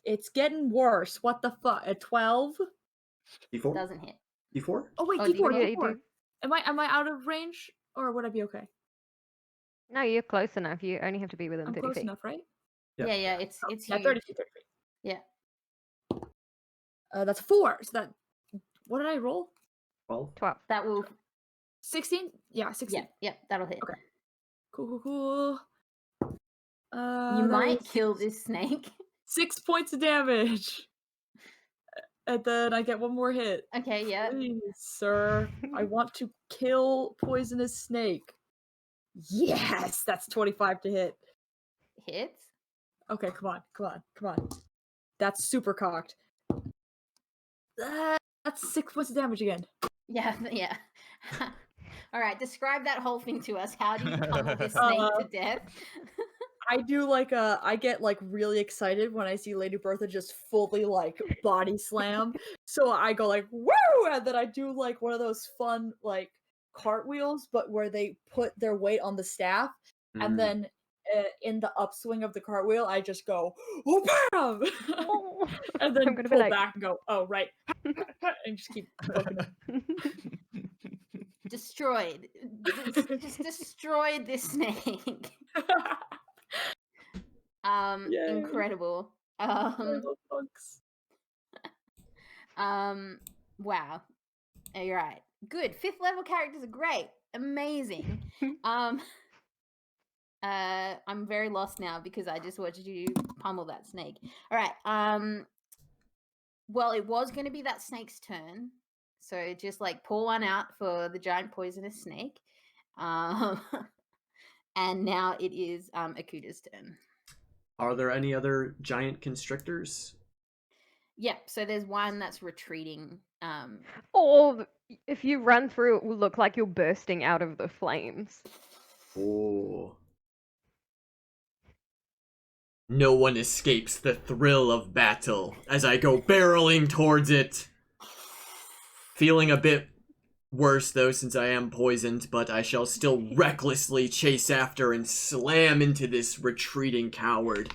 It's getting worse. What the fuck? A 12? D4? Doesn't hit. D4? Oh wait, D4. Am I out of range, or would I be okay? No, you're close enough. You only have to be within 30 close feet. enough, right? Yeah. It's yeah, huge. 30 feet. Yeah. That's 4. So that. What did I roll? 12. That will. 16? Yeah, 16. Yeah, that'll hit. Okay. Cool. You might kill this snake. 6 points of damage. And then I get one more hit. Okay, yeah. Please, sir. I want to kill poisonous snake. Yes, that's 25 to hit. Hits. Okay, come on. That's super cocked. That's 6 points of damage again. Yeah, yeah. All right, describe that whole thing to us. How do you pummel this snake to death? I do like I get like really excited when I see Lady Bertha just fully like body slam. So I go like woo, and then I do like one of those fun like cartwheels, but where they put their weight on the staff, and then in the upswing of the cartwheel, I just go oh, bam! Oh, and then I'm gonna be pull like- back and go oh right, and just keep poking him. Destroyed. Just destroyed this snake. Yay. Incredible. I love bugs. Wow. You're right. Good. 5th level characters are great. Amazing. I'm very lost now because I just watched you pummel that snake. All right. Well, it was going to be that snake's turn. So just like pull one out for the giant poisonous snake. And now it is Akuda's turn. Are there any other giant constrictors? Yep. So there's one that's retreating. Or if you run through, it will look like you're bursting out of the flames. Oh. No one escapes the thrill of battle as I go barreling towards it. Feeling a bit worse though since I am poisoned, but I shall still recklessly chase after and slam into this retreating coward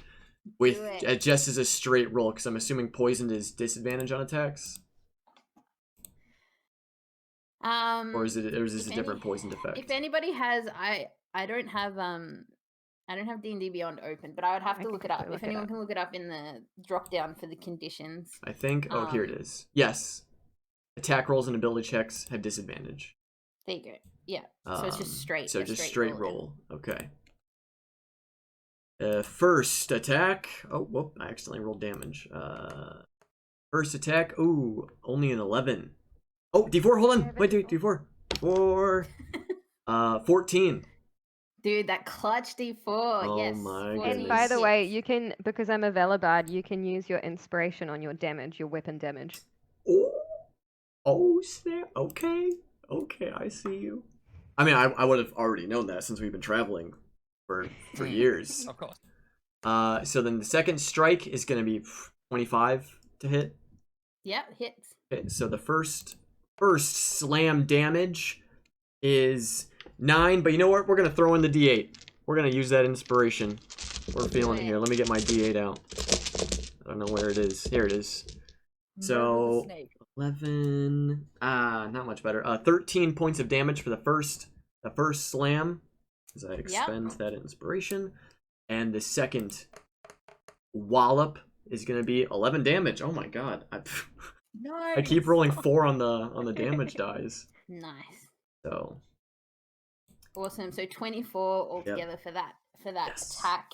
with just as a straight roll, because I'm assuming poisoned is disadvantage on attacks. Or is this a different poisoned effect? If anybody has, I don't have D&D Beyond open, but I would have to look it up. If anyone can look it up in the drop down for the conditions. I think. Oh, here it is. Yes, attack rolls and ability checks have disadvantage. There you go. Yeah. So it's just straight. So just straight roll. Okay. First attack. Oh, whoop! I accidentally rolled damage. First attack. Ooh, only an 11. Oh, D4. Hold on. Wait, D4. 4. 14. Dude, that clutch D4. Oh yes. my And goodness. by the way, you can, because I'm a Velibard, you can use your inspiration on your damage, your weapon damage. Oh snap. Okay, I see you. I mean, I would have already known that since we've been traveling for years. Of course. So then the second strike is going to be 25 to hit. Yep, hits. Okay, so the first slam damage is 9, but you know what? We're going to throw in the D8. We're going to use that inspiration. We're feeling it here. Let me get my D8 out. I don't know where it is. Here it is. So 11, not much better. 13 points of damage for the first slam, as I expend that inspiration, and the second wallop is gonna be 11 damage. Oh my god, I keep rolling 4 on the damage dice. Nice. So awesome. So 24 altogether for that attack.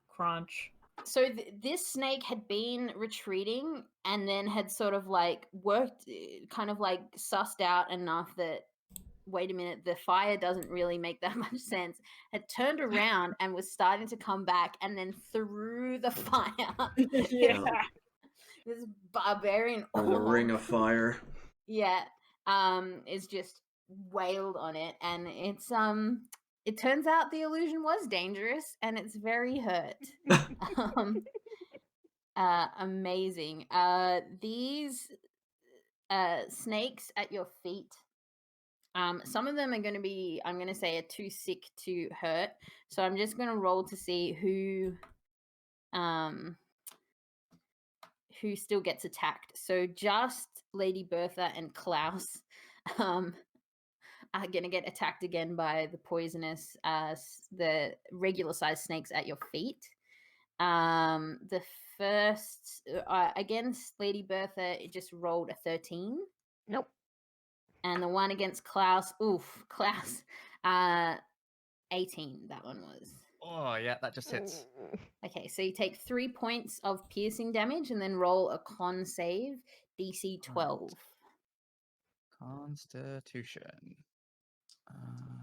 Crunch. So this snake had been retreating and then had sort of like worked, kind of like sussed out enough that, wait a minute, the fire doesn't really make that much sense, had turned around and was starting to come back and then threw the fire. Yeah. This barbarian. the ring of fire. Yeah. Is just wailed on it, and it's it turns out the illusion was dangerous and it's very hurt. Amazing. These snakes at your feet, some of them are going to be, I'm going to say, are too sick to hurt, so I'm just going to roll to see who still gets attacked. So just Lady Bertha and Klaus are going to get attacked again by the poisonous, the regular sized snakes at your feet. The first, against Lady Bertha, it just rolled a 13. Nope. And the one against Klaus, Klaus, 18, that one was. Oh, yeah, that just hits. Okay, so you take 3 points of piercing damage and then roll a con save, DC 12. Constitution.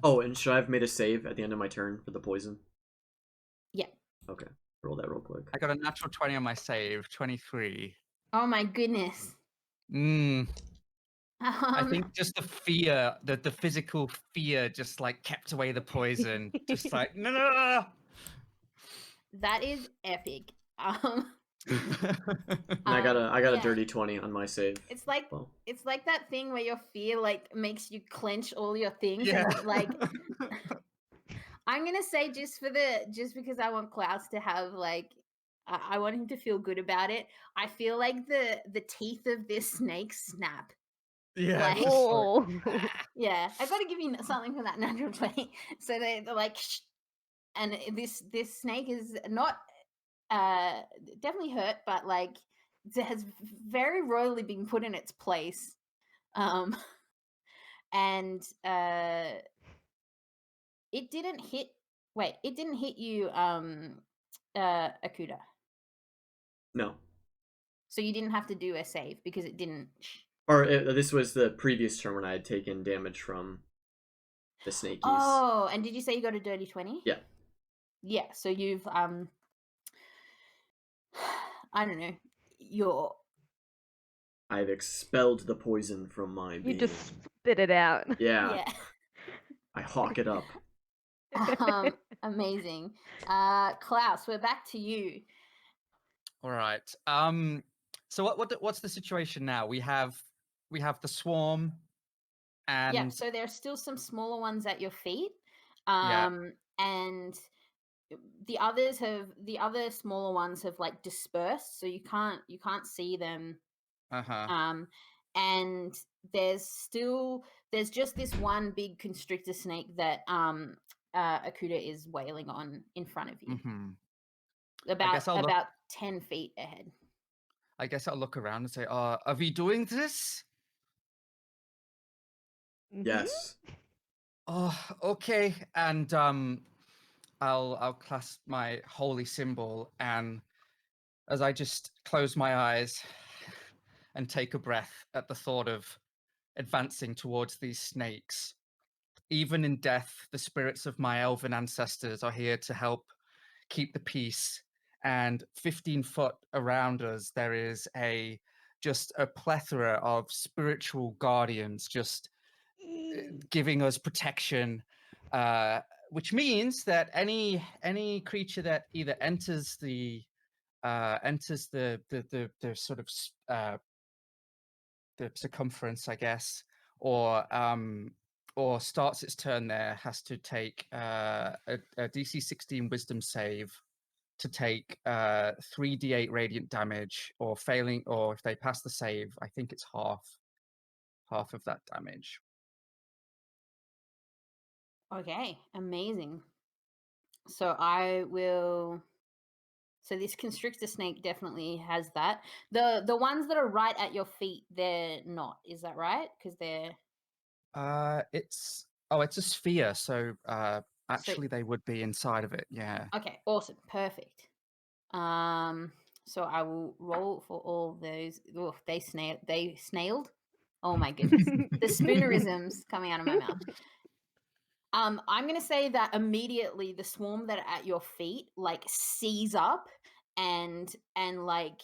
Oh, and should I have made a save at the end of my turn for the poison? Yeah. Okay. roll that real quick. I got a natural 20 on my save, 23. Oh my goodness. I think just the fear, the physical fear just like kept away the poison. Just like, no. That is epic. And I got a yeah. dirty 20 on my save. It's like Well, it's like that thing where your fear like makes you clench all your things. Yeah. And, like I'm gonna say just because I want Klaus to have like I want him to feel good about it. I feel like the teeth of this snake snap. Yeah. Like- just Oh. Yeah, I got to give you something for that natural 20. So they're like, shh. And this snake is not definitely hurt, but like it has very royally been put in its place. And it didn't hit. Wait, it didn't hit you, Akuda. no. So you didn't have to do a save because it didn't. Or this was the previous turn when I had taken damage from the snakies. Oh, and did you say you got a dirty 20? Yeah. Yeah, so you've I don't know. I've expelled the poison from my You being. just spit it out. Yeah. I hawk it up. Amazing. Klaus, we're back to you. All right. So what's the situation now? We have the swarm, and Yeah, so there are still some smaller ones at your feet. Yeah. And the other smaller ones have like dispersed, so you can't see them. And there's just this one big constrictor snake that Akuda is wailing on in front of you. About 10 feet ahead. I guess I'll look around and say, are we doing this? Yes. Oh, okay. And I'll clasp my holy symbol, and as I just close my eyes and take a breath at the thought of advancing towards these snakes. Even in death, the spirits of my elven ancestors are here to help keep the peace. And 15 foot around us, there is just a plethora of spiritual guardians just giving us protection, which means that any creature that either enters the sort of the circumference, I guess, or starts its turn there has to take a DC 16 Wisdom save to take 3d8 radiant damage, or failing, or if they pass the save, I think it's half of that damage. Okay, amazing. So I will. So this constrictor snake definitely has that. The ones that are right at your feet, they're not. Is that right? Because they're. It's a sphere, so actually they would be inside of it. Yeah. Okay, awesome, perfect. So I will roll for all those. Oh, they snailed. Oh my goodness, the spoonerisms coming out of my mouth. I'm gonna say that immediately the swarm that are at your feet like seize up and like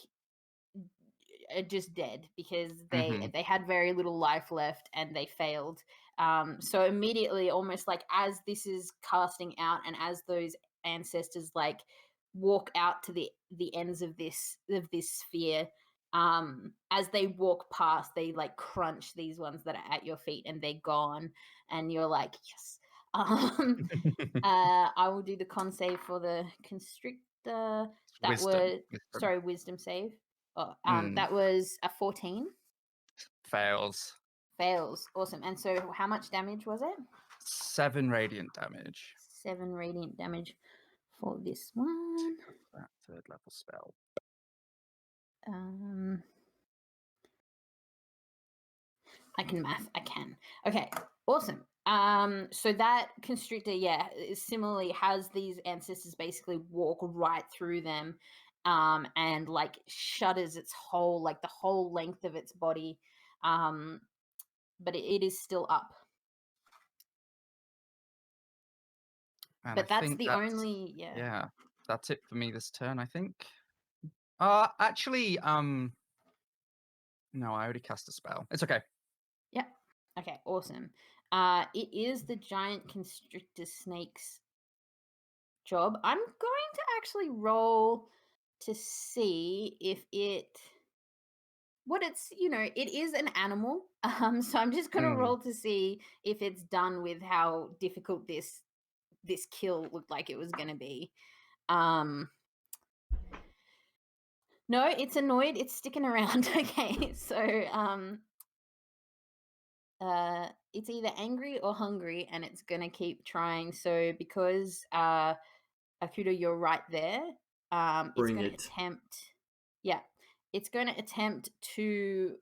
are just dead because they had very little life left and they failed. So immediately, almost like as this is casting out and as those ancestors like walk out to the ends of this sphere, as they walk past, they like crunch these ones that are at your feet and they're gone, and you're like, yes. I will do the con save for the constrictor. Wisdom save. Oh, that was a 14. Fails. Awesome. And so how much damage was it? 7 radiant damage. 7 radiant damage for this one. That 3rd level spell. I can math. I can. Okay. Awesome. So that constrictor, similarly has these ancestors basically walk right through them, and like shudders its whole, like the whole length of its body, but it is still up. And but that's the only. Yeah. that's it for me this turn, I think. Actually, no, I already cast a spell. It's okay. Yep. Okay, awesome. It is the giant constrictor snake's job. I'm going to actually roll to see if it it is an animal. So I'm just gonna roll to see if it's done with how difficult this kill looked like it was gonna be. No, it's annoyed, it's sticking around. Okay, so it's either angry or hungry, and it's gonna keep trying. So because Akuda, you're right there. It's Bring gonna it. it's gonna attempt to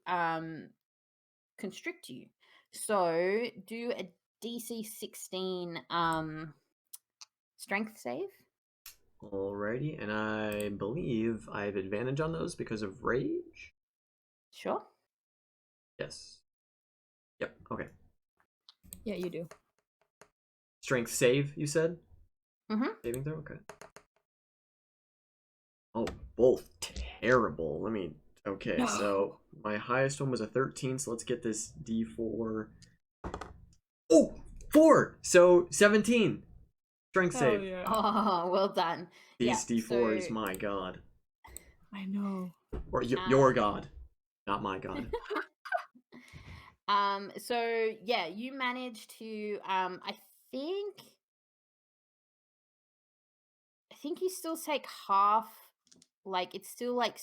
constrict you. So do a DC 16 strength save. Alrighty, and I believe I have advantage on those because of rage. Sure. Yes. Yep. Okay. Yeah, you do. Strength save, you said? Mm-hmm. Saving throw? Okay. Oh, both terrible. Okay, No. so my highest one was a 13, so let's get this D4. Oh, 4! So 17. Strength save. yeah. Oh, well done. These D4s, so, my god. I know. Or your god, not my god. So yeah, you managed to I think you still take half, like it still like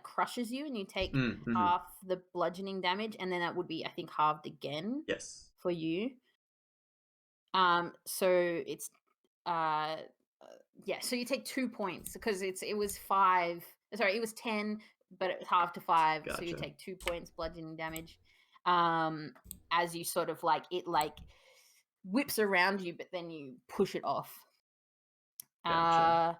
crushes you, and you take half the bludgeoning damage, and then that would be, I think, halved again. Yes. For you. So it's so you take 2 points because it was 5. Sorry, it was 10, but it was halved to 5. Gotcha. So you take 2 points bludgeoning damage. As you sort of it whips around you, but then you push it off. Gotcha.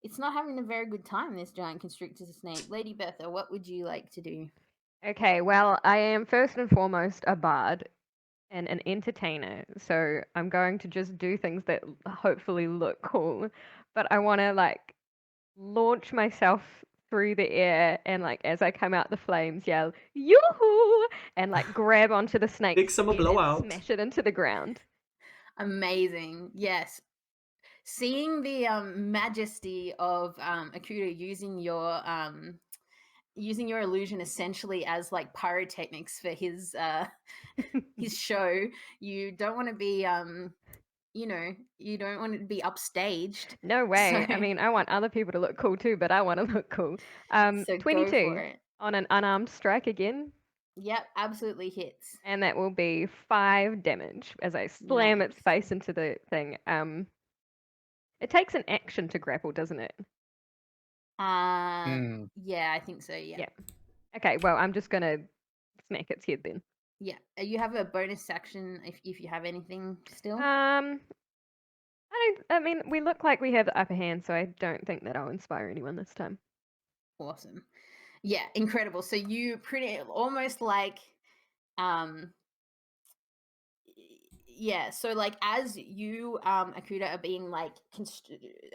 It's not having a very good time, this giant constrictor snake. Lady Bertha, what would you like to do? Okay, well, I am first and foremost a bard and an entertainer, so I'm going to just do things that hopefully look cool. But I want to launch myself through the air and as I come out the flames, yell "Yoo-hoo!" and grab onto the snake Big summer and blowout. smash it into the ground. Amazing. Yes. Seeing the majesty of Akuda using your illusion essentially as pyrotechnics for his his show, you don't want to be you don't want it to be upstaged. No way. So, I mean, I want other people to look cool too, but I want to look cool. so 22 go for it. on an unarmed strike again. Yep, absolutely hits. And that will be 5 damage as I slam its Nice. face into the thing. It takes an action to grapple, doesn't it? Yeah, I think so. Yeah. Okay, well, I'm just gonna smack its head then. Yeah. You have a bonus action if you have anything still. I mean, we look like we have the upper hand, so I don't think that I'll inspire anyone this time. Awesome. Yeah, incredible. So you pretty almost so as you Akuda are being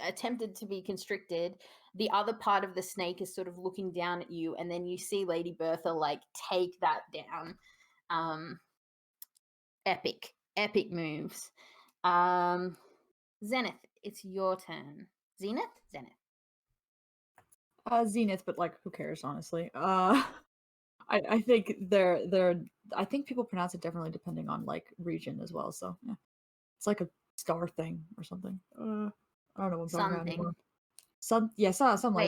attempted to be constricted, the other part of the snake is sort of looking down at you, and then you see Lady Bertha take that down. Epic moves. Zenith, it's your turn. Zenith. Zenith, but who cares, honestly? I think I think people pronounce it differently depending on region as well. So yeah, it's like a star thing or something. I don't know what I'm talking about anymore. Something Wait,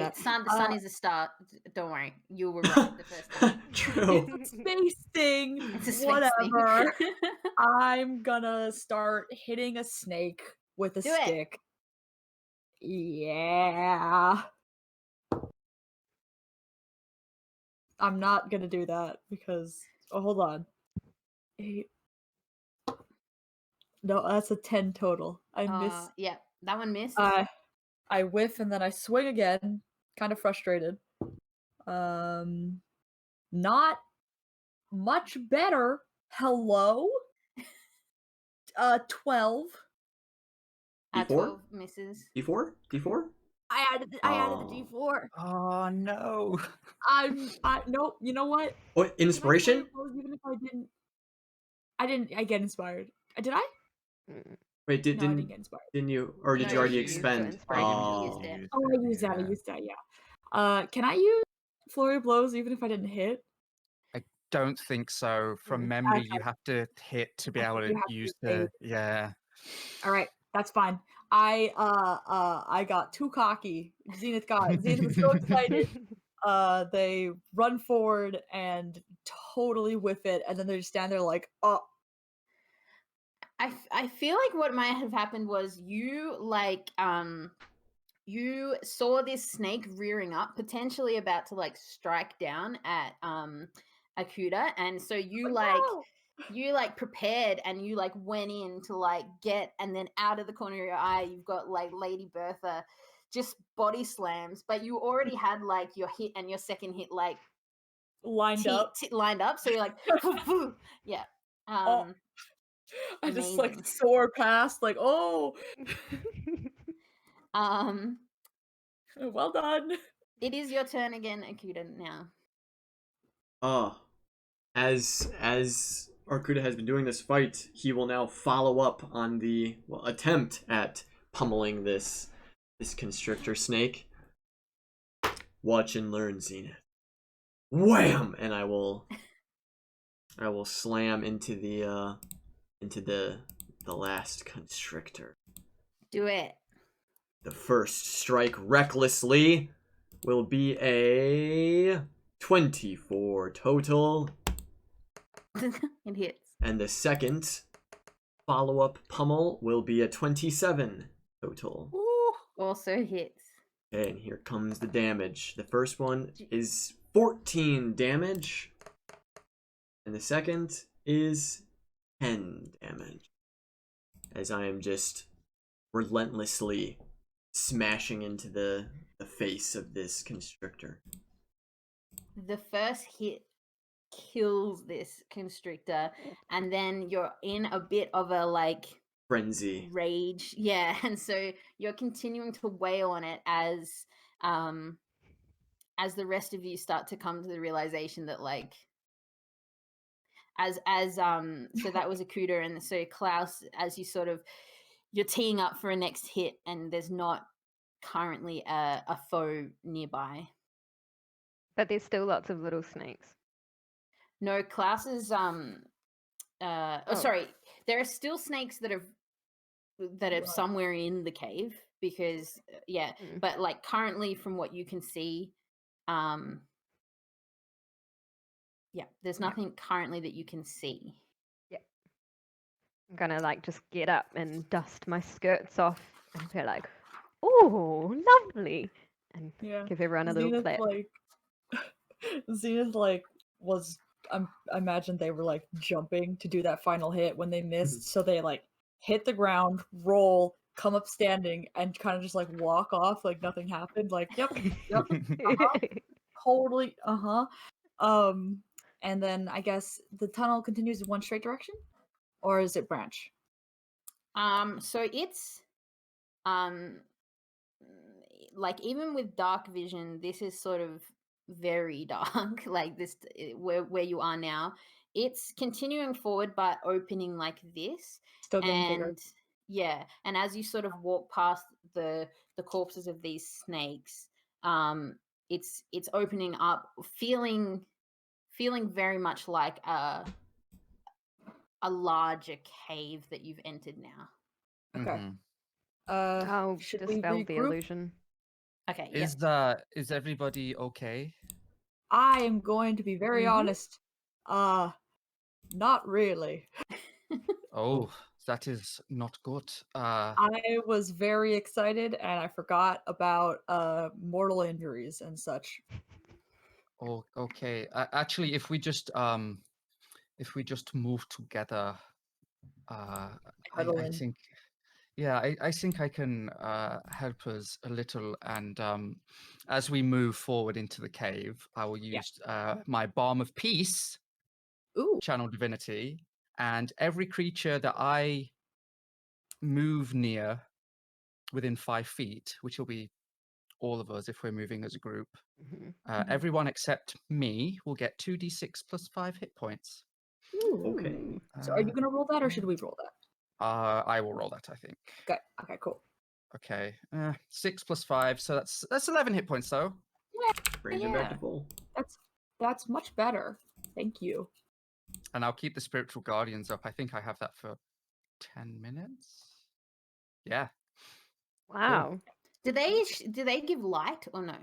like that. the sun is a star. Don't worry, you were right the first time. True. It's a space thing. It's a space Whatever. thing. I'm gonna start hitting a snake with a Do it. stick. Yeah. I'm not gonna do that because hold on. 8. No, that's a 10 total. I miss. Yeah, that one missed. I whiff and then I swing again, kind of frustrated. Not much better. Hello? 12. D4? 12 misses. D4? D4? I added the Oh. D4. Oh no. Nope. You know what? Oh, Can I inspiration? play those even if I get inspired. Did I? Mm. Wait, No, I didn't get inspired. didn't you, or did No, you already you used your expend? inspiration. Oh. Used it. Oh, I used that. I used that. Yeah. Can I use flurry of blows even if I didn't hit? Don't think so. From memory, you have to hit to be I able think you to have to use save. the yeah. All right, that's fine. I got too cocky. Zenith was so excited. They run forward and totally whiff it, and then they just stand there like, oh. I feel like what might have happened was you you saw this snake rearing up, potentially about to like strike down at Akuda, and so you no! you like prepared and you like went in to like get, and then out of the corner of your eye you've got like Lady Bertha just body slams, but you already had like your hit and your second hit like lined up. lined up, so you're like yeah. Oh. I just like Amazing. soar past, like, oh, well done. It is your turn again, Akuda, now. Oh. As Arcuda has been doing this fight, he will now follow up on the attempt at pummeling this constrictor snake. Watch and learn, Zenith. Wham! And I will slam into the last constrictor. Do it. The first strike recklessly will be a 24 total. It hits. And the second follow-up pummel will be a 27 total. Ooh, also hits. Okay, and here comes the damage. The first one is 14 damage. And the second is 10 damage. As I am just relentlessly smashing into the face of this constrictor. The first hit kills this constrictor, and then you're in a bit of a like frenzy rage, yeah, and so you're continuing to wail on it as the rest of you start to come to the realization that like so that was Akuda, and so Klaus, as you sort of you're teeing up for a next hit and there's not currently a foe nearby. But there's still lots of little snakes. No, Klaus is sorry. There are still snakes that are somewhere in the cave because but like currently from what you can see, there's nothing currently that you can see. Yeah. I'm gonna like just get up and dust my skirts off and be like, "Oh, lovely," and give everyone a little clap. Zenith was. I imagine they were like jumping to do that final hit when they missed, so they like hit the ground, roll, come up standing, and kind of just like walk off like nothing happened. Like, yep, totally, and then I guess the tunnel continues in one straight direction, or is it branch? So it's like even with dark vision, this is sort of very dark. Like this, where you are now, it's continuing forward but opening like this. Still getting bigger. Yeah, and as you sort of walk past the corpses of these snakes, it's opening up, feeling very much like a larger cave that you've entered now. Okay. I'll should dispel we the regroup? illusion. Okay. Is everybody okay? I am going to be very honest. Not really. Oh, that is not good. I was very excited and I forgot about mortal injuries and such. Oh, okay. Actually, if we just move together, I think, I think I can help us a little. And as we move forward into the cave, I will use my Balm of Peace, Channel Divinity, and every creature that I move near within 5 feet, which will be all of us if we're moving as a group. Mhm. Everyone except me will get 2d6 plus 5 hit points. Ooh. Okay. So are you gonna roll that, or should we roll that? I will roll that, I think. Okay. Okay. Cool. Okay, 6 plus 5, so that's 11 hit points though. Brings it back to full. That's much better. Thank you. And I'll keep the spiritual guardians up. I think I have that for 10 minutes. Yeah. Wow. Do they give light or no?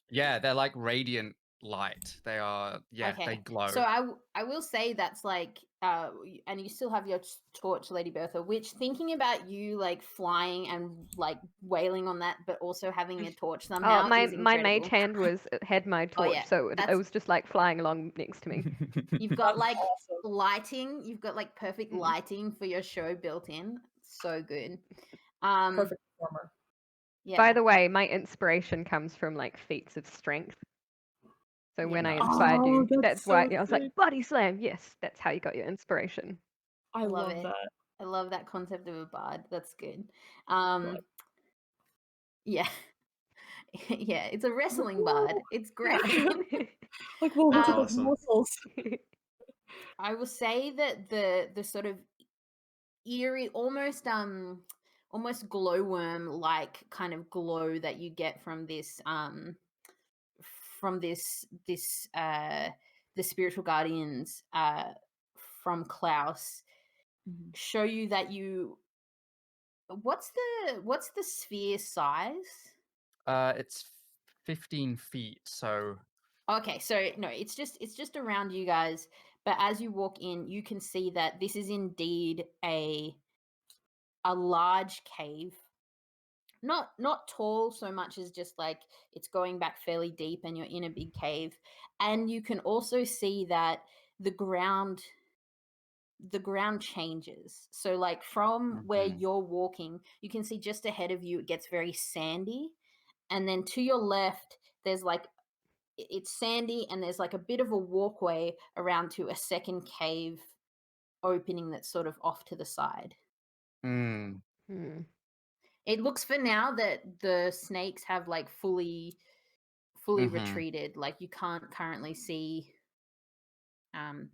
Yeah, they're like radiant light. They are, yeah, they glow. So I will say that's like and you still have your torch, Lady Bertha, which thinking about you like flying and like wailing on that, but also having a torch somehow My is my incredible. mage hand had my torch, yeah, so it that's- was just like flying along next to me. You've got That's like awesome. lighting. You've got like perfect Mm. lighting for your show built in. So good. Perfect performer. Yeah. By the way, my inspiration comes from like feats of strength. So when I Nice. inspired you, Oh, that's that's why so I was sick. like, body slam. Yes, that's how you got your inspiration. I love love it. that. I love that concept of a bard. That's good. Right. Yeah. Yeah, it's a wrestling bard. It's great. Like, well, That's look at awesome. those muscles. I will say that the sort of eerie, almost glowworm like kind of glow that you get from this the spiritual guardians from Klaus show you that you what's the sphere size? It's 15 feet, so Okay, so no, it's just around you guys, but as you walk in, you can see that this is indeed a large cave. Not tall so much as just like it's going back fairly deep and you're in a big cave. And you can also see that the ground changes. So like from where Mhm. you're walking, you can see just ahead of you it gets very sandy. And then to your left, there's like it's sandy and there's like a bit of a walkway around to a second cave opening that's sort of off to the side. Mm. Hmm. It looks for now that the snakes have like fully Mhm. retreated. Like you can't currently see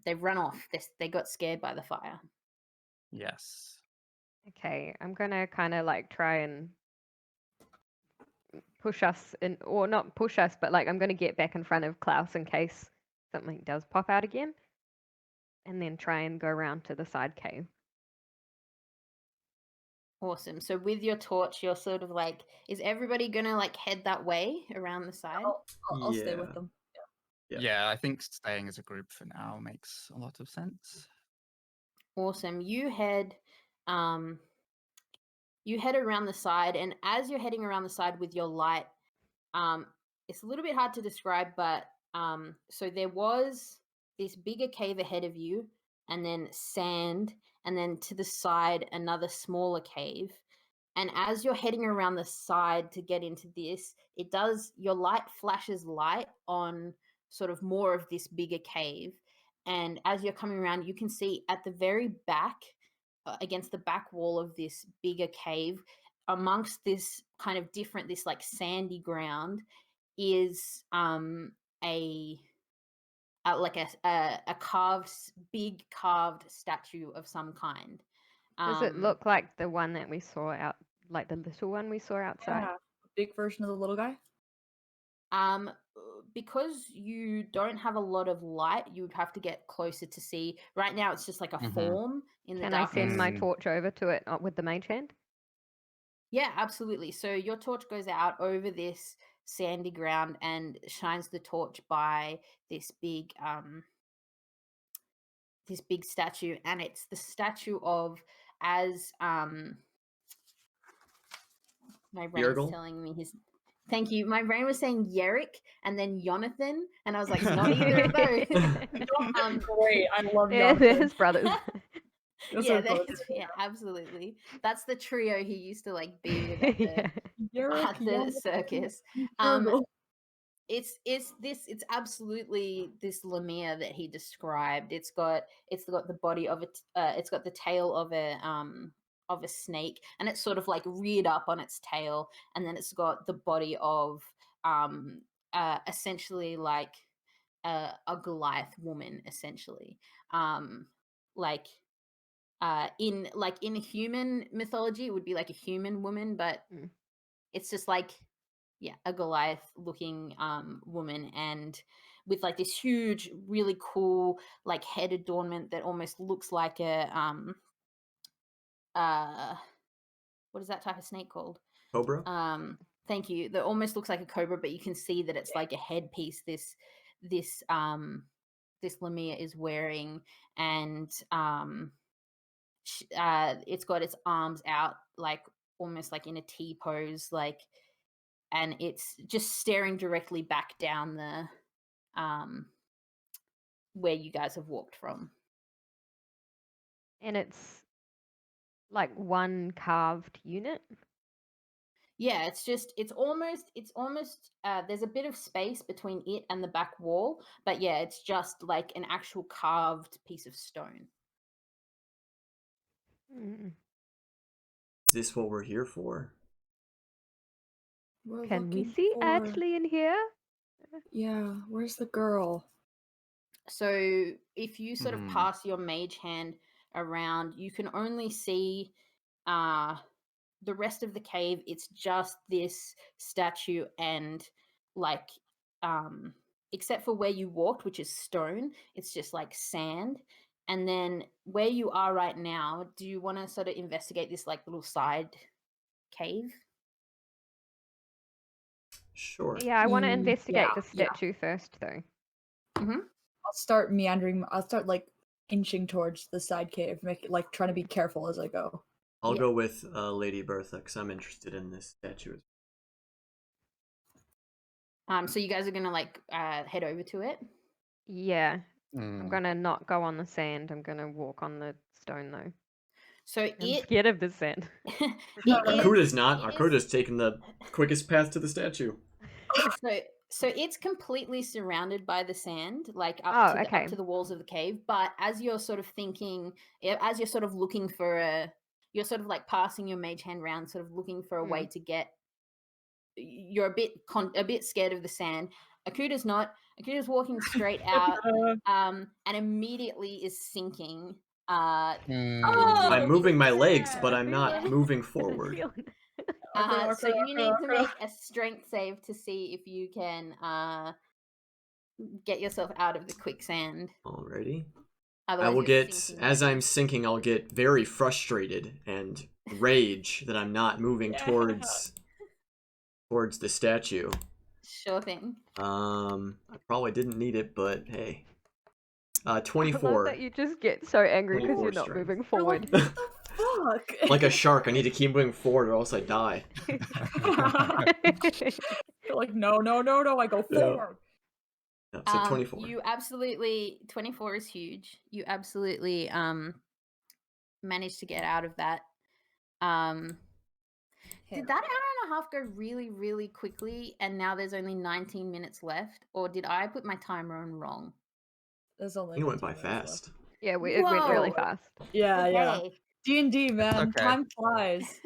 they've run off. They got scared by the fire. Yes. Okay, I'm gonna kind of like try and push us in, or not push us, but like I'm gonna get back in front of Klaus in case something does pop out again, and then try and go around to the side cave. Awesome. So with your torch, you're sort of like, is everybody gonna like head that way around the side? I'll stay with Yeah. them. Yeah. Yeah, I think staying as a group for now makes a lot of sense. Awesome. You head around the side, and as you're heading around the side with your light, it's a little bit hard to describe, but so there was this bigger cave ahead of you, and then sand, and then to the side another smaller cave. And as you're heading around the side to get into this, your light flashes light on sort of more of this bigger cave. And as you're coming around, you can see at the very back, against the back wall of this bigger cave, amongst this kind of different, this like sandy ground, is a like a big carved statue of some kind. Does it look like the one that we saw out, like the little one we saw outside? Yeah. Big version of the little guy. Because you don't have a lot of light, you would have to get closer to see. Right now, it's just like a form in the Can I darkness. send my torch over to it with the mage hand? Yeah, absolutely. So your torch goes out over this sandy ground and shines the torch by this big statue, and it's the statue of, as my brain's Yergel? telling me his. Thank you. My brain was saying Yerrick and then Jonathan, and I was like, it's not either of those. Great. I love Yeah, Jonathan. they're his brothers. They're Yeah, so close. yeah, absolutely. That's the trio he used to like be with at Yeah. the circus. Yergel. It's absolutely this Lemire that he described. It's got the body of it's got the tail of a snake, and it's sort of like reared up on its tail, and then it's got the body of essentially like a Goliath woman, essentially. Like in human mythology, it would be like a human woman, but it's just like a Goliath looking woman, and with like this huge, really cool like head adornment that almost looks like a what is that type of snake called? Cobra? Thank you. That almost looks like a cobra, but you can see that it's like a headpiece this Lamia is wearing, and it's got its arms out like almost like in a T pose, like, and it's just staring directly back down the where you guys have walked from. And it's like one carved unit. Yeah, it's almost there's a bit of space between it and the back wall, but yeah, it's just like an actual carved piece of stone. Is this what we're here for? We're Can we looking see for- Ashley in here? Yeah, where's the girl? So if you sort of pass your mage hand around, you can only see the rest of the cave. It's just this statue, and like except for where you walked, which is stone, it's just like sand. And then where you are right now, do you want to sort of investigate this like little side cave? Sure. Yeah, I want to Mm, investigate yeah, the statue first, though. I'll start meandering. I'll start like inching towards the side cave, like trying to be careful as I go. I'll go with Lady Bertha because I'm interested in this statue. So you guys are gonna like head over to it. Yeah, I'm gonna not go on the sand. I'm gonna walk on the stone, though. So I'm scared of the sand. Arkuda's not. Arkuda's taking the quickest path to the statue. So it's completely surrounded by the sand, like up to the walls of the cave. But as you're sort of thinking, as you're sort of looking for you're sort of like passing your mage hand round, sort of looking for a way to get. You're a bit scared of the sand. Akuda's not. Akuda's walking straight out, and immediately is sinking. I'm moving my legs, but I'm not moving forward. So you need to make a strength save to see if you can get yourself out of the quicksand. Alrighty. Otherwise I will get, sinking. as I'm sinking, I'll get very frustrated and rage that I'm not moving towards the statue. Sure thing. I probably didn't need it, but hey. 24. I love that you just get so angry because you're not strength. moving forward. What the fuck? Like a shark, I need to keep moving forward or else I die. You're like, no, I go forward. No, so 24. You absolutely 24 is huge. You absolutely managed to get out of that. Did that hour and a half go really, really quickly and now there's only 19 minutes left? Or did I put my timer on wrong? There's only It went 19 by minutes fast. left. Yeah, it went really fast. Yeah, yeah. Okay. D&D, man. okay. Time flies.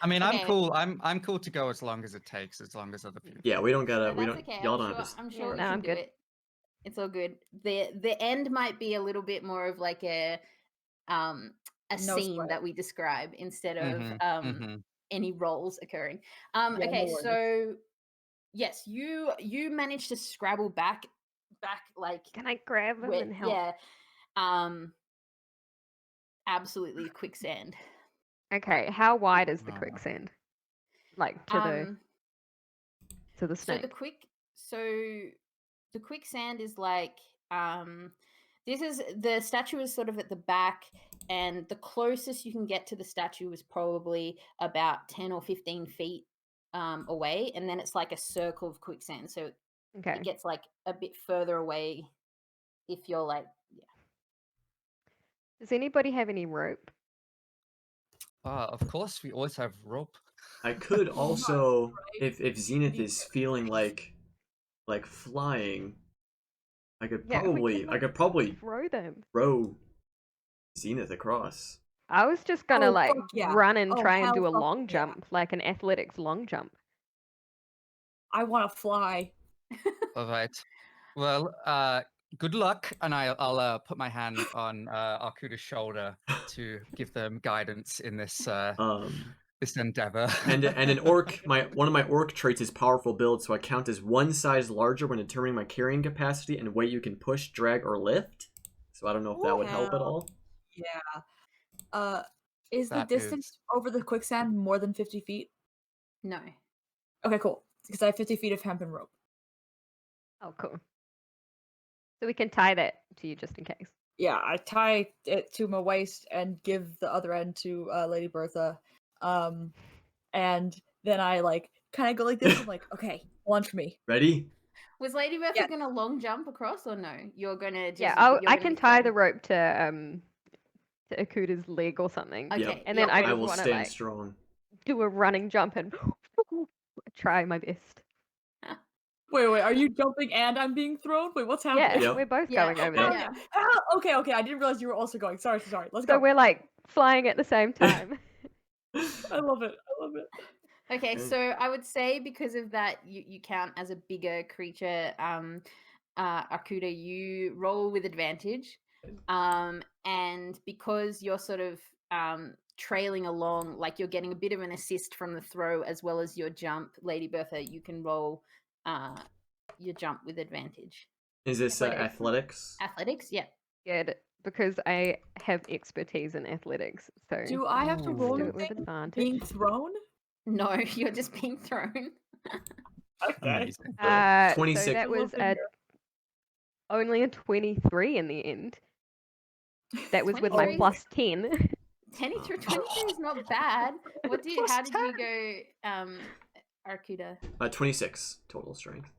I mean, Okay. I'm cool. I'm cool to go as long as it takes, as long as other people. Yeah, we don't gotta. No, we that's don't. okay. Y'all don't have to. I'm sure we no, can I'm do good. it. It's all good. The end might be a little bit more of like a scene sweat. that we describe instead of any roles occurring. Okay, no worries. so yes, you managed to scrabble back like Can I grab him with, and help? absolutely quicksand. Okay, how wide is the quicksand? Like to the snake. So the quicksand is like the statue is sort of at the back, and the closest you can get to the statue is probably about 10 or 15 feet away, and then it's like a circle of quicksand, so it gets like a bit further away if you're like Does anybody have any rope? Of course, we always have rope. I could also, if Zenith is feeling like flying, I could probably throw them. throw Zenith across. I was just gonna Oh, like fuck yeah. run and Oh, try and hell do a fucking long yeah. jump, like an athletics long jump. I want to fly. All right. Well, good luck, and I'll put my hand on Arcuda's shoulder to give them guidance in this this endeavor. And an orc, one of my orc traits is powerful build, so I count as one size larger when determining my carrying capacity and weight you can push, drag, or lift. So I don't know if that would help at all. Yeah. Is the That distance is- over the quicksand more than 50 feet? No. Okay, cool. Because I have 50 feet of hemp and rope. Oh, cool. So we can tie that to you just in case. Yeah, I tie it to my waist and give the other end to Lady Bertha. And then I like kind of go like this. I'm like, okay, launch me. Ready? Was Lady Bertha Yeah. gonna long jump across or no? You're gonna just Yeah, you're I gonna can be tie the thrown? rope to Akuda's leg or something, Okay. Yep. and then yep. I I just will want to stand like strong. do a running jump and try my best. Wait, are you jumping and I'm being thrown? Wait, what's happening? Yeah, Yep. we're both Yeah, going over Hell there. yeah. Okay, I didn't realize you were also going. Sorry. Let's So go. we're like flying at the same time. I love it. Okay, Okay. so I would say because of that, you count as a bigger creature. Arcuda, you roll with advantage, and because you're sort of trailing along, like you're getting a bit of an assist from the throw as well as your jump. Lady Bertha, you can roll your jump with advantage. Is this athletics? Athletics, yeah. Good, because I have expertise in athletics. So Do I have to Ooh. roll do it with anything advantage. being thrown? No, you're just being thrown. Okay. Amazing. So 26. that was only a 23 in the end. That was with my 23? plus 10. 23 is not bad. How did you go, Arcuda? 26 total strength.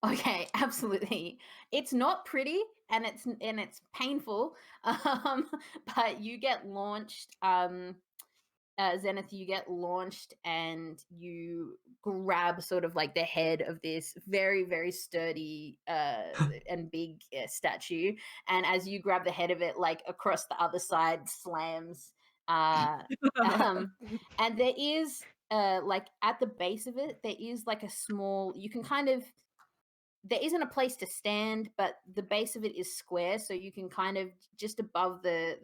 Okay, absolutely. It's not pretty and it's painful. But you get launched, Zenith, you get launched and you grab sort of like the head of this very, very sturdy and big statue. And as you grab the head of it, like across the other side slams. And there is like at the base of it, there is like a small, you can kind of, there isn't a place to stand, but the base of it is square, so you can kind of just above the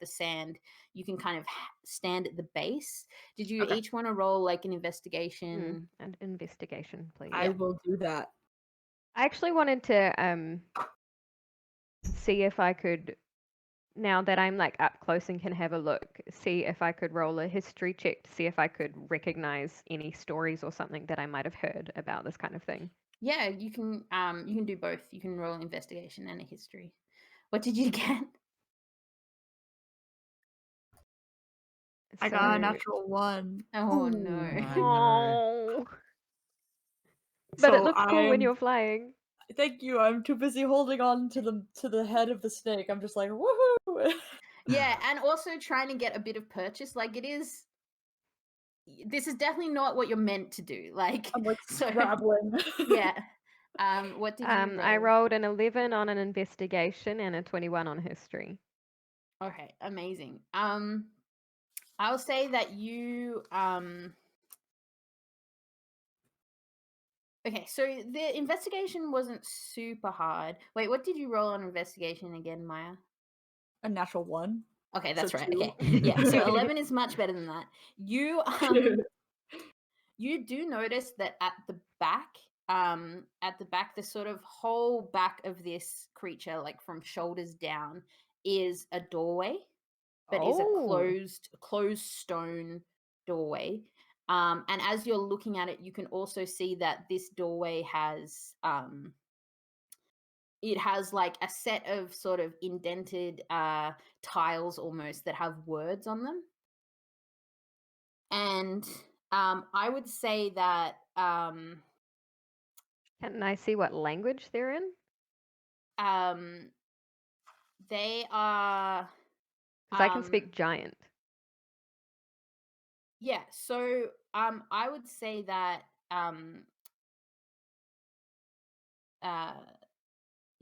sand, you can kind of stand at the base. Did you Okay. each want to roll like an investigation? An investigation, please. I will do that. I actually wanted to see if I could, now that I'm like up close and can have a look, see if I could roll a history check to see if I could recognize any stories or something that I might have heard about this kind of thing. Yeah, you can do both. You can roll an investigation and a history. What did you get? I got a So- natural 1. Oh Ooh. no. I know. Oh. But So it looks cool when I'm- you're flying. Thank you. I'm too busy holding on to the head of the snake. I'm just like, woohoo! Yeah, and also trying to get a bit of purchase. Like this is definitely not what you're meant to do. Like I'm like so scrabbling. yeah. What did you roll? I rolled an 11 on an investigation and a 21 on history. Okay, amazing. I'll say that you okay, so the investigation wasn't super hard. Wait, what did you roll on investigation again, Maya? A natural 1. Okay, that's So right. 2. Okay. Yeah, so 11 is much better than that. You you do notice that at the back, the sort of whole back of this creature, like from shoulders down, is a doorway, but is a closed stone doorway. And as you're looking at it, you can also see that this doorway has it has like a set of sort of indented tiles almost that have words on them. And I would say that Can I see what language they're in? they are Because I can speak giant. yeah, so I would say that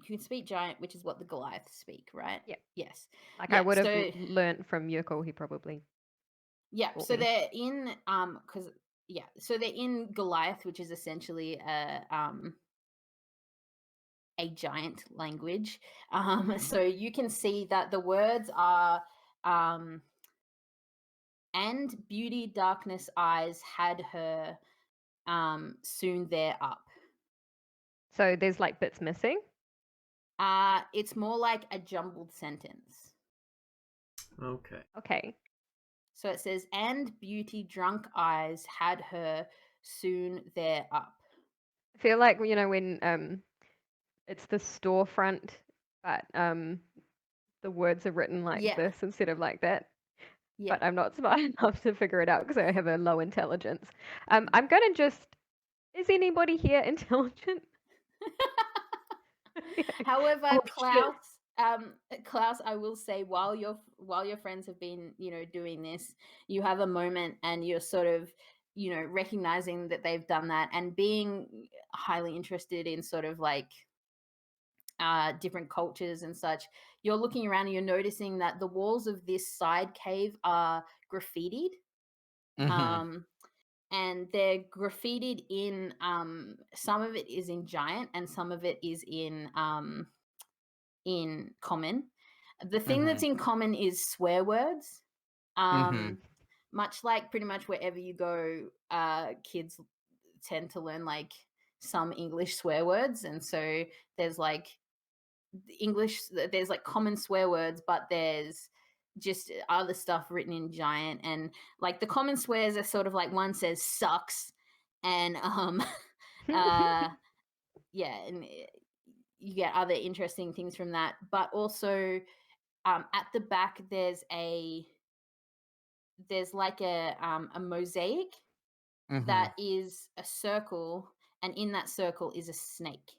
you can speak giant, which is what the Goliaths speak, right? Yep. Yes. Like Yeah, I would have so- learnt from Yurko, he probably. Yeah, taught so me. they're in so they're in Goliath, which is essentially a giant language. So you can see that the words are and beauty, darkness, eyes had her soon there up. So there's like bits missing. It's more like a jumbled sentence. Okay. Okay. So it says, and beauty, drunk eyes had her soon there up. I feel like when it's the storefront, but the words are written like Yeah. this instead of like that. Yeah. But I'm not smart enough to figure it out because I have a low intelligence. I'm gonna just. Is anybody here intelligent? However, Oh, Klaus, I will say, while your friends have been, doing this, you have a moment and you're sort of, recognizing that they've done that and being highly interested in sort of like different cultures and such. You're looking around and you're noticing that the walls of this side cave are graffitied. And they're graffitied in some of it is in giant and some of it is in common. The thing that's in common is swear words. Much like pretty much wherever you go, kids tend to learn like some English swear words, and so there's like there's like common swear words, but there's just other stuff written in giant, and like the common swears are sort of like one says sucks, and yeah, and you get other interesting things from that. But also at the back there's like a mosaic that is a circle, and in that circle is a snake.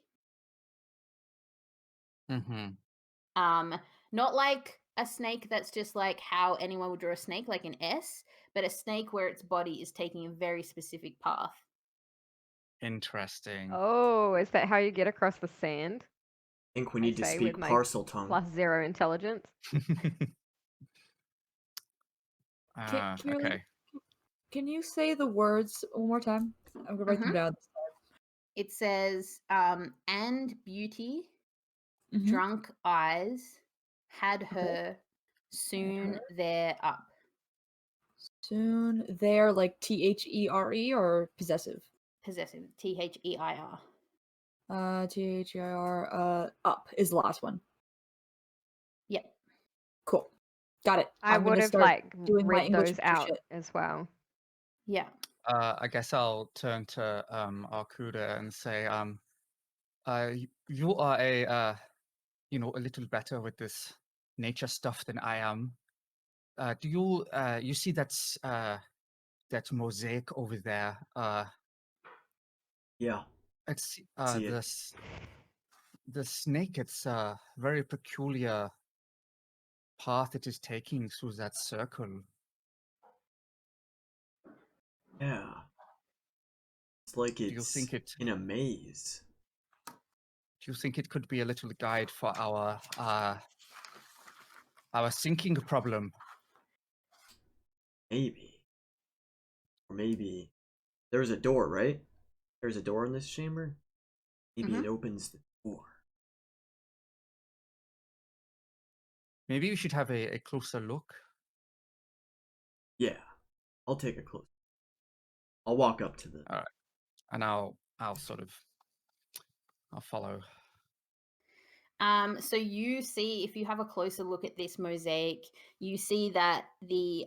Not like a snake that's just like how anyone would draw a snake, like an S, but a snake where its body is taking a very specific path. Interesting. Oh, is that how you get across the sand? I think we I need to say speak with my parcel tongue. +0 intelligence. Kirrily, Okay. can you say the words one more time? I'm gonna write them down. It says, and beauty, Mhm. drunk eyes, had her soon there up. Soon there, like THERE or possessive? Possessive, THEIR. THEIR. Up is the last one. Yep. Cool. Got it. I I'm would gonna have start like doing my read English those major out shit. as well. Yeah. I guess I'll turn to Arcuda and say, you are a little better with this nature stuff than I am. Do you see that mosaic over there? Yeah. It's See it. the snake. It's a very peculiar path it is taking through that circle. Yeah. It's like Do you it's think it? in a maze. Do you think it could be a little guide for our sinking problem? Maybe. Or maybe there's a door, right? There's a door in this chamber. Maybe it opens the door. Maybe we should have a closer look. Yeah. I'll take a close. I'll walk up to the. All right, and I'll follow. So you see, if you have a closer look at this mosaic, you see that the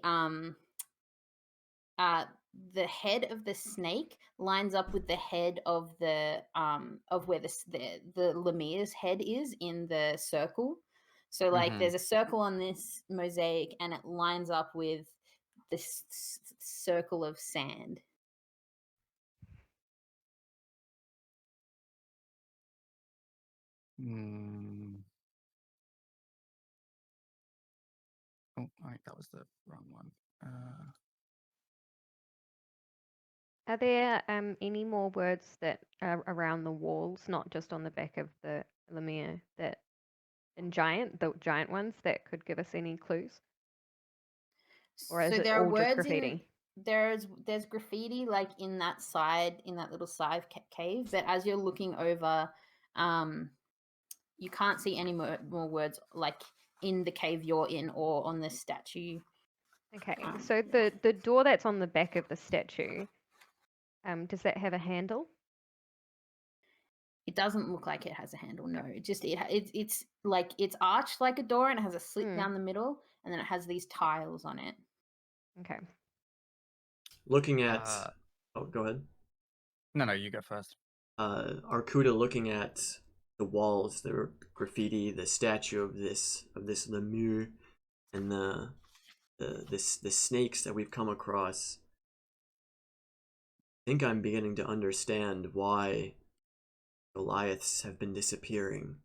head of the snake lines up with the head of the of where the Lemir's head is in the circle. So like there's a circle on this mosaic and it lines up with this circle of sand. Oh, right, that was the wrong one. Are there any more words that are around the walls, not just on the back of the Lemire that in the giant ones that could give us any clues? Or is So it there are all just words in graffiti? there's graffiti like in that little side cave, but as you're looking over, you can't see any more words like in the cave you're in or on the statue. Okay, Um, so the door that's on the back of the statue, does that have a handle? It doesn't look like it has a handle. No, it's like it's arched like a door and it has a slit down the middle, and then it has these tiles on it. Okay. Looking at, oh, go ahead. No, you go first. Arcuda looking at the walls, the graffiti, the statue of this lemur, and the snakes that we've come across. I think I'm beginning to understand why Goliaths have been disappearing.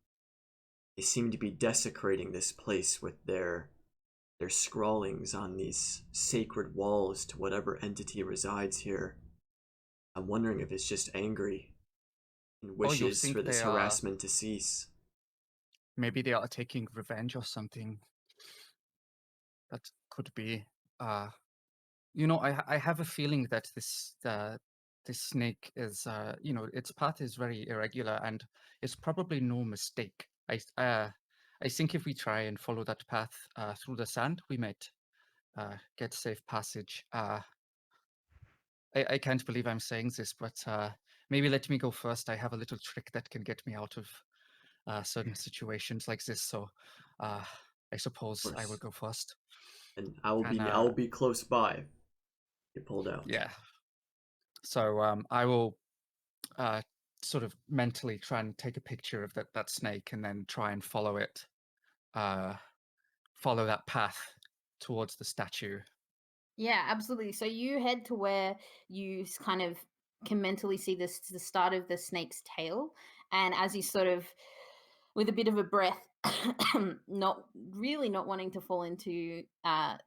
They seem to be desecrating this place with their scrawlings on these sacred walls to whatever entity resides here. I'm wondering if it's just angry and wishes think for this they are- harassment to cease. Maybe they are taking revenge or something. That could be. I have a feeling that this snake is, its path is very irregular, and it's probably no mistake. I think if we try and follow that path through the sand, we might get safe passage. I can't believe I'm saying this, but maybe let me go first. I have a little trick that can get me out of certain situations like this. So I suppose I will go first. And I'll be close by. Get pulled out. Yeah. So I will sort of mentally try and take a picture of that snake and then try and follow it, follow that path towards the statue. Yeah, absolutely. So you head to where you kind of can mentally see the start of the snake's tail, and as you sort of, with a bit of a breath, not wanting to fall into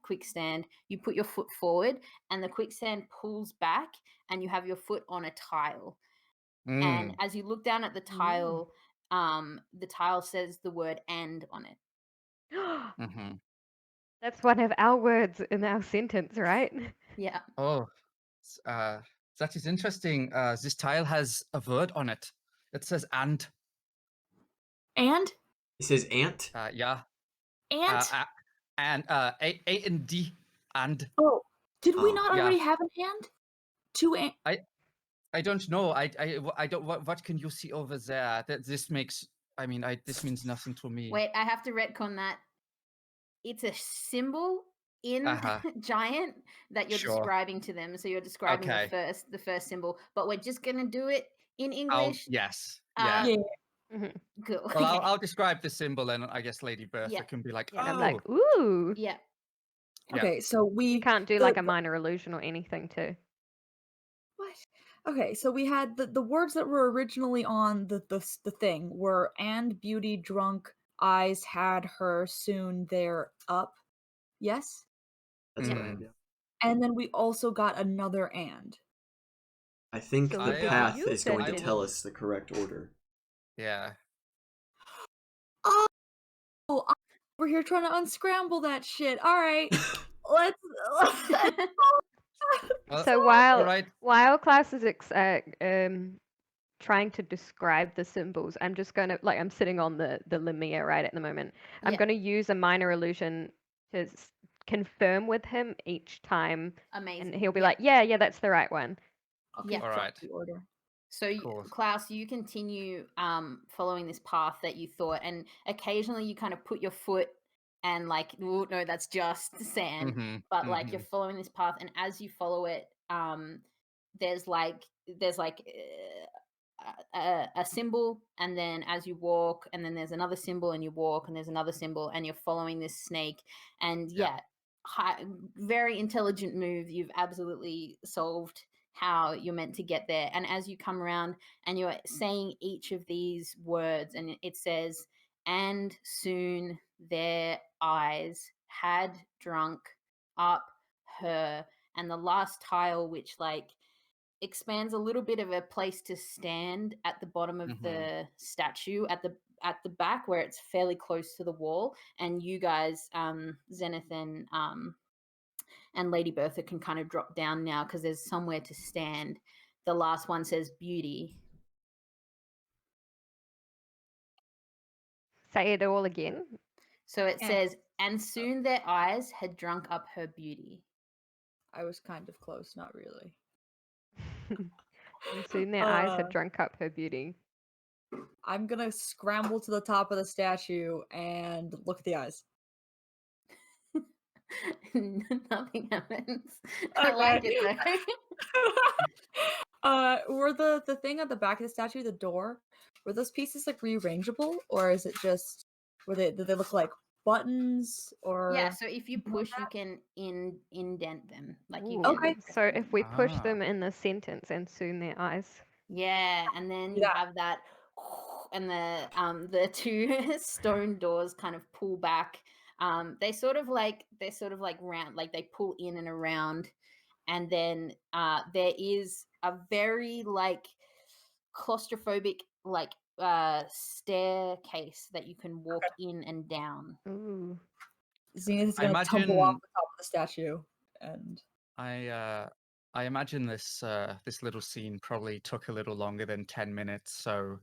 quicksand, you put your foot forward, and the quicksand pulls back, and you have your foot on a tile. And as you look down at the tile says the word "and" on it. Mm-hmm. That's one of our words in our sentence, right? Yeah. Oh, that is interesting. This tile has a word on it. It says "and." And? It says ant? Yeah. And? And A and D and. Oh, did we Oh, not yeah. already have an and? Two and? I don't know. I don't. What can you see over there? This makes. I mean, this means nothing to me. Wait, I have to retcon that. It's a symbol in giant that you're describing to them. So you're describing the first symbol, but we're just gonna do it in English. Yes. Yeah. Cool. Well, I'll describe the symbol, and I guess Lady Bertha can be like, and I'm like, ooh. Yeah. Okay, so you can't do like a minor illusion or anything too. What? Okay, so we had the words that were originally on the thing were "and beauty drunk eyes had her soon they're up." Yes? That's right, yeah. And then we also got another "and." I think So the did path you is going to send tell it? us the correct order. Yeah. Oh, we're here trying to unscramble that shit. All right, let's. So while class is trying to describe the symbols, I'm just gonna I'm sitting on the Lemire right at the moment. I'm gonna use a minor illusion to confirm with him each time. Amazing. And he'll be like, yeah, that's the right one. Yeah. All right. The order. So, Klaus, you continue following this path that you thought, and occasionally you kind of put your foot and like, oh, no, that's just sand. But like you're following this path, and as you follow it, there's like a symbol, and then as you walk, and then there's another symbol, and you walk, and there's another symbol, and you're following this snake, and very intelligent move. You've absolutely solved how you're meant to get there. And as you come around and you're saying each of these words, and it says, "and soon their eyes had drunk up her," and the last tile, which like expands a little bit of a place to stand at the bottom of the statue, at at the back where it's fairly close to the wall, and you guys, Zenith and Lady Bertha, can kind of drop down now because there's somewhere to stand. The last one says beauty. Say it all again. So it And- says, and soon their eyes had drunk up her beauty. I was kind of close, not really. And soon their eyes had drunk up her beauty. I'm gonna scramble to the top of the statue and look at the eyes. Nothing happens. I like it though. Were the thing at the back of the statue, the door, were those pieces like rearrangeable, or is it just did they look like buttons or? Yeah, so if you push, you can indent them. Like you Ooh, can. Okay. So if we push Ah. them in the sentence, and soon their eyes. Yeah, and then you Yeah. have that, and the two stone doors kind of pull back. They're sort of like round, like they pull in and around, and then there is a very like claustrophobic like staircase that you can walk in and down. Ooh. Zenith is I gonna tumble off imagine- the top of the statue, and I imagine this this little scene probably took a little longer than 10 minutes, so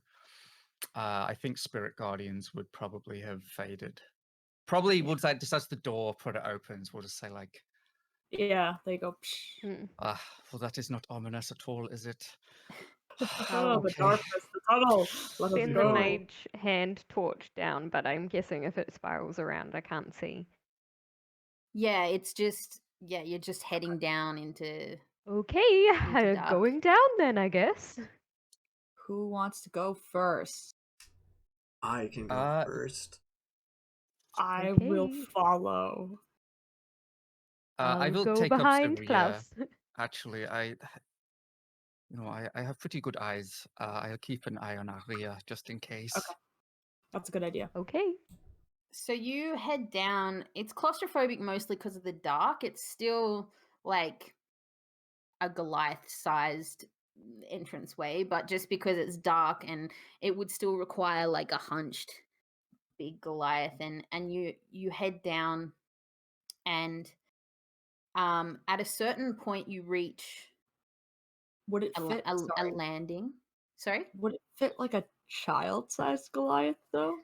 I think spirit guardians would probably have faded. Probably we'll say just as the door it opens, we'll just say like, yeah, they go. Psh. Mm. well, that is not ominous at all, is it? Oh, the Okay. darkness, the tunnel. Let us Send the go. mage hand torch down, but I'm guessing if it spirals around, I can't see. Yeah, it's just you're just heading down into. Okay, dark. going down then, I guess. Who wants to go first? I can go Uh, first. I will Okay. follow. I I'll will go take up the behind rear. Klaus. Actually, I have pretty good eyes. I'll keep an eye on our rear just in case. Okay. That's a good idea. Okay. So you head down. It's claustrophobic mostly because of the dark. It's still like a Goliath-sized entranceway, but just because it's dark, and it would still require like a hunched big Goliath, and you head down, and at a certain point you reach Would it fit? a sorry, landing. Sorry, would it fit like a child-sized Goliath though?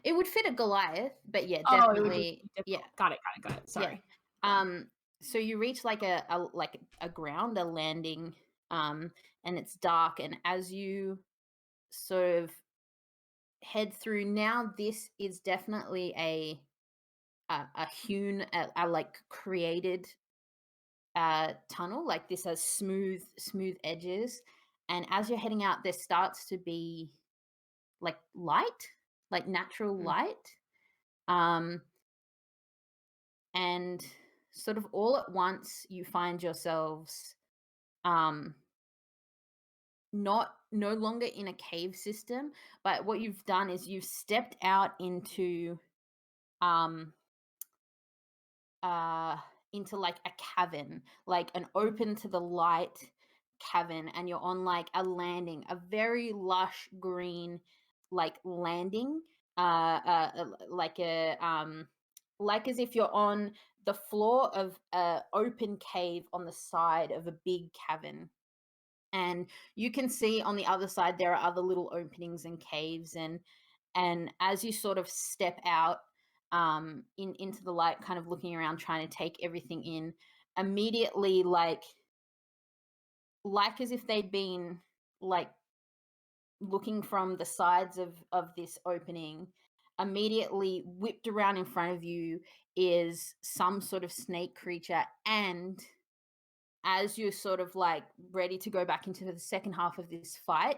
it would fit a Goliath, but yeah, Oh, it would just definitely, be difficult. yeah. Got it. Sorry. So you reach like a ground, a landing, and it's dark, and as you sort of head through, now this is definitely a hewn, a like created tunnel. Like this has smooth edges, and as you're heading out, there starts to be like light, like natural light, and sort of all at once you find yourselves no longer in a cave system, but what you've done is you've stepped out into like a cavern, like an open to the light cavern, and you're on like a landing, a very lush green like landing, like a like as if you're on the floor of a open cave on the side of a big cavern. And you can see on the other side there are other little openings and caves, and as you sort of step out into the light, kind of looking around, trying to take everything in, immediately like as if they'd been like looking from the sides of this opening, immediately whipped around in front of you is some sort of snake creature. And as you're sort of like ready to go back into the second half of this fight,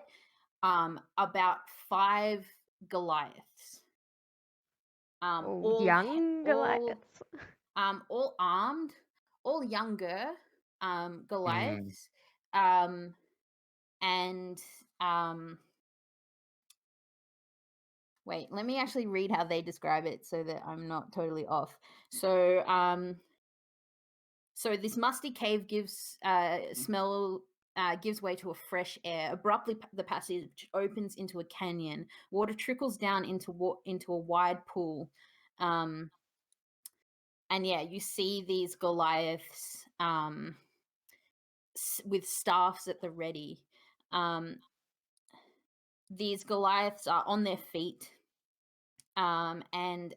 about 5 Goliaths, all young Goliaths. all armed, all younger Goliaths, and wait, let me actually read how they describe it so that I'm not totally off. So so this musty cave gives smell gives way to a fresh air. Abruptly, the passage opens into a canyon. Water trickles down into a wide pool. And yeah, you see these Goliaths with staffs at the ready. These Goliaths are on their feet, and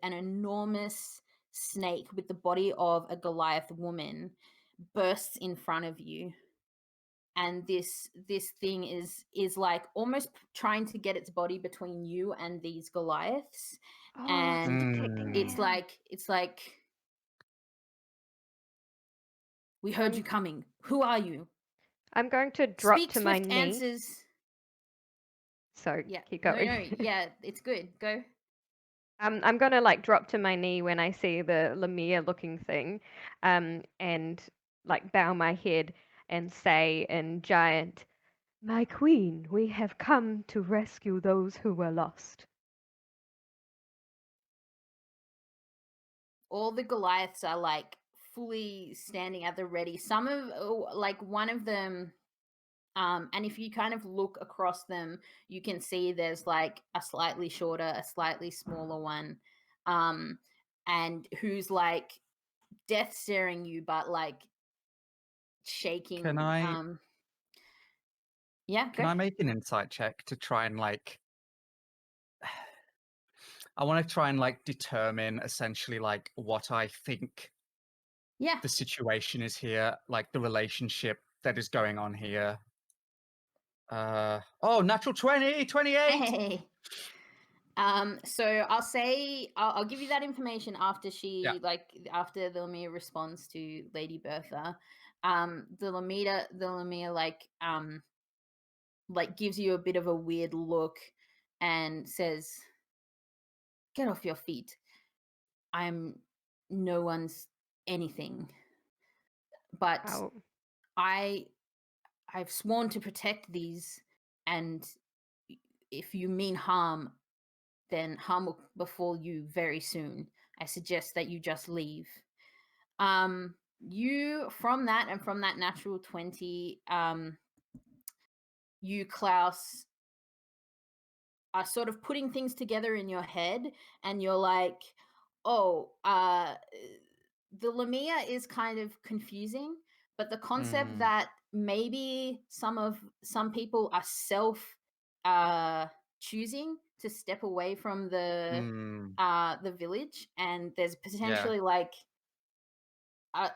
an enormous snake with the body of a Goliath woman bursts in front of you. And this thing is like almost trying to get its body between you and these Goliaths. Oh, And protecting it's him. like we heard you coming. Who are you? I'm going to drop Speak to my swift knee. answers. So Yeah. keep going. No, yeah, it's good. Go. I'm gonna like drop to my knee when I see the Lemire looking thing, and like bow my head and say in giant, "My queen, we have come to rescue those who were lost." All the Goliaths are like fully standing at the ready. Some of like one of them, and if you kind of look across them, you can see there's like a slightly shorter, a slightly smaller one, and who's like death staring you, but like shaking. Can I Yeah, can go. I make an insight check to try and like I want to try and like determine essentially like what I think Yeah. the situation is here, like the relationship that is going on here. Natural 20, 28. Hey. So I'll give you that information after after the Lemire responds to Lady Bertha. The Lemire like gives you a bit of a weird look and says, "Get off your feet. I'm no one's anything. But Oh, I've sworn to protect these, and if you mean harm, then harm will befall you very soon. I suggest that you just leave." You from that natural 20, you, Klaus, are sort of putting things together in your head, and you're like, oh, the Lemire is kind of confusing, but the concept that maybe some people are choosing to step away from the village, and there's potentially like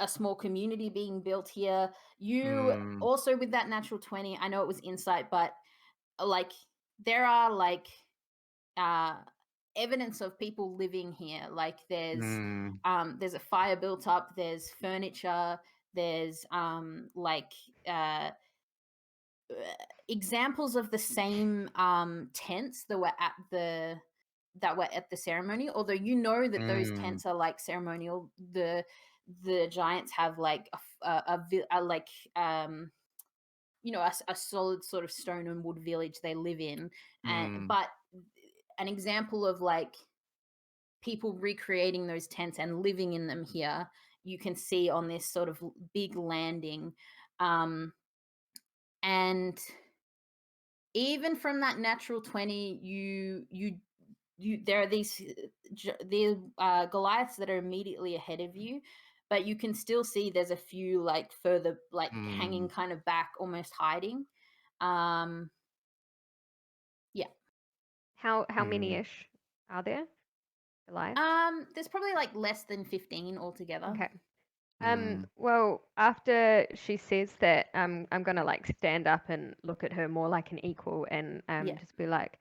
a small community being built here. You also, with that natural 20, I know it was insight, but like there are like evidence of people living here. Like there's a fire built up, there's furniture, there's examples of the same tents that were at the ceremony, although you know that those tents are like ceremonial. The giants have like a solid sort of stone and wood village they live in, but an example of like people recreating those tents and living in them here, you can see on this sort of big landing. And even from that natural 20, there are these Goliaths that are immediately ahead of you, but you can still see there's a few like further like hanging kind of back, almost hiding. Yeah. how many-ish are there? Alive? There's probably like less than 15 altogether. Okay. Well, after she says that, I'm gonna like stand up and look at her more like an equal, and Yeah. just be like,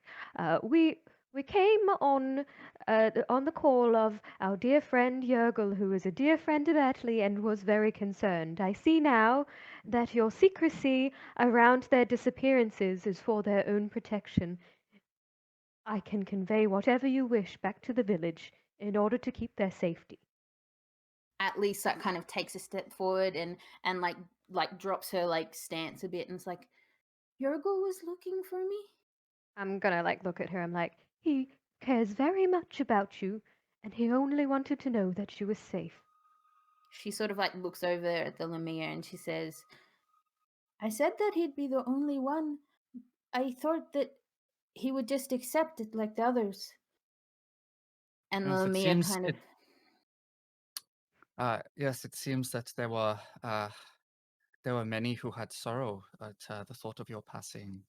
we came on the call of our dear friend Yergel, who is a dear friend of Atlee and was very concerned. I see now that your secrecy around their disappearances is for their own protection. I can convey whatever you wish back to the village in order to keep their safety. At least that kind of takes a step forward and like drops her like stance a bit, and it's like, Yergel was looking for me. I'm gonna like look at her. I'm like, he cares very much about you, and he only wanted to know that she was safe. She sort of like looks over at the Lemire and she says, I said that he'd be the only one. I thought that he would just accept it like the others. And Yes, it Lamia seems kind of... yes, it seems that there were many who had sorrow at the thought of your passing.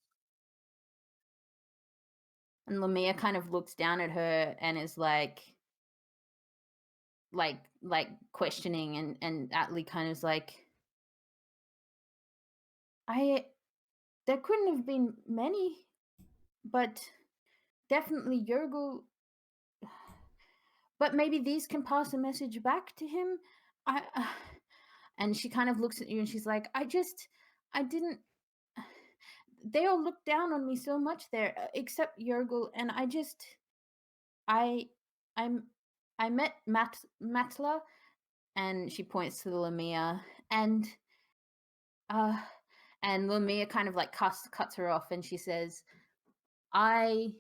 And Lamia kind of looks down at her and is like questioning, and Atlee kind of is like, there couldn't have been many, but definitely Yergul. But maybe these can pass a message back to him. And she kind of looks at you and she's like, I didn't. They all looked down on me so much there, except Yergul, and I met Matla, and she points to the Lamia, and Lamia kind of like cuts her off, and she says, I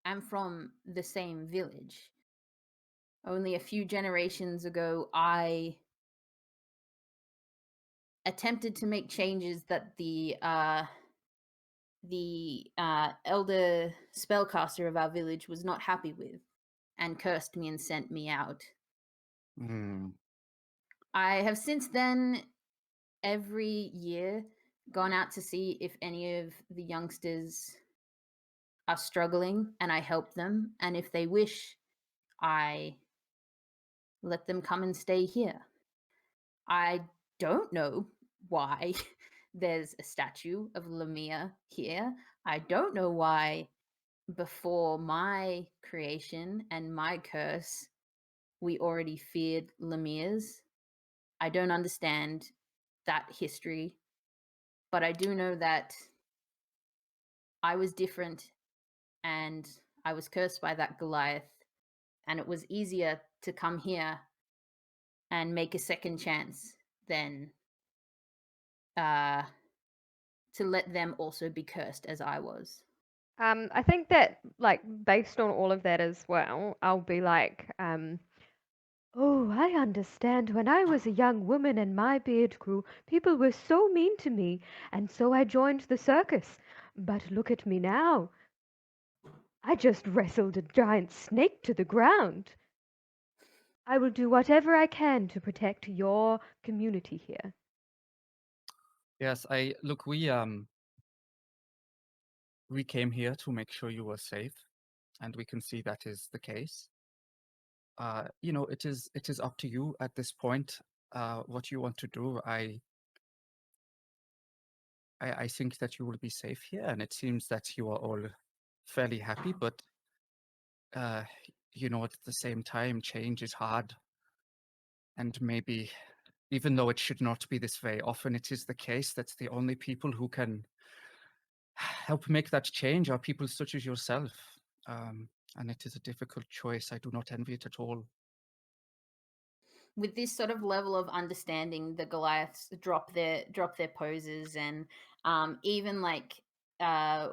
am from the same village. Only a few generations ago, I attempted to make changes that the elder spellcaster of our village was not happy with, and cursed me and sent me out. Hmm. I have since then, every year, gone out to see if any of the youngsters are struggling, and I help them. And if they wish, I let them come and stay here. I don't know why there's a statue of Lamia here. I don't know why before my creation and my curse, we already feared Lamias. I don't understand that history, but I do know that I was different and I was cursed by that Goliath, and it was easier to come here and make a second chance than to let them also be cursed as I was. I think that, like, based on all of that as well, I'll be like, oh, I understand. When I was a young woman and my beard grew, people were so mean to me, and so I joined the circus. But look at me now. I just wrestled a giant snake to the ground. I will do whatever I can to protect your community here. Yes, we came here to make sure you were safe, and we can see that is the case. It is up to you at this point, what you want to do. I think that you will be safe here, and it seems that you are all fairly happy, but at the same time, change is hard. And maybe, even though it should not be this way, often it is the case that the only people who can help make that change are people such as yourself. And it is a difficult choice. I do not envy it at all. With this sort of level of understanding, the Goliaths drop their poses, and even like a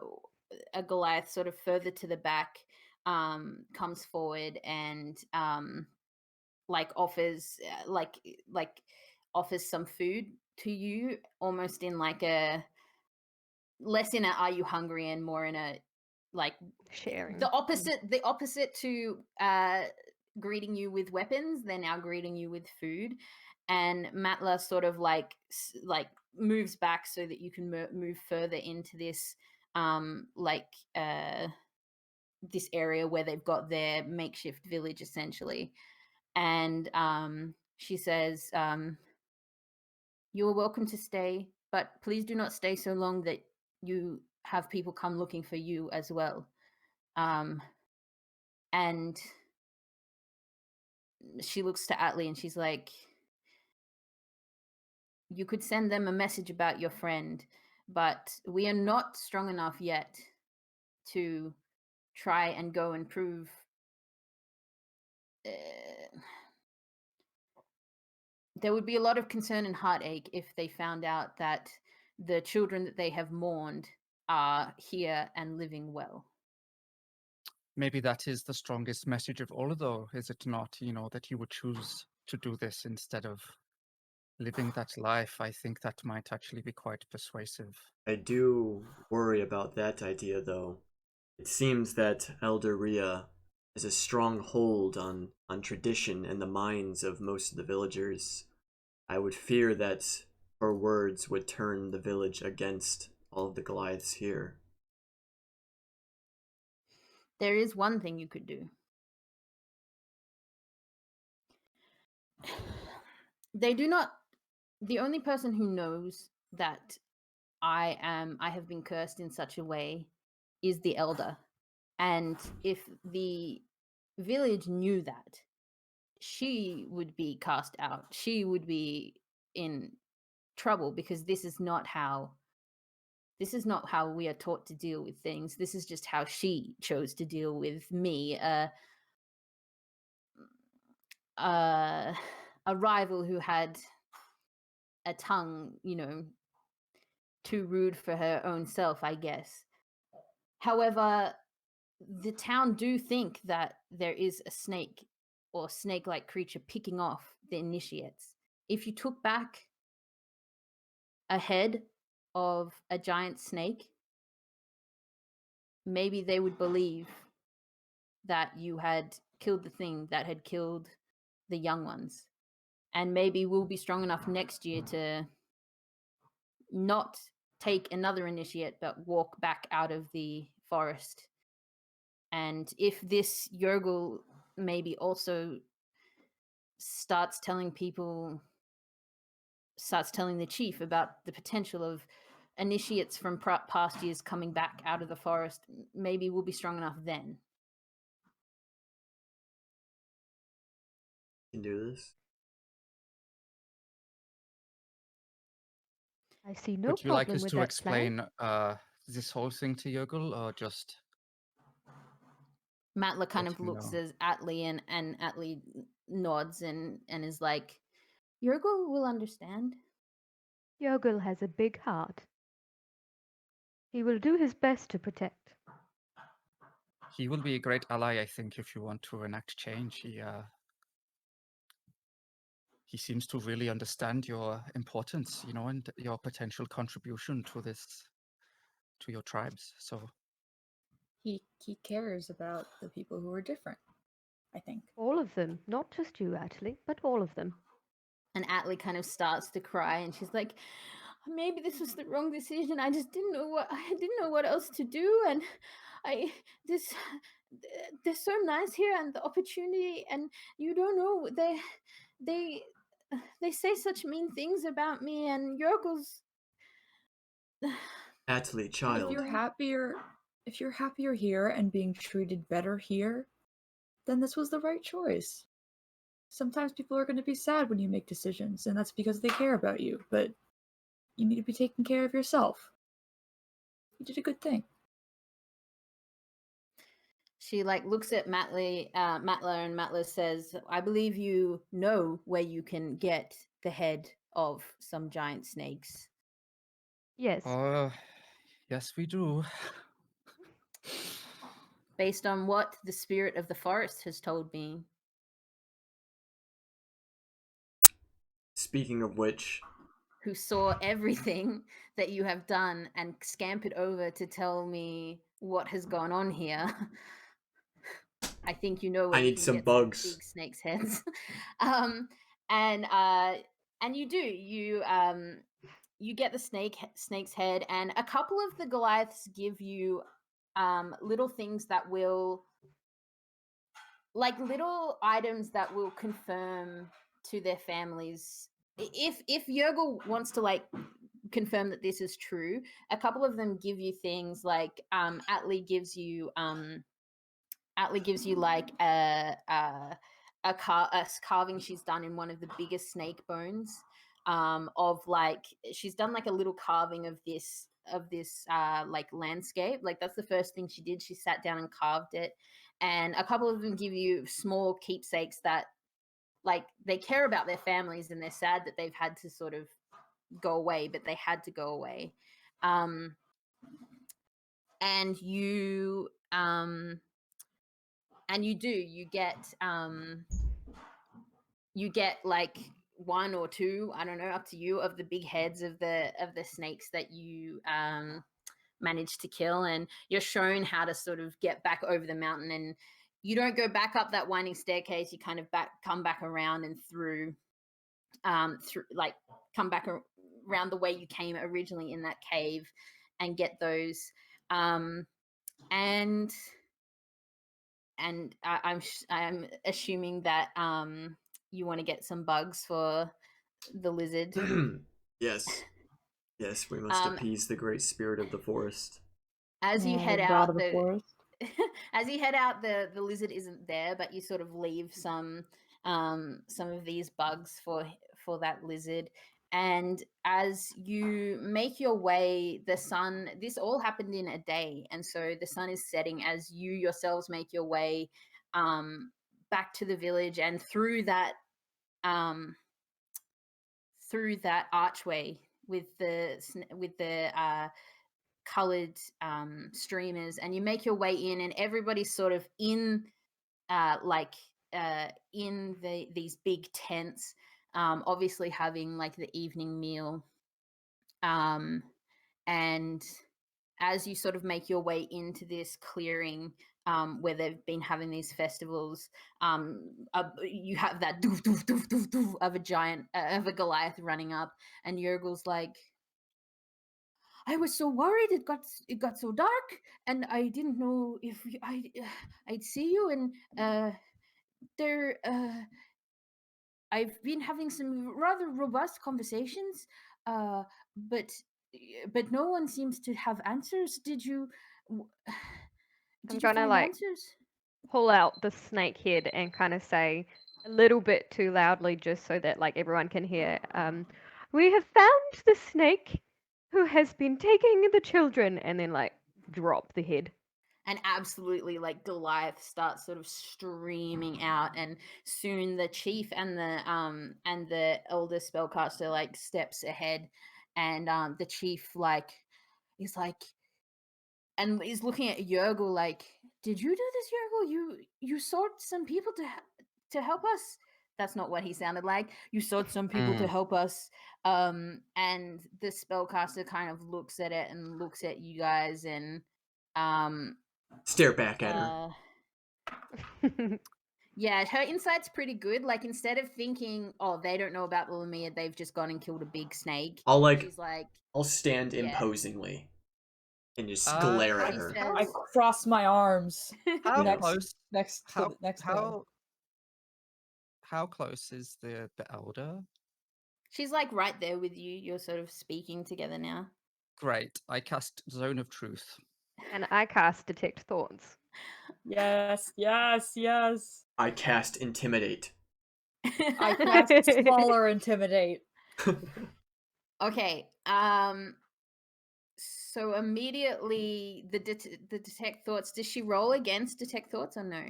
Goliath sort of further to the back comes forward and like offers offers some food to you, almost in like a less in a are you hungry and more in a like Sharing. the opposite to greeting you with weapons. They're now greeting you with food, and Matla sort of like moves back so that you can move further into this this area where they've got their makeshift village essentially. And she says, you are welcome to stay, but please do not stay so long that you have people come looking for you as well. And she looks to Atlee and she's like, you could send them a message about your friend, but we are not strong enough yet to try and go and prove there would be a lot of concern and heartache if they found out that the children that they have mourned are here and living well. Maybe that is the strongest message of all, though, is it not? That you would choose to do this instead of living that life, I think that might actually be quite persuasive. I do worry about that idea, though. It seems that Elder Rhea has a strong hold on tradition and the minds of most of the villagers. I would fear that her words would turn the village against all of the Goliaths here. There is one thing you could do. They do not. The only person who knows that I have been cursed in such a way is the elder. And if the village knew that, she would be cast out. She would be in trouble, because this is not how we are taught to deal with things. This is just how she chose to deal with me, a rival who had a tongue, too rude for her own self, I guess. However, the town do think that there is a snake or snake-like creature picking off the initiates. If you took back a head of a giant snake, maybe they would believe that you had killed the thing that had killed the young ones. And maybe we'll be strong enough next year to not take another initiate, but walk back out of the forest. And if this Yergul maybe also starts telling the chief about the potential of initiates from past years coming back out of the forest, maybe we'll be strong enough then. Can do this. I see no Would you like problem us with to that explain this whole thing to Yergul, or just... Matla kind Let of him looks know. at Atli, and Atli nods and is like, Yergul will understand. Yogul has a big heart. He will do his best to protect. He will be a great ally, I think, if you want to enact change. He seems to really understand your importance, and your potential contribution to your tribes. So He cares about the people who are different, I think. All of them, not just you, Atli, but all of them. And Atli kind of starts to cry, and she's like, maybe this was the wrong decision. I just didn't know what else to do, and they're so nice here, and the opportunity, and you don't know, they say such mean things about me, and Yorgul's Atli, child. If you're happier here and being treated better here, then this was the right choice. Sometimes people are going to be sad when you make decisions, and that's because they care about you, but you need to be taking care of yourself. You did a good thing. She looks at Matla, and Matla says, I believe you know where you can get the head of some giant snakes. Yes. yes, we do. Based on what the spirit of the forest has told me. Speaking of which, who saw everything that you have done and scampered over to tell me what has gone on here. I think you know where I you need can some get bugs. big snakes' heads. And you do. You get the snake's head, and a couple of the Goliaths give you little things that will, like little items that will confirm to their families. If Yergul wants to confirm that this is true, a couple of them give you things like Atli gives you like a carving she's done in one of the biggest snake bones, of she's done like a little carving of this landscape. Like that's the first thing she did. She sat down and carved it. And a couple of them give you small keepsakes that they care about their families, and they're sad that they've had to sort of go away, but they had to go away. And you get one or two, I don't know, up to you, of the big heads of the snakes that you managed to kill, and you're shown how to sort of get back over the mountain. And you don't go back up that winding staircase, you kind of come back around and through like come back around the way you came originally in that cave and get those. And I'm assuming that you want to get some bugs for the lizard. Yes, we must appease the great spirit of the forest. As you head God out, of the forest. as you head out, the lizard isn't there, but you sort of leave some of these bugs for that lizard. And as you make your way, the sun, this all happened in a day, and so the sun is setting as you yourselves make your way back to the village and through that archway with the colored streamers, and you make your way in, and everybody's sort of in in these big tents, obviously having like the evening meal, and as you sort of make your way into this clearing where they've been having these festivals, you have that doof, doof, doof, doof, doof of a giant of a Goliath running up, and Yergul's like, I was so worried. It got so dark, and I didn't know if I'd see you. And there, I've been having some rather robust conversations, but no one seems to have answers. Did you gonna find like answers? pull out the snake head and kind of say a little bit too loudly, just so that like everyone can hear. We have found the snake who has been taking the children, and then like drop the head. And absolutely, like Goliath starts sort of streaming out, and soon the chief and the elder spellcaster like steps ahead, and the chief like is like, and is looking at Yergul like, did you do this, Yergul? You sought some people to help us? That's not what he sounded like. You sought some people to help us. And the spellcaster kind of looks at it and looks at you guys and stare back at her. Yeah, her insight's pretty good. Like, instead of thinking, oh, they don't know about the Lamia, they've just gone and killed a big snake. She's like, I'll stand imposingly and just glare at her. I cross my arms. How close is the elder? She's like right there with you. You're sort of speaking together now. Great. I cast Zone of Truth. And I cast Detect Thoughts. Yes. I cast Intimidate. I cast Smaller Intimidate. Okay. So immediately the Detect Thoughts. Does she roll against Detect Thoughts or no?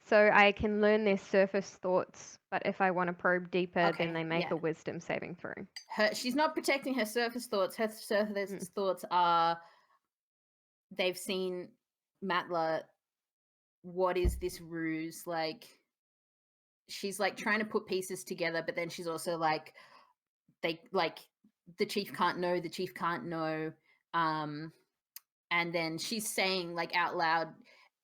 So I can learn their surface thoughts, but if I want to probe deeper, then they make a wisdom saving throw. She's not protecting her surface thoughts. Her surface thoughts are, they've seen Matla. What is this ruse? Like, she's like trying to put pieces together, but then she's also like, the chief can't know. And then she's saying like out loud,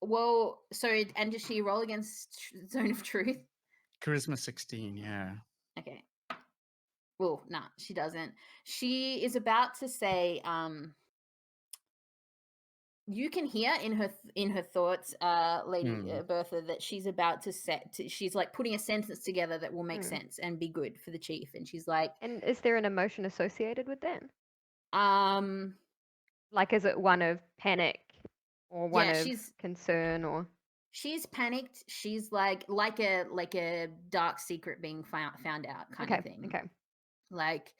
well, so, and does she roll against Zone of Truth? Charisma 16, yeah. Okay. Well, nah, she doesn't. She is about to say, you can hear in her thoughts, Lady Bertha, that she's about to she's like putting a sentence together that will make sense and be good for the chief. And she's like, and is there an emotion associated with that? Like, is it one of panic or one of concern, or? She's panicked. She's like a dark secret being found out kind of thing. Okay. Like,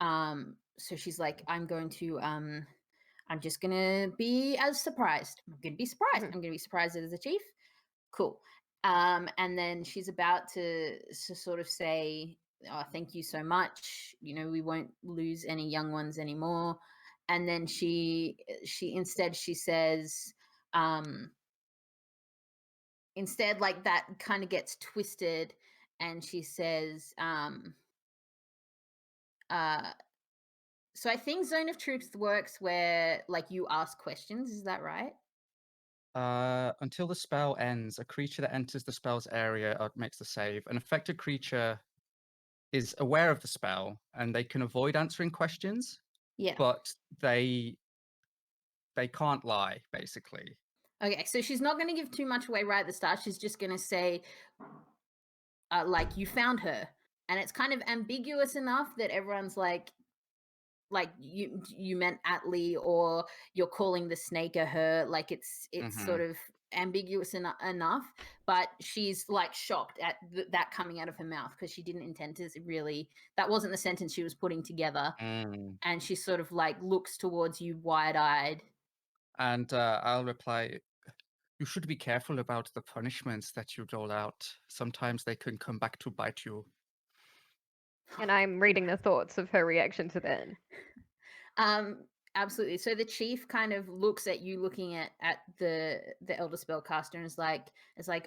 so she's like, I'm just gonna be as surprised. I'm gonna be surprised. I'm gonna be surprised as a chief. Cool. And then she's about to sort of say, oh, thank you so much. You know, we won't lose any young ones anymore. And then she instead says, instead, like, that kind of gets twisted, and she says, so I think Zone of Truth works where, like, you ask questions. Is that right? Until the spell ends, a creature that enters the spell's area makes the save. An affected creature is aware of the spell, and they can avoid answering questions, Yeah. but they can't lie, basically. Okay, so she's not going to give too much away right at the start. She's just going to say, like, you found her. And it's kind of ambiguous enough that everyone's like you meant Atlee, or you're calling the snake a her. Like, it's sort of ambiguous enough, but she's like shocked at that coming out of her mouth, because she didn't intend to really, that wasn't the sentence she was putting together. And she sort of like looks towards you wide-eyed. And I'll reply, you should be careful about the punishments that you dole out. Sometimes they can come back to bite you. And I'm reading the thoughts of her reaction to that. Absolutely. So the chief kind of looks at you, looking at the elder spellcaster, and is like,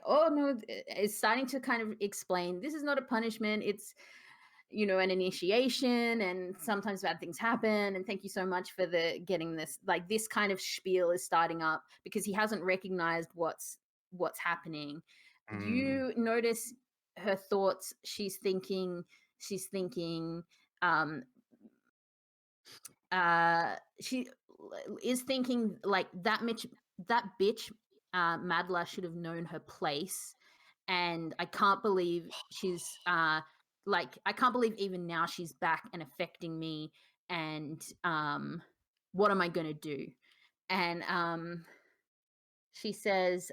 oh no, is starting to kind of explain, this is not a punishment, it's, you know, an initiation, and sometimes bad things happen, and thank you so much for getting this, like, this kind of spiel is starting up, because he hasn't recognized what's happening. You notice her thoughts. She's thinking she is thinking, like, that bitch Madla should have known her place, and I can't believe she's like, I can't believe even now she's back and affecting me, and what am I gonna do? And she says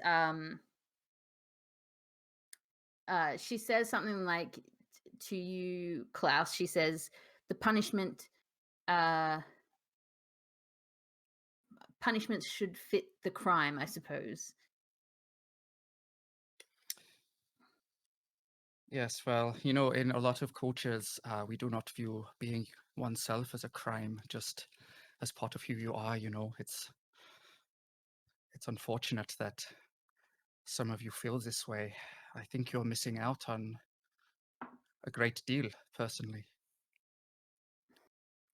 something like, to you, Klaus, she says, the punishments should fit the crime, I suppose. Yes, well, you know, in a lot of cultures, we do not view being oneself as a crime, just as part of who you are. You know, it's unfortunate that some of you feel this way. I think you're missing out on a great deal, personally.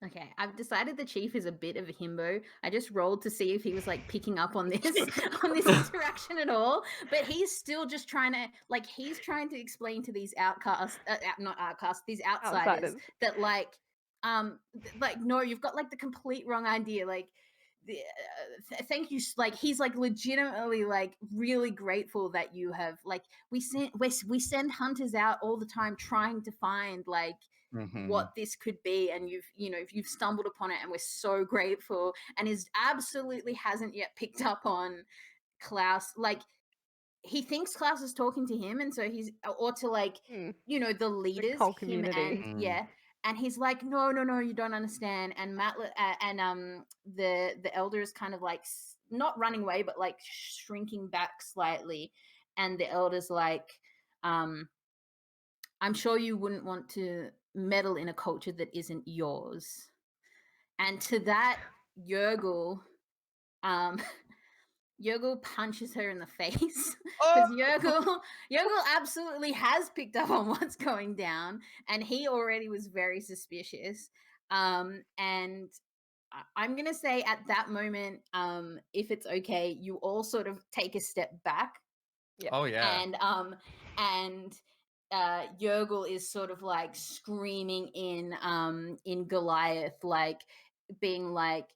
Okay, I've decided the chief is a bit of a himbo. I just rolled to see if he was like picking up on this interaction at all, but he's still just trying to, like, he's trying to explain to these these outsiders that, like, no, you've got like the complete wrong idea. Like, thank you. Like, he's like legitimately like really grateful that you have, like, we send hunters out all the time trying to find, like, what this could be, and you've stumbled upon it, and we're so grateful. And is absolutely hasn't yet picked up on Klaus. Like, he thinks Klaus is talking to him, and so he's, or to, like, you know, the leaders, whole him community. and and he's like, no, you don't understand. And the elder is kind of like not running away, but like shrinking back slightly, and the elder's like, I'm sure you wouldn't want to meddle in a culture that isn't yours. And to that, Yergul punches her in the face, because Yergul absolutely has picked up on what's going down, and he already was very suspicious. And I'm gonna say at that moment, if it's okay, you all sort of take a step back. Yeah. Oh yeah. And Yergul is sort of like screaming in Goliath, like being like,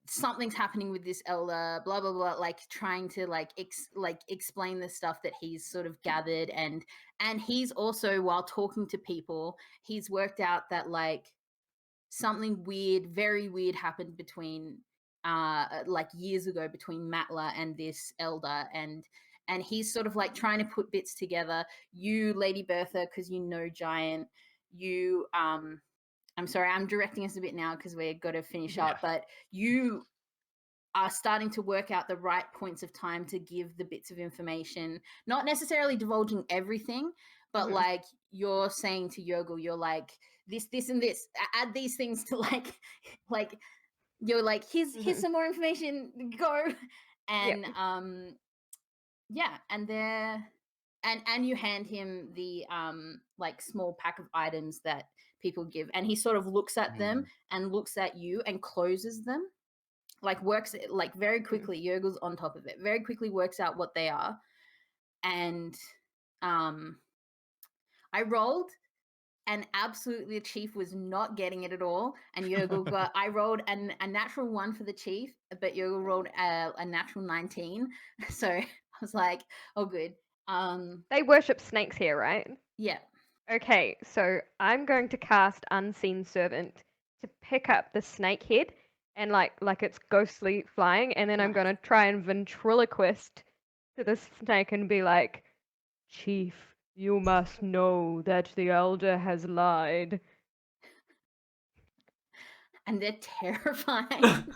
something's happening with this elder, blah blah blah, like trying to like explain the stuff that he's sort of gathered, and he's also, while talking to people, he's worked out that, like, something weird, very weird happened between like years ago, between Matla and this elder, and he's sort of like trying to put bits together. You, Lady Bertha, because you know Giant, you I'm sorry, I'm directing us a bit now because we've got to finish up, but you are starting to work out the right points of time to give the bits of information, not necessarily divulging everything, but like, you're saying to Yergul, you're like, this and this, add these things to like you're like, here's some more information, go. and and they're and you hand him the like small pack of items that people give, and he sort of looks at them and looks at you and closes them, like works like very quickly. Yergle's on top of it, very quickly works out what they are, and I rolled, and absolutely the chief was not getting it at all, and Yergle got. I rolled a natural 1 for the chief, but Yergle rolled a natural 19, so I was like, oh good. They worship snakes here, right? Yeah. Okay, so I'm going to cast Unseen Servant to pick up the snake head and like it's ghostly flying, and then I'm Nice. gonna try and ventriloquist to the snake and be like, Chief, you must know that the elder has lied. And they're terrifying.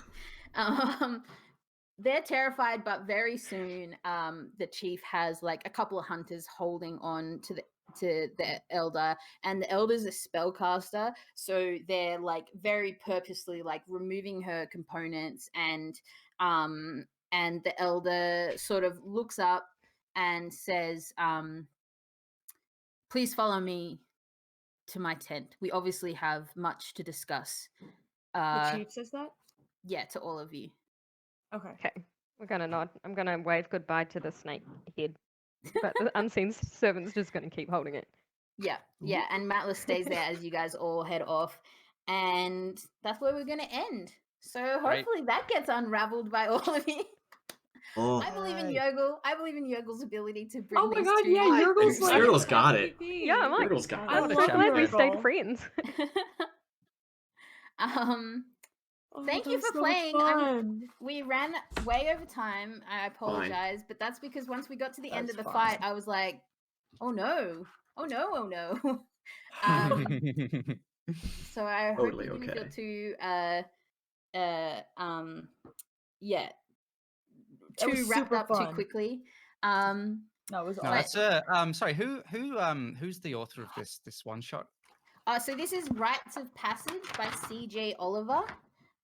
They're terrified, but very soon the chief has like a couple of hunters holding on to the elder, and the elder's a spellcaster, so they're like very purposely like removing her components, and the elder sort of looks up and says, please follow me to my tent. We obviously have much to discuss. The chief says that? Yeah, to all of you. Okay. Okay, we're gonna nod. I'm gonna wave goodbye to the snake head, but the Unseen Servant's just gonna keep holding it. Yeah, and Matlas stays there as you guys all head off, and that's where we're gonna end. So hopefully that gets unraveled by all of you. Oh, I believe in Yergle. I believe in Yergle's ability to bring Oh my these god, two. yeah, Yergle's like Yergle's got it. MVP. Yeah, I'm like, Yergle's got I it. I'm love glad we Yergle. stayed friends. Oh, Thank that you was for so playing. fun. We ran way over time. I apologize, but that's because once we got to the end of That's the fine. fight, I was like, oh no. So I Totally hope you didn't okay. feel That was too wrapped super up too fun. quickly. No, it was No, awesome. that's sorry. Who's the author of this one shot? So this is Rites of Passage by C.J. Oliver.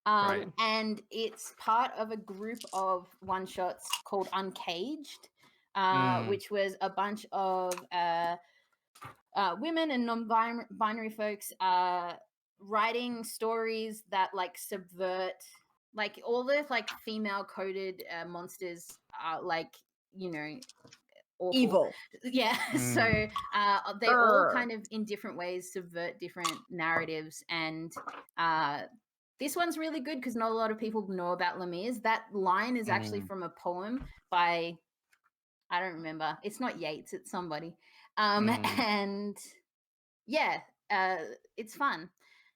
Right. And it's part of a group of one-shots called Uncaged, which was a bunch of women and non-binary folks writing stories that like subvert, like all the like female-coded monsters are like, you know, awful. Evil. Yeah. So they all kind of in different ways subvert different narratives, and this one's really good because not a lot of people know about Lemire's. That line is actually from a poem by, I don't remember. It's not Yeats, it's somebody. And yeah, it's fun.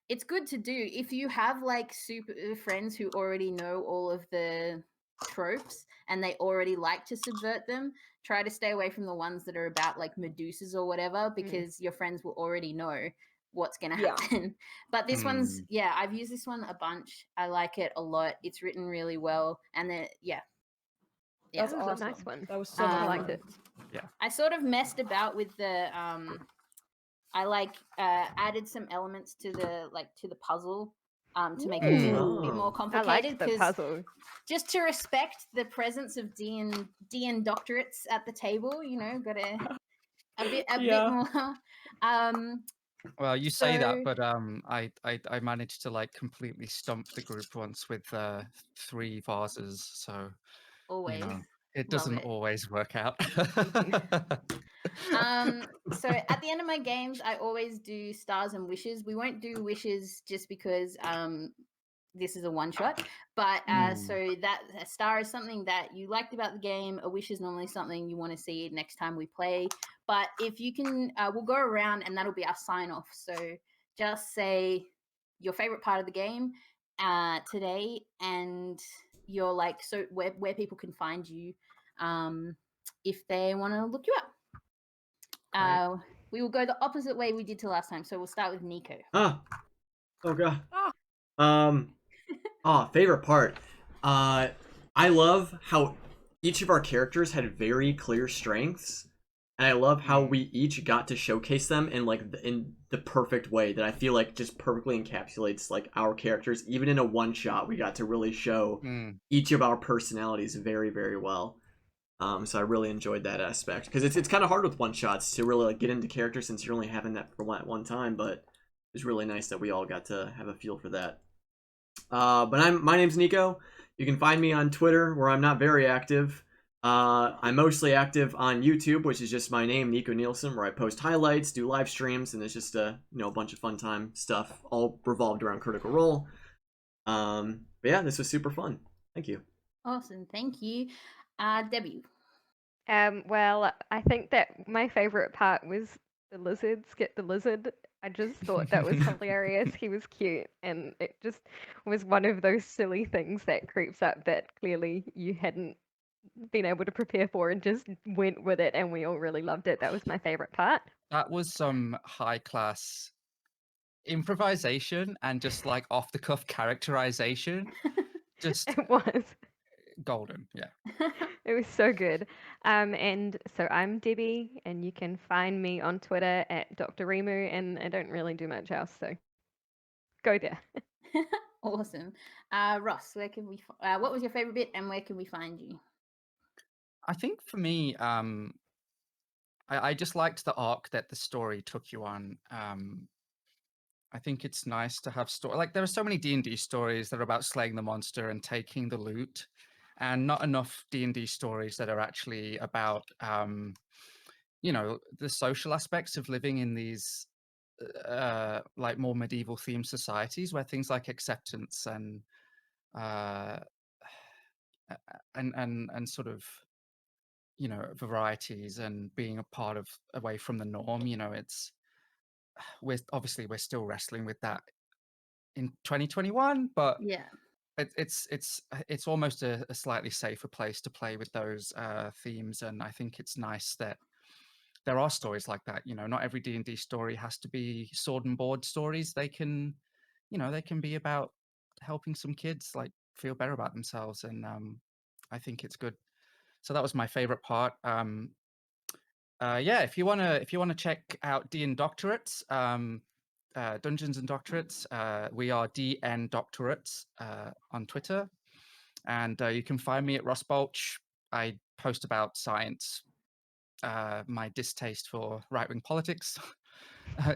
It's good to do if you have like super friends who already know all of the tropes and they already like to subvert them. Try to stay away from the ones that are about like Medusas or whatever, because your friends will already know what's going to happen. But this one's, I've used this one a bunch. I like it a lot. It's written really well. And then, That's That was awesome. a nice one. That was so I much liked fun. it. Yeah. I sort of messed about with the, I like added some elements to the puzzle to make it a bit more I complicated. liked the puzzle. Just to respect the presence of DnDoctorates at the table, you know, got a bit more. Well, you say that, but I managed to like completely stump the group once with 3 vases, so Always. you know it Love doesn't it. always work out. So at the end of my games, I always do stars and wishes. We won't do wishes just because this is a one shot, but so that a star is something that you liked about the game. A wish is normally something you want to see next time we play. But if you can, we'll go around and that'll be our sign off. So just say your favorite part of the game today, and you're like, so where people can find you if they want to look you up. We will go the opposite way we did to last time. So we'll start with Nico. Oh god. Favorite part. I love how each of our characters had very clear strengths, and I love how we each got to showcase them in like in the perfect way that I feel like just perfectly encapsulates like our characters. Even in a one shot, we got to really show each of our personalities very, very well. So I really enjoyed that aspect because it's kind of hard with one shots to really like get into characters since you're only having that for one time. But it's really nice that we all got to have a feel for that. But my name's Nico. You can find me on Twitter where I'm not very active. I'm mostly active on YouTube, which is just my name, Nico Nielsen, where I post highlights, do live streams, and it's just a bunch of fun time stuff, all revolved around Critical Role. But yeah, this was super fun. Thank you. Awesome, thank you, Debbie. Well, I think that my favorite part was the lizard. Skip the lizard. I just thought that was hilarious. He was cute, and it just was one of those silly things that creeps up that clearly you hadn't been able to prepare for and just went with it, and we all really loved it. That was my favorite part. That was some high class improvisation and just like off the cuff characterization. Just It was golden. Yeah. It was so good. And so I'm Debbie, and you can find me on Twitter at Dr. Remu, and I don't really do much else, so go there. Awesome. Ross, where can we? What was your favorite bit, and where can we find you? I think for me, I just liked the arc that the story took you on. I think it's nice to have story like there are so many D&D stories that are about slaying the monster and taking the loot, and not enough D&D stories that are actually about the social aspects of living in these like more medieval themed societies where things like acceptance and sort of varieties and being a part of away from the norm. We're still wrestling with that in 2021, but Yeah. it's almost a slightly safer place to play with those themes, and I think it's nice that there are stories like that. Not every D&D story has to be sword and board stories. They can be about helping some kids like feel better about themselves, and I think it's good. So that was my favorite part. If you wanna check out DnDoctorates, Dungeons and Doctorates, we are DnDoctorates on Twitter, and you can find me at Ross Balch. I post about science, my distaste for right-wing politics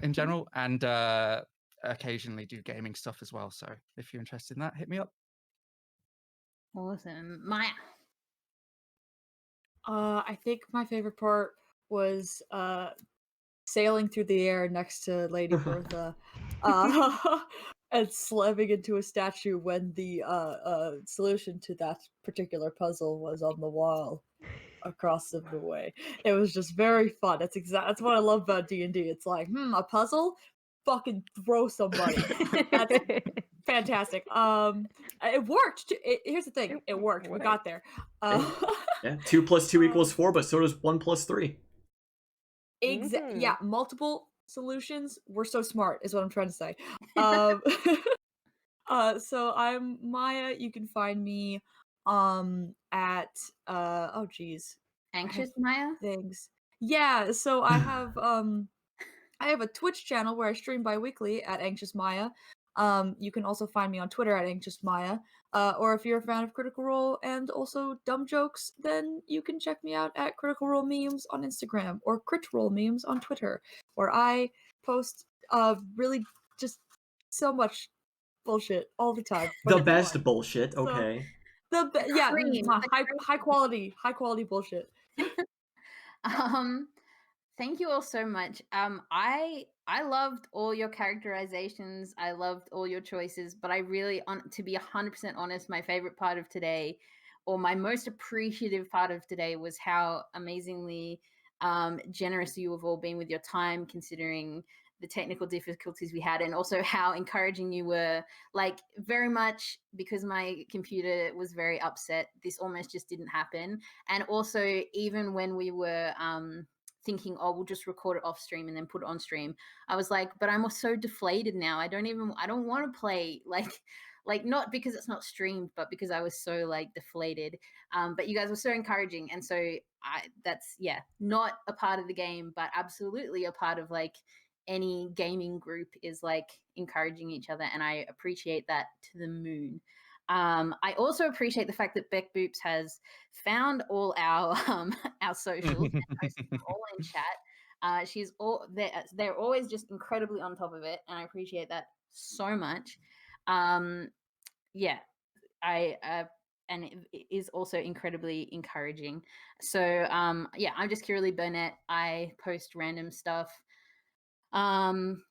in general, and occasionally do gaming stuff as well. So if you're interested in that, hit me up. Awesome. Maya. I think my favorite part was sailing through the air next to Lady Bertha and slamming into a statue when the solution to that particular puzzle was on the wall across the way. It was just very fun. That's what I love about D&D. It's like, a puzzle? Fucking throw somebody. That's fantastic. It worked. Here's the thing. It worked. We got there. Yeah, 2 + 2 = 4, but so does 1 + 3. Yeah, multiple solutions. We're so smart, is what I'm trying to say. So I'm Maya. You can find me at Anxious Maya. Things. Yeah, so I have a Twitch channel where I stream bi-weekly at Anxious Maya. You can also find me on Twitter at Anxious Maya. Or if you're a fan of Critical Role and also dumb jokes, then you can check me out at Critical Role Memes on Instagram or Crit Roll Memes on Twitter, where I post really just so much bullshit all the time. The best bullshit. Okay. Cream. High quality bullshit. Thank you all so much. I loved all your characterizations. I loved all your choices, but I really, to be 100% honest, my favorite part of today, or my most appreciative part of today, was how amazingly generous you have all been with your time, considering the technical difficulties we had, and also how encouraging you were. Like, very much, because my computer was very upset, this almost just didn't happen. And also, even when we were thinking, oh, we'll just record it off stream and then put it on stream, I was like, but I'm so deflated now. I don't want to play. Like like not because it's not streamed, but because I was so like deflated. But you guys were so encouraging, and so that's not a part of the game, but absolutely a part of like any gaming group is like encouraging each other, and I appreciate that to the moon. I also appreciate the fact that Beck Boops has found all our socials and posted them all in chat. She's all they're always just incredibly on top of it, and I appreciate that so much. And it is also incredibly encouraging. So I'm just Kirrily Burnett. I post random stuff on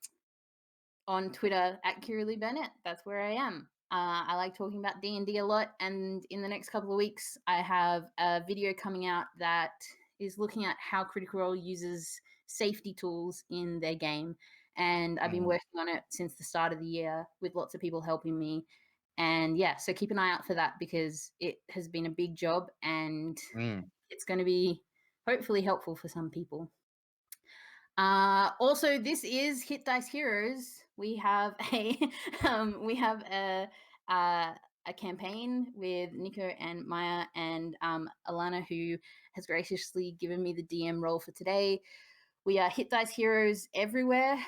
Twitter at Kirrily Burnett. That's where I am. I like talking about D&D a lot, and in the next couple of weeks I have a video coming out that is looking at how Critical Role uses safety tools in their game, and I've been working on it since the start of the year with lots of people helping me. And so keep an eye out for that, because it has been a big job, and it's going to be hopefully helpful for some people. Also, this is Hit Dice Heroes. We have a campaign with Nico and Maya and Alana, who has graciously given me the DM role for today. We are Hit Dice Heroes everywhere.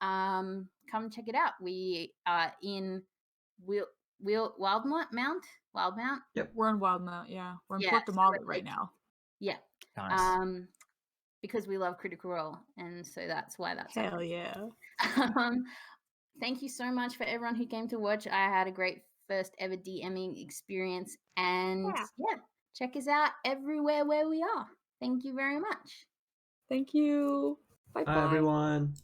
Come check it out. We are in Wildemount. Yep, we're in Wildemount. Yeah, we're in Port de Margaret right now. Yeah. Nice. Because we love Critical Role, and so that's why that's Hell yeah. Thank you so much for everyone who came to watch. I had a great first ever DMing experience, and check us out everywhere where we are. Thank you very much. Thank you. Bye bye everyone.